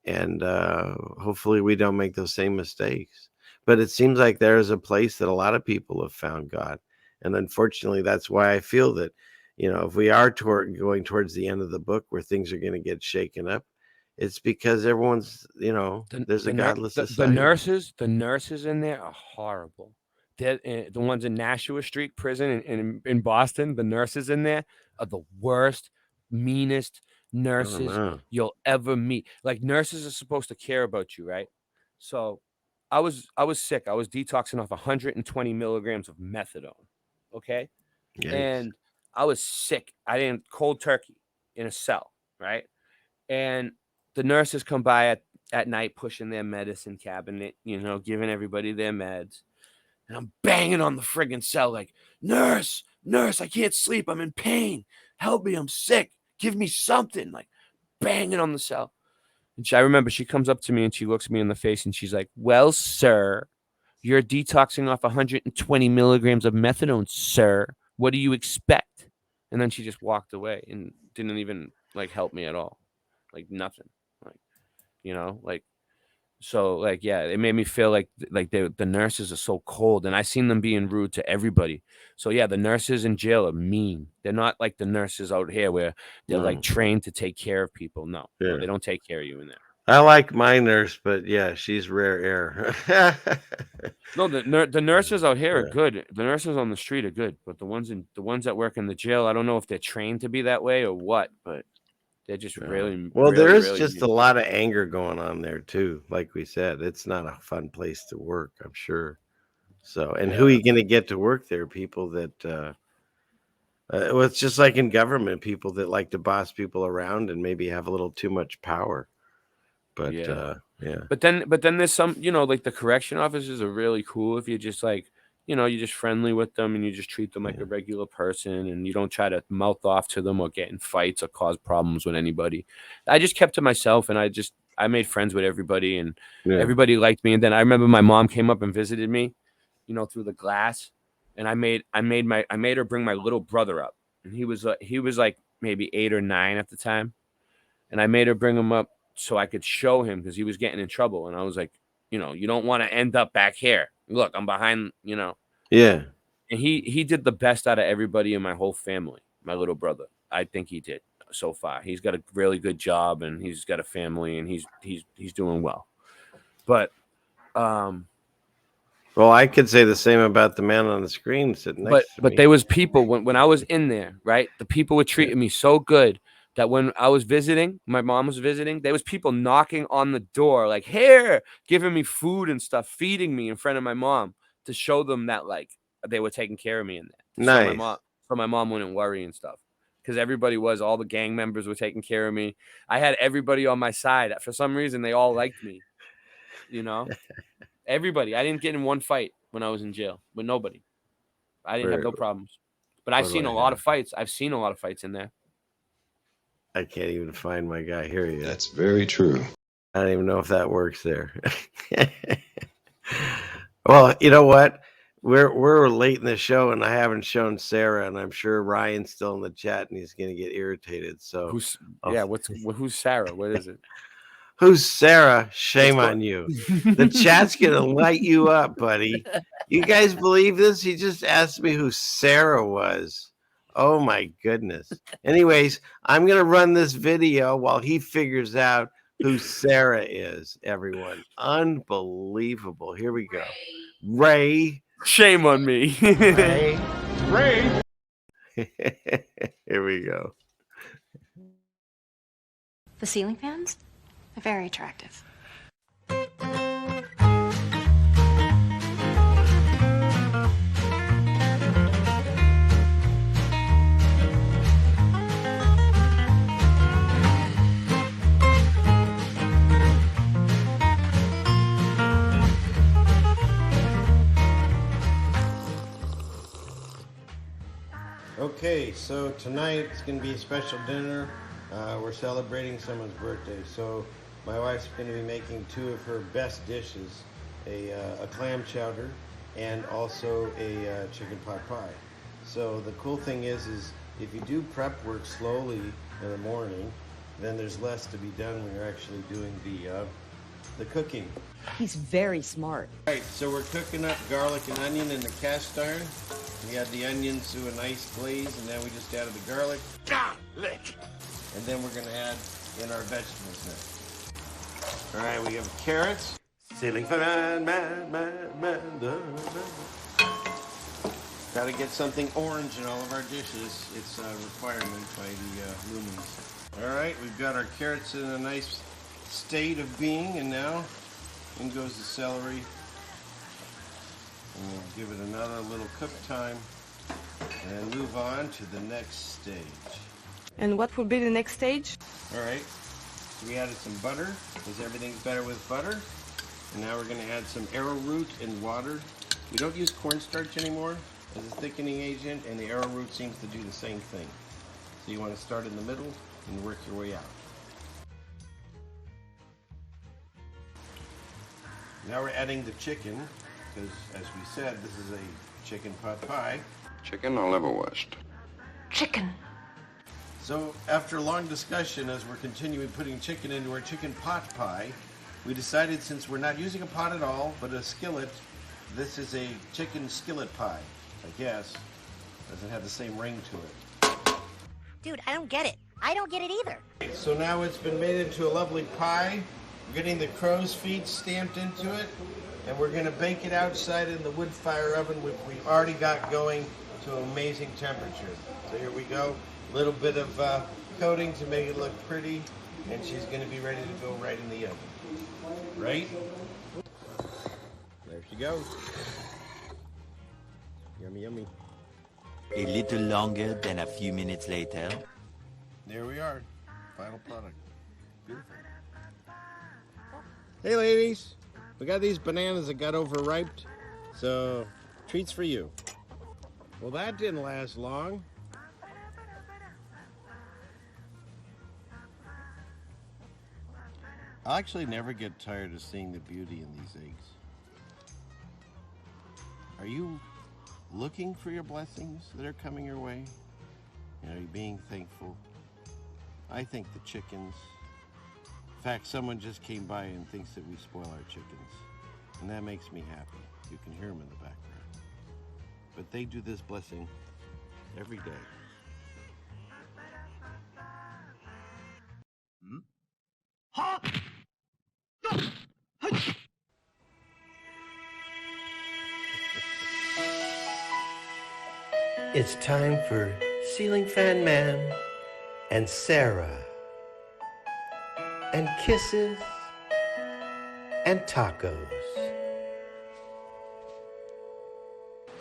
Speaker 7: And hopefully we don't make those same mistakes. But it seems like there is a place that a lot of people have found God. And unfortunately, that's why I feel that, you know, if we are going towards the end of the book where things are going to get shaken up, it's because everyone's, you know, there's a godless society.
Speaker 1: The nurses in there are horrible. They're, the ones in Nashua Street Prison in Boston, the nurses in there are the worst, meanest nurses you'll ever meet. Like, nurses are supposed to care about you, right? So I was sick. I was detoxing off 120 milligrams of methadone. Okay.
Speaker 7: Yikes.
Speaker 1: And I was sick. I didn't cold turkey in a cell, right? And the nurses come by at night pushing their medicine cabinet, you know, giving everybody their meds. And I'm banging on the friggin' cell like, nurse, I can't sleep. I'm in pain. Help me. I'm sick. Give me something. Like, banging on the cell. And I remember she comes up to me and she looks me in the face and she's like, well, sir, you're detoxing off 120 milligrams of methadone, sir. What do you expect? And then she just walked away and didn't even like help me at all. Like, nothing. Like, you know, like, so like, yeah, it made me feel like the nurses are so cold, and I seen them being rude to everybody. So yeah, the nurses in jail are mean. They're not like the nurses out here where they're like trained to take care of people. No, they don't take care of you in there.
Speaker 7: I like my nurse, but yeah, she's rare air.
Speaker 1: No, the nurses out here are good. The nurses on the street are good, but the ones that work in the jail, I don't know if they're trained to be that way or what, but they're just really
Speaker 7: well. There is
Speaker 1: really
Speaker 7: just
Speaker 1: mean.
Speaker 7: a lot of anger going on there too. Like we said, it's not a fun place to work, I'm sure. So, and who are you going to get to work there? People that, well, it's just like in government, people that like to boss people around and maybe have a little too much power. But yeah.
Speaker 1: But then there's some, you know, like the correction officers are really cool if you just like, you know, you're just friendly with them and you just treat them like a regular person and you don't try to mouth off to them or get in fights or cause problems with anybody. I just kept to myself and I made friends with everybody and everybody liked me. And then I remember my mom came up and visited me, you know, through the glass, and I made her bring my little brother up, and he was like maybe 8 or 9 at the time, and I made her bring him up so I could show him because he was getting in trouble, and I was like, you know, you don't want to end up back here. Look, I'm behind, you know.
Speaker 7: Yeah.
Speaker 1: And he did the best out of everybody in my whole family. My little brother, I think he did so far. He's got a really good job and he's got a family and he's doing well. But
Speaker 7: well, I could say the same about the man on the screen sitting next to me.
Speaker 1: But there was people when I was in there, right? The people were treating me so good that when I was visiting, my mom was visiting, there was people knocking on the door, like, here, giving me food and stuff, feeding me in front of my mom to show them that, like, they were taking care of me in there.
Speaker 7: Nice.
Speaker 1: So my mom wouldn't worry and stuff. Because all the gang members were taking care of me. I had everybody on my side. For some reason, they all liked me. You know? Everybody. I didn't get in one fight when I was in jail with nobody. I didn't have no problems. But I've seen a lot of fights. I've seen a lot of fights in there.
Speaker 7: I can't even find my guy here yet.
Speaker 5: That's very true.
Speaker 7: I don't even know if that works there. Well, you know what? We're late in the show, and I haven't shown Sarah, and I'm sure Ryan's still in the chat, and he's going to get irritated. So,
Speaker 1: Who's
Speaker 7: I'll-
Speaker 1: who's Sarah? What is it?
Speaker 7: who's Sarah? Shame
Speaker 1: What's
Speaker 7: on you. The chat's going to light you up, buddy. You guys believe this? He just asked me who Sarah was. Oh my goodness. Anyways, I'm going to run this video while he figures out who Sarah is, everyone. Unbelievable. Here we go. Ray.
Speaker 1: Shame on me.
Speaker 7: Ray. Here we go.
Speaker 10: The ceiling fans? They're very attractive.
Speaker 3: Okay, so tonight it's going to be a special dinner. We're celebrating someone's birthday, so my wife's going to be making two of her best dishes, a clam chowder and also a chicken pot pie. So the cool thing is if you do prep work slowly in the morning, then there's less to be done when you're actually doing the cooking.
Speaker 11: He's very smart.
Speaker 3: All right, so we're cooking up garlic and onion in the cast iron. We had the onions to a nice glaze, and then we just added the garlic. And then we're going to add in our vegetables now. All right, we have carrots. Ceiling fan, man. Got to get something orange in all of our dishes. It's a requirement by the Lumens. All right, we've got our carrots in a nice state of being, and now in goes the celery. And we'll give it another little cook time and move on to the next stage.
Speaker 11: And what will be the next stage?
Speaker 3: All right, so we added some butter because everything's better with butter. And now we're going to add some arrowroot and water. We don't use cornstarch anymore as a thickening agent, and the arrowroot seems to do the same thing. So you want to start in the middle and work your way out. Now we're adding the chicken, because as we said, this is a chicken pot pie.
Speaker 5: Chicken or liverwurst?
Speaker 10: Chicken.
Speaker 3: So after a long discussion, as we're continuing putting chicken into our chicken pot pie, we decided since we're not using a pot at all, but a skillet, this is a chicken skillet pie, I guess. Doesn't have the same ring to it.
Speaker 12: Dude, I don't get it. I don't get it either.
Speaker 3: So now it's been made into a lovely pie. We're getting the crow's feet stamped into it, and we're going to bake it outside in the wood fire oven, which we've already got going to an amazing temperature. So here we go. A little bit of coating to make it look pretty, and she's going to be ready to go right in the oven. Right? There she goes. Yummy, yummy.
Speaker 13: A little longer than a few minutes later.
Speaker 3: There we are. Final product. Beautiful. Hey ladies, we got these bananas that got overripe, so treats for you. Well, that didn't last long. I'll actually never get tired of seeing the beauty in these eggs. Are you looking for your blessings that are coming your way? Are you being thankful? I think the chickens. In fact, someone just came by and thinks that we spoil our chickens. And that makes me happy. You can hear them in the background. But they do this blessing every day. It's time for Ceiling Fan Man and Sarah. And kisses and tacos.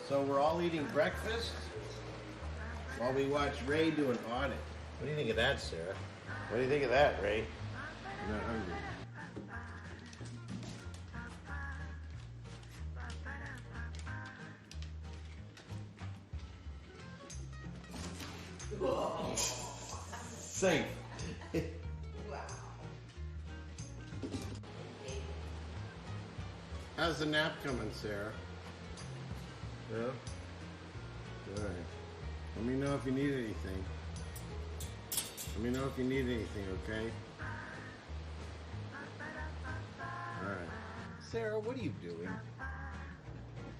Speaker 3: So we're all eating breakfast while we watch Ray do an audit. What do you think of that, Sarah? What do you think of that, Ray? You're not hungry. Safe. How's
Speaker 2: how's the nap coming, Sarah? Yeah? All right. Let me know if you need anything. Let me know if you need anything, okay? All right.
Speaker 14: Sarah, what are you doing?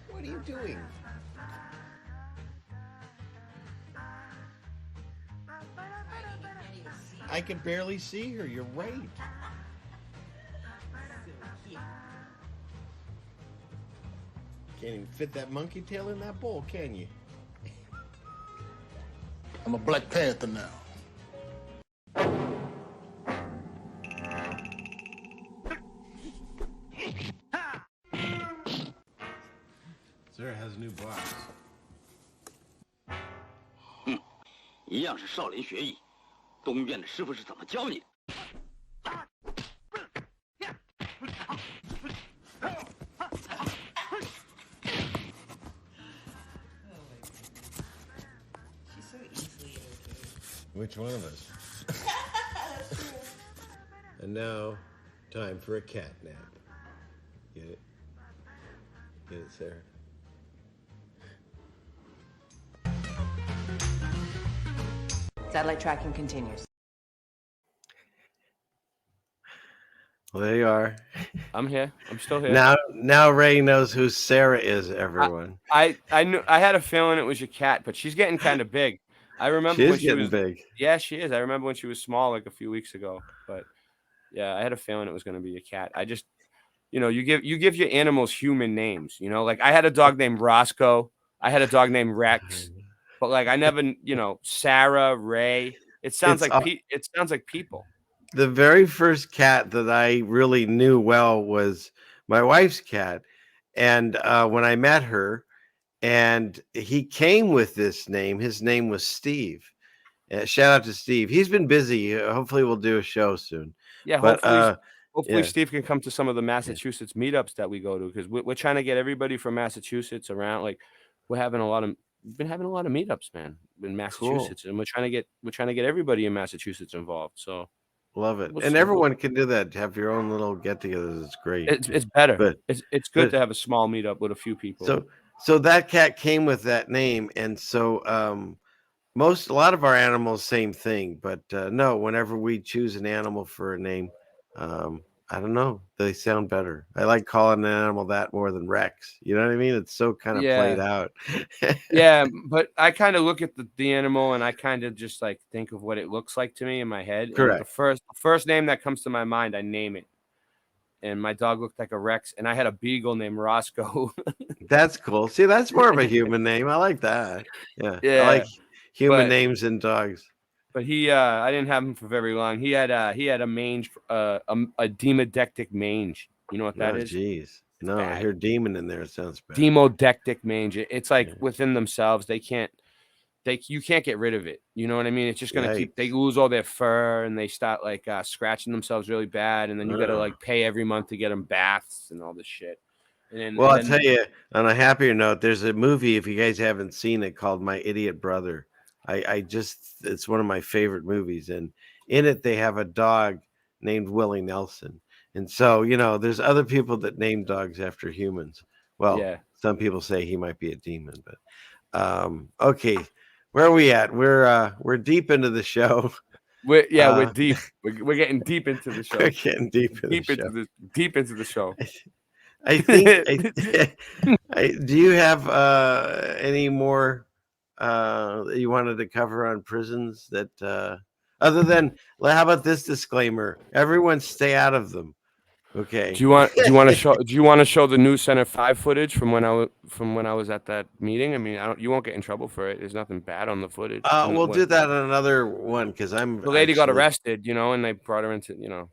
Speaker 14: What are you doing? I can barely see her. You're right. Can't even fit that monkey tail in that bowl, can you?
Speaker 15: I'm a Black Panther now.
Speaker 2: Sarah has a new box.
Speaker 16: 一样是少林学艺，东院的师傅是怎么教你的？
Speaker 2: Which one of us? And now, time for a cat nap. Get it? Get it, Sarah?
Speaker 4: Satellite tracking continues.
Speaker 7: Well, there you are.
Speaker 1: I'm here. I'm still here.
Speaker 7: Now Ray knows who Sarah is, everyone.
Speaker 1: I knew I had a feeling it was your cat, but she's getting kind of big. I remember when she was
Speaker 7: big.
Speaker 1: Yeah, she is. I remember when she was small, like a few weeks ago. But yeah, I had a feeling it was going to be a cat. I just, you give your animals human names. Like I had a dog named Roscoe. I had a dog named Rex. But like I never, Sarah, Ray. It sounds it sounds like people.
Speaker 7: The very first cat that I really knew well was my wife's cat, and when I met her. And he came with this name. His name was Steve. Shout out to Steve. He's been busy. Hopefully, we'll do a show soon.
Speaker 1: Yeah,
Speaker 7: but,
Speaker 1: hopefully Steve can come to some of the Massachusetts meetups that we go to, because we're trying to get everybody from Massachusetts around. Like we've been having a lot of meetups, man, in Massachusetts, and we're trying to get everybody in Massachusetts involved. So
Speaker 7: love it, and everyone can do that. Have your own little get-togethers. It's great.
Speaker 1: It's better,
Speaker 7: but
Speaker 1: it's good to have a small meetup with a few people.
Speaker 7: So that cat came with that name, and so a lot of our animals, same thing. But no, whenever we choose an animal for a name, I don't know, they sound better. I like calling an animal that more than Rex. You know what I mean? It's so kind of played out.
Speaker 1: Yeah, but I kind of look at the animal, and I kind of just like think of what it looks like to me in my head.
Speaker 7: Correct.
Speaker 1: And the first name that comes to my mind, I name it. And my dog looked like a Rex, and I had a beagle named Roscoe.
Speaker 7: That's cool. See, that's more of a human name. I like that. Yeah. I like human names in dogs.
Speaker 1: But I didn't have him for very long. He had a mange, a demodectic mange. You know what that is?
Speaker 7: Jeez. No, I hear demon in there. It sounds bad.
Speaker 1: Demodectic mange. It's like within themselves. You can't get rid of it. You know what I mean? It's just gonna they lose all their fur, and they start like scratching themselves really bad, and then you gotta like pay every month to get them baths and all this shit.
Speaker 7: I'll tell you, on a happier note, there's a movie, if you guys haven't seen it, called My Idiot Brother. It's one of my favorite movies, and in it they have a dog named Willie Nelson. And so, there's other people that name dogs after humans. Well, some people say he might be a demon, but okay. Where are we at? We're deep into the show.
Speaker 1: We're deep. We're getting deep into the show.
Speaker 7: We're getting deep
Speaker 1: into the show.
Speaker 7: I think. Do you have any more that you wanted to cover on prisons? That other than, how about this disclaimer? Everyone stay out of them. Okay.
Speaker 1: Do you want to show the News Center 5 footage from when I was at that meeting? I mean, you won't get in trouble for it. There's nothing bad on the footage.
Speaker 7: We'll do that on another one, because the
Speaker 1: lady got arrested, and they brought her into,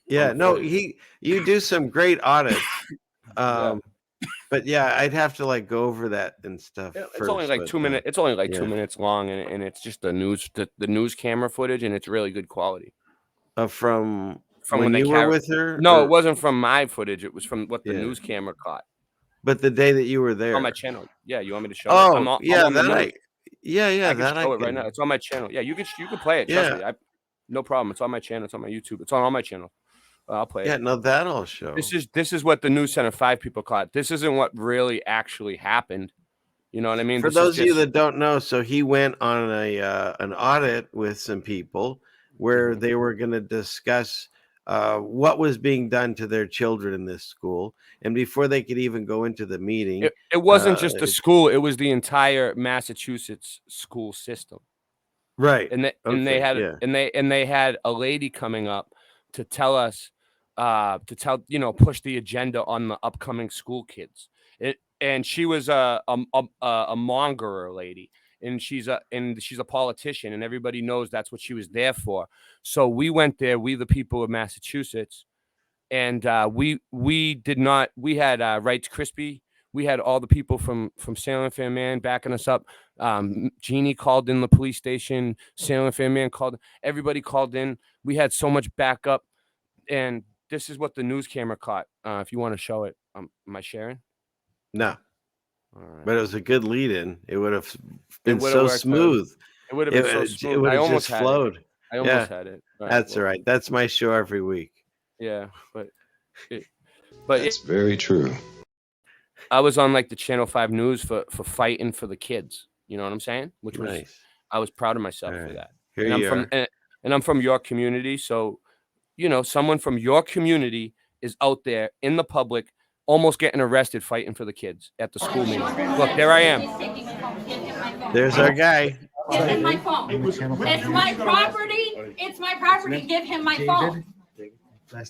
Speaker 7: Yeah, no, you do some great audits. But yeah, I'd have to like go over that and stuff.
Speaker 1: It's only like 2 minutes. It's only like 2 minutes long, and it's just the news camera footage, and it's really good quality.
Speaker 7: From when you were with her?
Speaker 1: No, it wasn't from my footage. It was from what the news camera caught.
Speaker 7: But the day that you were there
Speaker 1: on my channel. Yeah, you want me to show?
Speaker 7: Oh,
Speaker 1: it? I'm
Speaker 7: yeah,
Speaker 1: I'm
Speaker 7: that I.
Speaker 1: I can
Speaker 7: that
Speaker 1: show
Speaker 7: I
Speaker 1: it right now. It's on my channel. Yeah, you can play it. Trust me. No problem. It's on my channel. It's on my YouTube. It's on all my channels. I'll play
Speaker 7: Yeah,
Speaker 1: it.
Speaker 7: no, that'll show.
Speaker 1: This is what the News Center 5 people caught. This isn't what really actually happened. You know what I mean?
Speaker 7: For
Speaker 1: This is
Speaker 7: those of you
Speaker 1: just-
Speaker 7: that don't know, so he went on an audit with some people where they were going to discuss what was being done to their children in this school, and before they could even go into the meeting,
Speaker 1: it wasn't just the school; it was the entire Massachusetts school system.
Speaker 7: Right.
Speaker 1: And they had a lady coming up to tell us push the agenda on the upcoming school kids. And she was a mongerer lady, and she's a politician, and everybody knows that's what she was there for. So we went there, we the people of Massachusetts, and we had Rights Krispy. We had all the people from Salem Fair Man backing us up. Jeannie called in the police station. Salem Fair Man called. Everybody called in. We had so much backup, and this is what the news camera caught. If you want to show it, am I sharing?
Speaker 7: No.
Speaker 1: Right.
Speaker 7: But it was a good lead-in. It would have been
Speaker 1: would've
Speaker 7: so
Speaker 1: worked,
Speaker 7: smooth.
Speaker 1: It would have been so smooth.
Speaker 7: It would
Speaker 1: I
Speaker 7: have
Speaker 1: almost
Speaker 7: just
Speaker 1: had
Speaker 7: flowed.
Speaker 1: it. I almost had it. All right,
Speaker 7: That's all right. That's my show every week.
Speaker 1: Yeah, but
Speaker 5: That's very true.
Speaker 1: I was on like the Channel 5 News for fighting for the kids. You know what I'm saying? Which was
Speaker 7: Nice.
Speaker 1: I was proud of myself
Speaker 7: All
Speaker 1: for
Speaker 7: right.
Speaker 1: that.
Speaker 7: Here
Speaker 1: And I'm
Speaker 7: you
Speaker 1: from
Speaker 7: are.
Speaker 1: and I'm from your community, so someone from your community is out there in the public, almost getting arrested fighting for the kids at the school meeting. Look, there I am.
Speaker 7: There's our guy.
Speaker 17: Give him my phone. It's my property. It's my property. Give him my phone.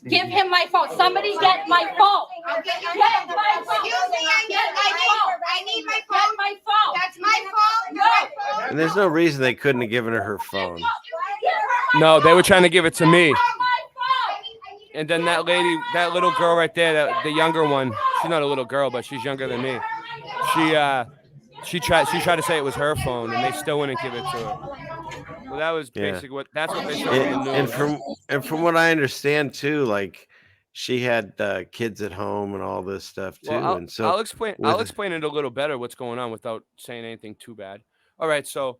Speaker 17: Give him my phone. Somebody get my phone. Get my phone.
Speaker 12: Excuse me, I need my phone. I need my phone.
Speaker 17: Get my phone.
Speaker 12: That's my phone. No.
Speaker 7: And there's no reason they couldn't have given her phone.
Speaker 1: No, they were trying to give it to me. And then that lady, that little girl right there, the younger one, she's not a little girl, but she's younger than me. She tried to say it was her phone, and they still wouldn't give it to her. Well, that was basically that's what they said in the news.
Speaker 7: And from what I understand too, like she had kids at home and all this stuff too.
Speaker 1: Well,
Speaker 7: and so
Speaker 1: I'll explain it a little better what's going on without saying anything too bad. All right, so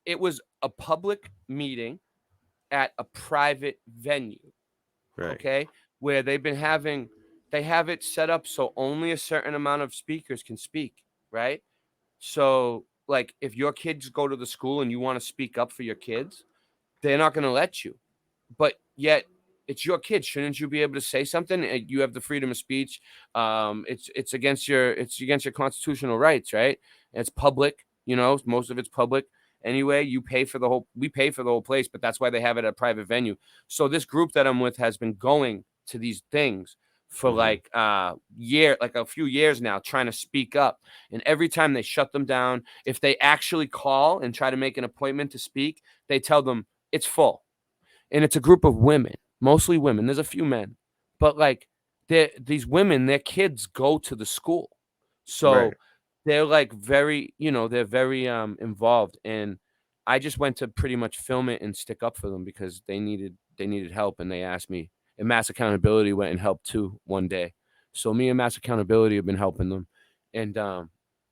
Speaker 1: it was a public meeting at a private venue.
Speaker 7: Right.
Speaker 1: Okay, where they have it set up so only a certain amount of speakers can speak, right? So like if your kids go to the school and you want to speak up for your kids, they're not going to let you. But yet it's your kids. Shouldn't you be able to say something? You have the freedom of speech. It's against your constitutional rights, right? And it's public, most of it's public. Anyway, we pay for the whole place, but that's why they have it at a private venue. So this group that I'm with has been going to these things for like a few years now, trying to speak up. And every time they shut them down, if they actually call and try to make an appointment to speak, they tell them it's full. And it's a group of women, mostly women. There's a few men, but like these women, their kids go to the school. So
Speaker 7: Right.
Speaker 1: they're like very involved. And I just went to pretty much film it and stick up for them because they needed help. And they asked me, and Mass Accountability went and helped too one day. So me and Mass Accountability have been helping them. And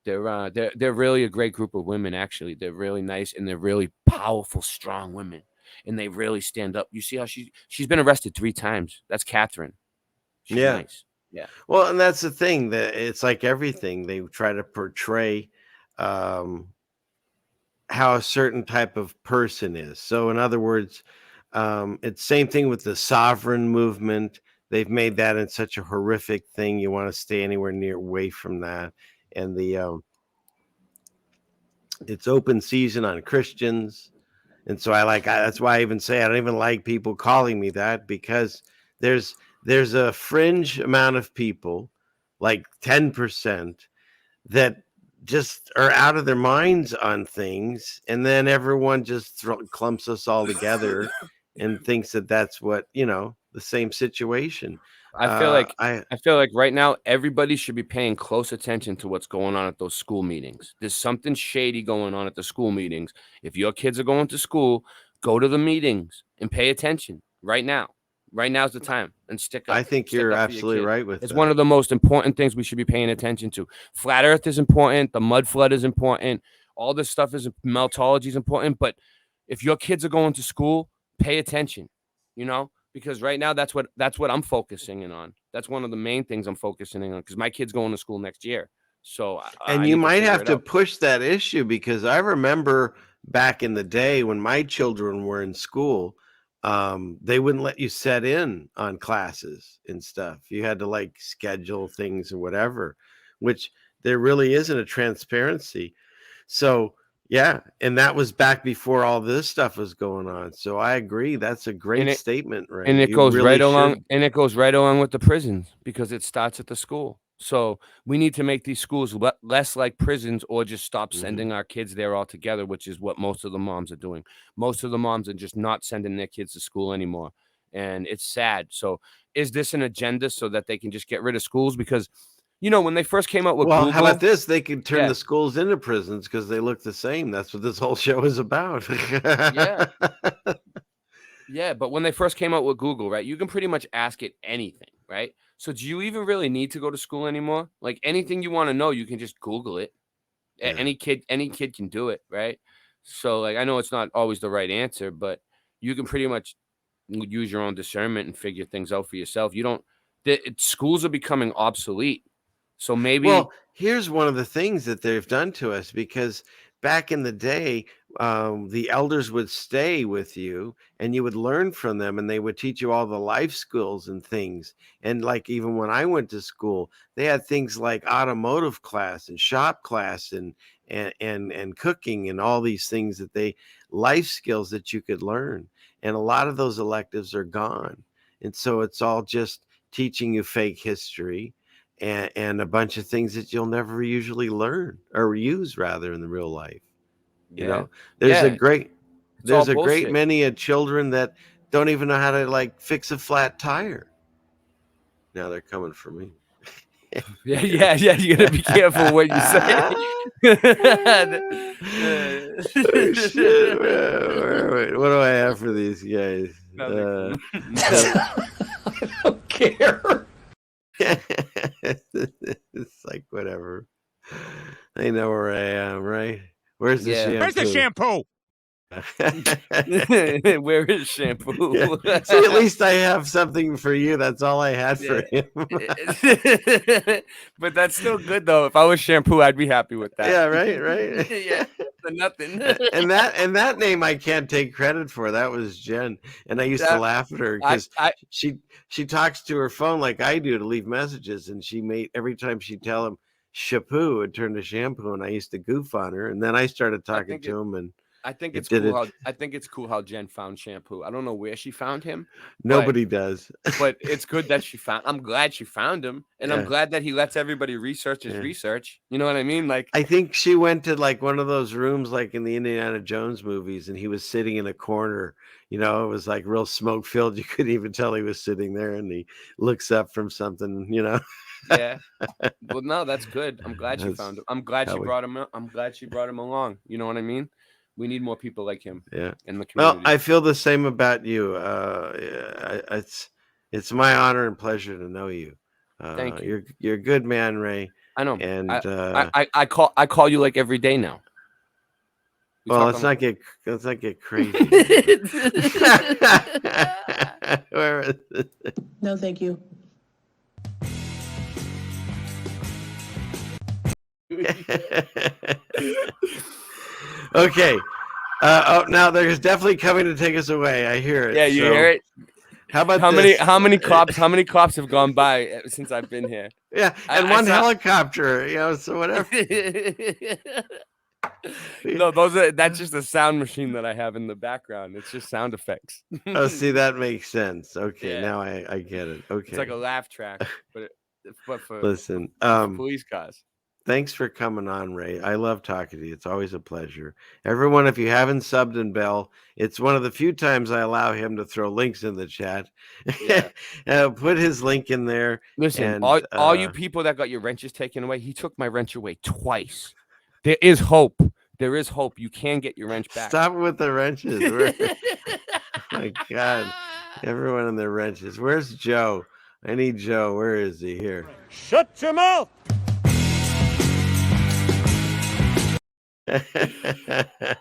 Speaker 1: they're really a great group of women. Actually, they're really nice and they're really powerful, strong women. And they really stand up. You see how she's been arrested 3 times. That's Catherine. She's
Speaker 7: Yeah.
Speaker 1: nice. Yeah.
Speaker 7: Well, and that's the thing, that it's like everything they try to portray how a certain type of person is. So in other words, it's same thing with the sovereign movement. They've made that in such a horrific thing. You want to stay anywhere near away from that. And it's open season on Christians. And so that's why I even say I don't even like people calling me that, because there's a fringe amount of people, like 10%, that just are out of their minds on things. And then everyone just clumps us all together and thinks that that's what, the same situation.
Speaker 1: I feel like right now everybody should be paying close attention to what's going on at those school meetings. There's something shady going on at the school meetings. If your kids are going to school, go to the meetings and pay attention right now. Right now's the time, and stick up.
Speaker 7: I think you're absolutely right with
Speaker 1: it's
Speaker 7: that.
Speaker 1: one of the most important things we should be paying attention to. Flat Earth is important. The mud flood is important. All this stuff meltology is important. But if your kids are going to school, pay attention. because right now that's what I'm focusing in on. That's one of the main things I'm focusing in on because my kid's going to school next year. So
Speaker 7: and you might have to push that issue because I remember back in the day when my children were in school, they wouldn't let you set in on classes and stuff. You had to like schedule things or whatever, which there really isn't a transparency. So yeah, and that was back before all this stuff was going on. So I agree. That's a great statement, right?
Speaker 1: And it goes right along, and it goes right along with the prisons because it starts at the school. So we need to make these schools less like prisons, or just stop sending our kids there altogether, which is what most of the moms are doing. Most of the moms are just not sending their kids to school anymore, and it's sad. So is this an agenda so that they can just get rid of schools? Because when they first came out with Google,
Speaker 7: how about this? They could turn the schools into prisons because they look the same. That's what this whole show is about.
Speaker 1: Yeah, but when they first came out with Google, right, you can pretty much ask it anything, right? So do you even really need to go to school anymore? Like anything you want to know, you can just Google it. Yeah. Any kid can do it, right? So like I know it's not always the right answer, but you can pretty much use your own discernment and figure things out for yourself. Schools are becoming obsolete. So maybe.
Speaker 7: Well, here's one of the things that they've done to us, because back in the day, the elders would stay with you and you would learn from them, and they would teach you all the life skills and things. And like even when I went to school, they had things like automotive class and shop class and cooking and all these things life skills that you could learn. And a lot of those electives are gone. And so it's all just teaching you fake history and a bunch of things that you'll never usually learn or use rather in the real life. There's a great many children that don't even know how to like fix a flat tire. Now they're coming for me.
Speaker 1: Yeah. You gotta be careful what you say.
Speaker 7: Oh, shit. Wait, what do I have for these guys?
Speaker 14: I don't care.
Speaker 7: It's like whatever. They know where I am, right? Where's the shampoo?
Speaker 18: Where's the shampoo?
Speaker 1: Where is shampoo?
Speaker 7: See, at least I have something for you. That's all I had for him.
Speaker 1: But that's still good though. If I was shampoo, I'd be happy with that.
Speaker 7: Yeah, right.
Speaker 1: Yeah, for nothing.
Speaker 7: and that name I can't take credit for. That was Jen, and I used to laugh at her because she talks to her phone like I do to leave messages, and every time she'd tell him shampoo, it turned to shampoo, and I used to goof on her, and then I started talking to him and.
Speaker 1: I think it's cool. I think it's cool how Jen found shampoo. I don't know where she found him.
Speaker 7: Nobody does.
Speaker 1: But it's good that she found. I'm glad she found him, and I'm glad that he lets everybody research his research. You know what I mean? Like
Speaker 7: I think she went to like one of those rooms, like in the Indiana Jones movies, and he was sitting in a corner. It was like real smoke filled. You couldn't even tell he was sitting there, and he looks up from something.
Speaker 1: Yeah. Well, no, that's good. I'm glad she found him. I'm glad she brought him. I'm glad she brought him along. You know what I mean? We need more people like him.
Speaker 7: Yeah.
Speaker 1: In the community.
Speaker 7: Well, I feel the same about you. It's my honor and pleasure to know you.
Speaker 1: Thank you.
Speaker 7: You're a good man, Ray.
Speaker 1: I know.
Speaker 7: And
Speaker 1: I call you like every day now.
Speaker 7: Let's not get crazy.
Speaker 11: No, thank you.
Speaker 7: Okay. Now there's definitely coming to take us away. I hear it.
Speaker 1: Yeah, you hear it.
Speaker 7: How about
Speaker 1: how many cops have gone by since I've been here?
Speaker 7: Yeah, and one helicopter. So whatever.
Speaker 1: No, that's just a sound machine that I have in the background. It's just sound effects.
Speaker 7: Oh, see, that makes sense. Okay, now I get it. Okay,
Speaker 1: it's like a laugh track, but for
Speaker 7: listen,
Speaker 1: police cars.
Speaker 7: Thanks for coming on, Ray. I love talking to you. It's always a pleasure. Everyone, if you haven't subbed in Bell, it's one of the few times I allow him to throw links in the chat. Yeah. Put his link in there.
Speaker 1: Listen, all you people that got your wrenches taken away, he took my wrench away twice. There is hope. There is hope. You can get your wrench back.
Speaker 7: Stop with the wrenches. Oh my God. Everyone in their wrenches. Where's Joe? I need Joe. Where is he? Here.
Speaker 18: Shut your mouth.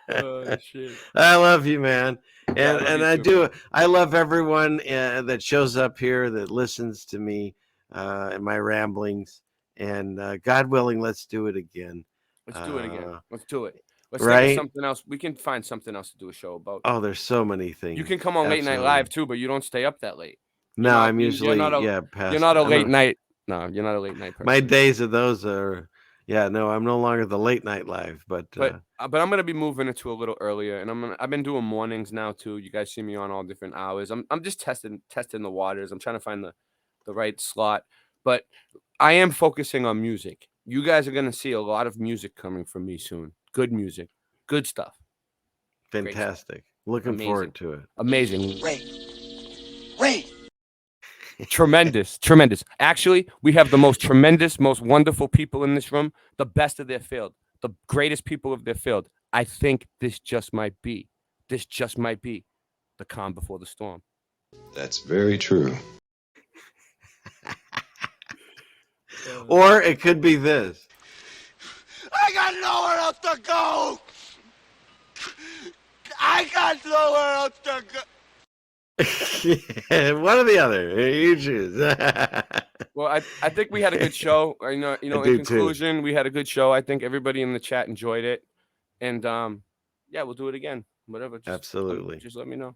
Speaker 1: Oh, shit.
Speaker 7: I love you, man. I love everyone that shows up here, that listens to me and my ramblings. And God willing, let's do it again.
Speaker 1: Let's do it again. Let's do it. Let's
Speaker 7: right?
Speaker 1: think of something else. We can find something else to do a show about.
Speaker 7: Oh, there's so many things.
Speaker 1: You can come on Late Night Live too, but you don't stay up that late.
Speaker 7: No, I'm usually
Speaker 1: past. You're not a late night. No, you're not a late night person.
Speaker 7: My days of those are, I'm no longer the Late Night Live, but
Speaker 1: I'm gonna be moving it to a little earlier, and I've been doing mornings now too. You guys see me on all different hours. I'm just testing the waters. I'm trying to find the right slot, but I am focusing on music. You guys are gonna see a lot of music coming from me soon. Good music, good stuff.
Speaker 7: Fantastic. Looking forward to it.
Speaker 1: Amazing. Ray. Tremendous. Actually, we have the most tremendous, most wonderful people in this room, the best of their field, the greatest people of their field. I think this just might be the calm before the storm.
Speaker 5: That's very true.
Speaker 7: Or it could be this.
Speaker 18: I got nowhere else to go.
Speaker 7: One or the other. You choose.
Speaker 1: Well, I think we had a good show. In conclusion, we had a good show. I think everybody in the chat enjoyed it. And we'll do it again. Whatever.
Speaker 7: Absolutely.
Speaker 1: Just let me know.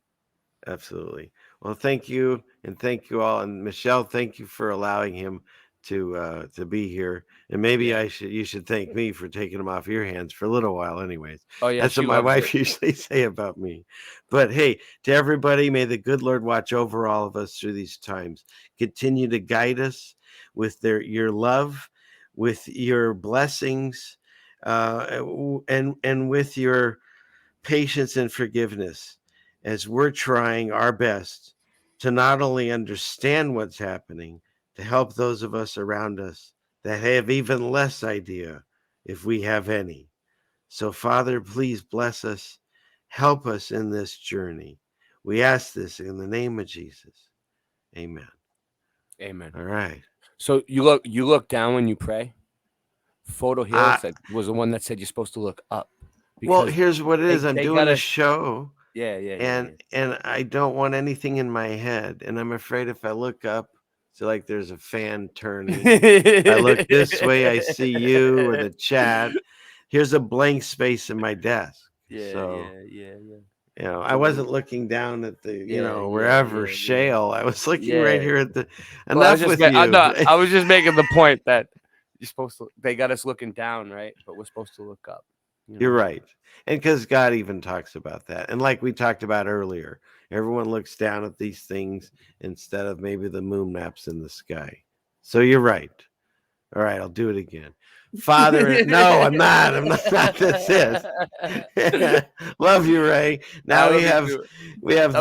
Speaker 7: Absolutely. Well, thank you, and thank you all. And Michelle, thank you for allowing him to be here. And maybe you should thank me for taking him off your hands for a little while anyways.
Speaker 1: Oh yeah,
Speaker 7: that's what my wife usually say about me. But hey, to everybody, may the good Lord watch over all of us through these times. Continue to guide us with your love, with your blessings, and with your patience and forgiveness, as we're trying our best to not only understand what's happening, to help those of us around us that have even less idea, if we have any. So, Father, please bless us. Help us in this journey. We ask this in the name of Jesus. Amen.
Speaker 1: Amen.
Speaker 7: All right.
Speaker 1: So you look down when you pray. Photo here was the one that said you're supposed to look up.
Speaker 7: Well, here's what it is. I'm doing a show.
Speaker 1: Yeah.
Speaker 7: And I don't want anything in my head. And I'm afraid if I look up, so like there's a fan turning. I look this way, I see you or the chat. Here's a blank space in my desk.
Speaker 1: Yeah.
Speaker 7: I wasn't looking down at the, wherever shale. I was looking right here at the. Enough with you.
Speaker 1: I was just making the point that you're supposed to. They got us looking down, right? But we're supposed to look up.
Speaker 7: You're right. And because God even talks about that. And like we talked about earlier, everyone looks down at these things instead of maybe the moon maps in the sky. So you're right. All right, I'll do it again. Father, no, I'm not. I'm not. That's it. Love you, Ray. Now we have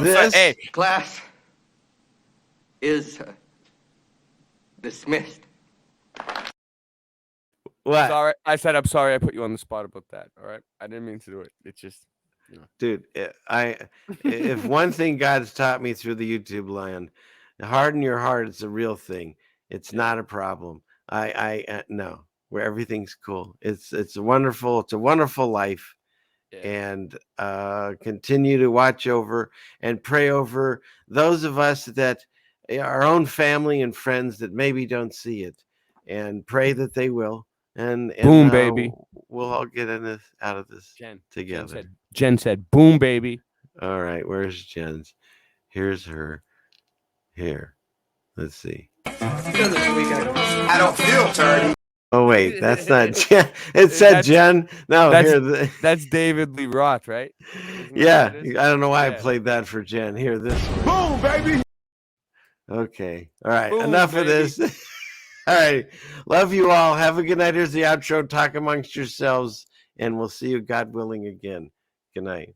Speaker 7: this.
Speaker 19: Hey, class is dismissed.
Speaker 7: What?
Speaker 1: Sorry, I said I'm sorry. I put you on the spot about that. All right, I didn't mean to do it. It's just,
Speaker 7: dude. If one thing God's taught me through the YouTube land, harden your heart. It's a real thing. It's not a problem. I no, where everything's cool. It's a wonderful life, and continue to watch over and pray over those of us that our own family and friends that maybe don't see it, and pray that they will. And
Speaker 1: boom, baby.
Speaker 7: We'll all get out of this together.
Speaker 1: Jen said, boom, baby.
Speaker 7: All right. Where's Jen's? Here's her. Here. Let's see.
Speaker 18: I don't feel dirty.
Speaker 7: Oh, wait. That's not Jen. It said Jen. No,
Speaker 1: that's David Lee Roth, right?
Speaker 7: Yeah. I don't know why I played that for Jen. Here, this one.
Speaker 18: Boom, baby.
Speaker 7: Okay. All right. Boom, enough of this. All right. Love you all. Have a good night. Here's the outro. Talk amongst yourselves, and we'll see you, God willing, again. Good night.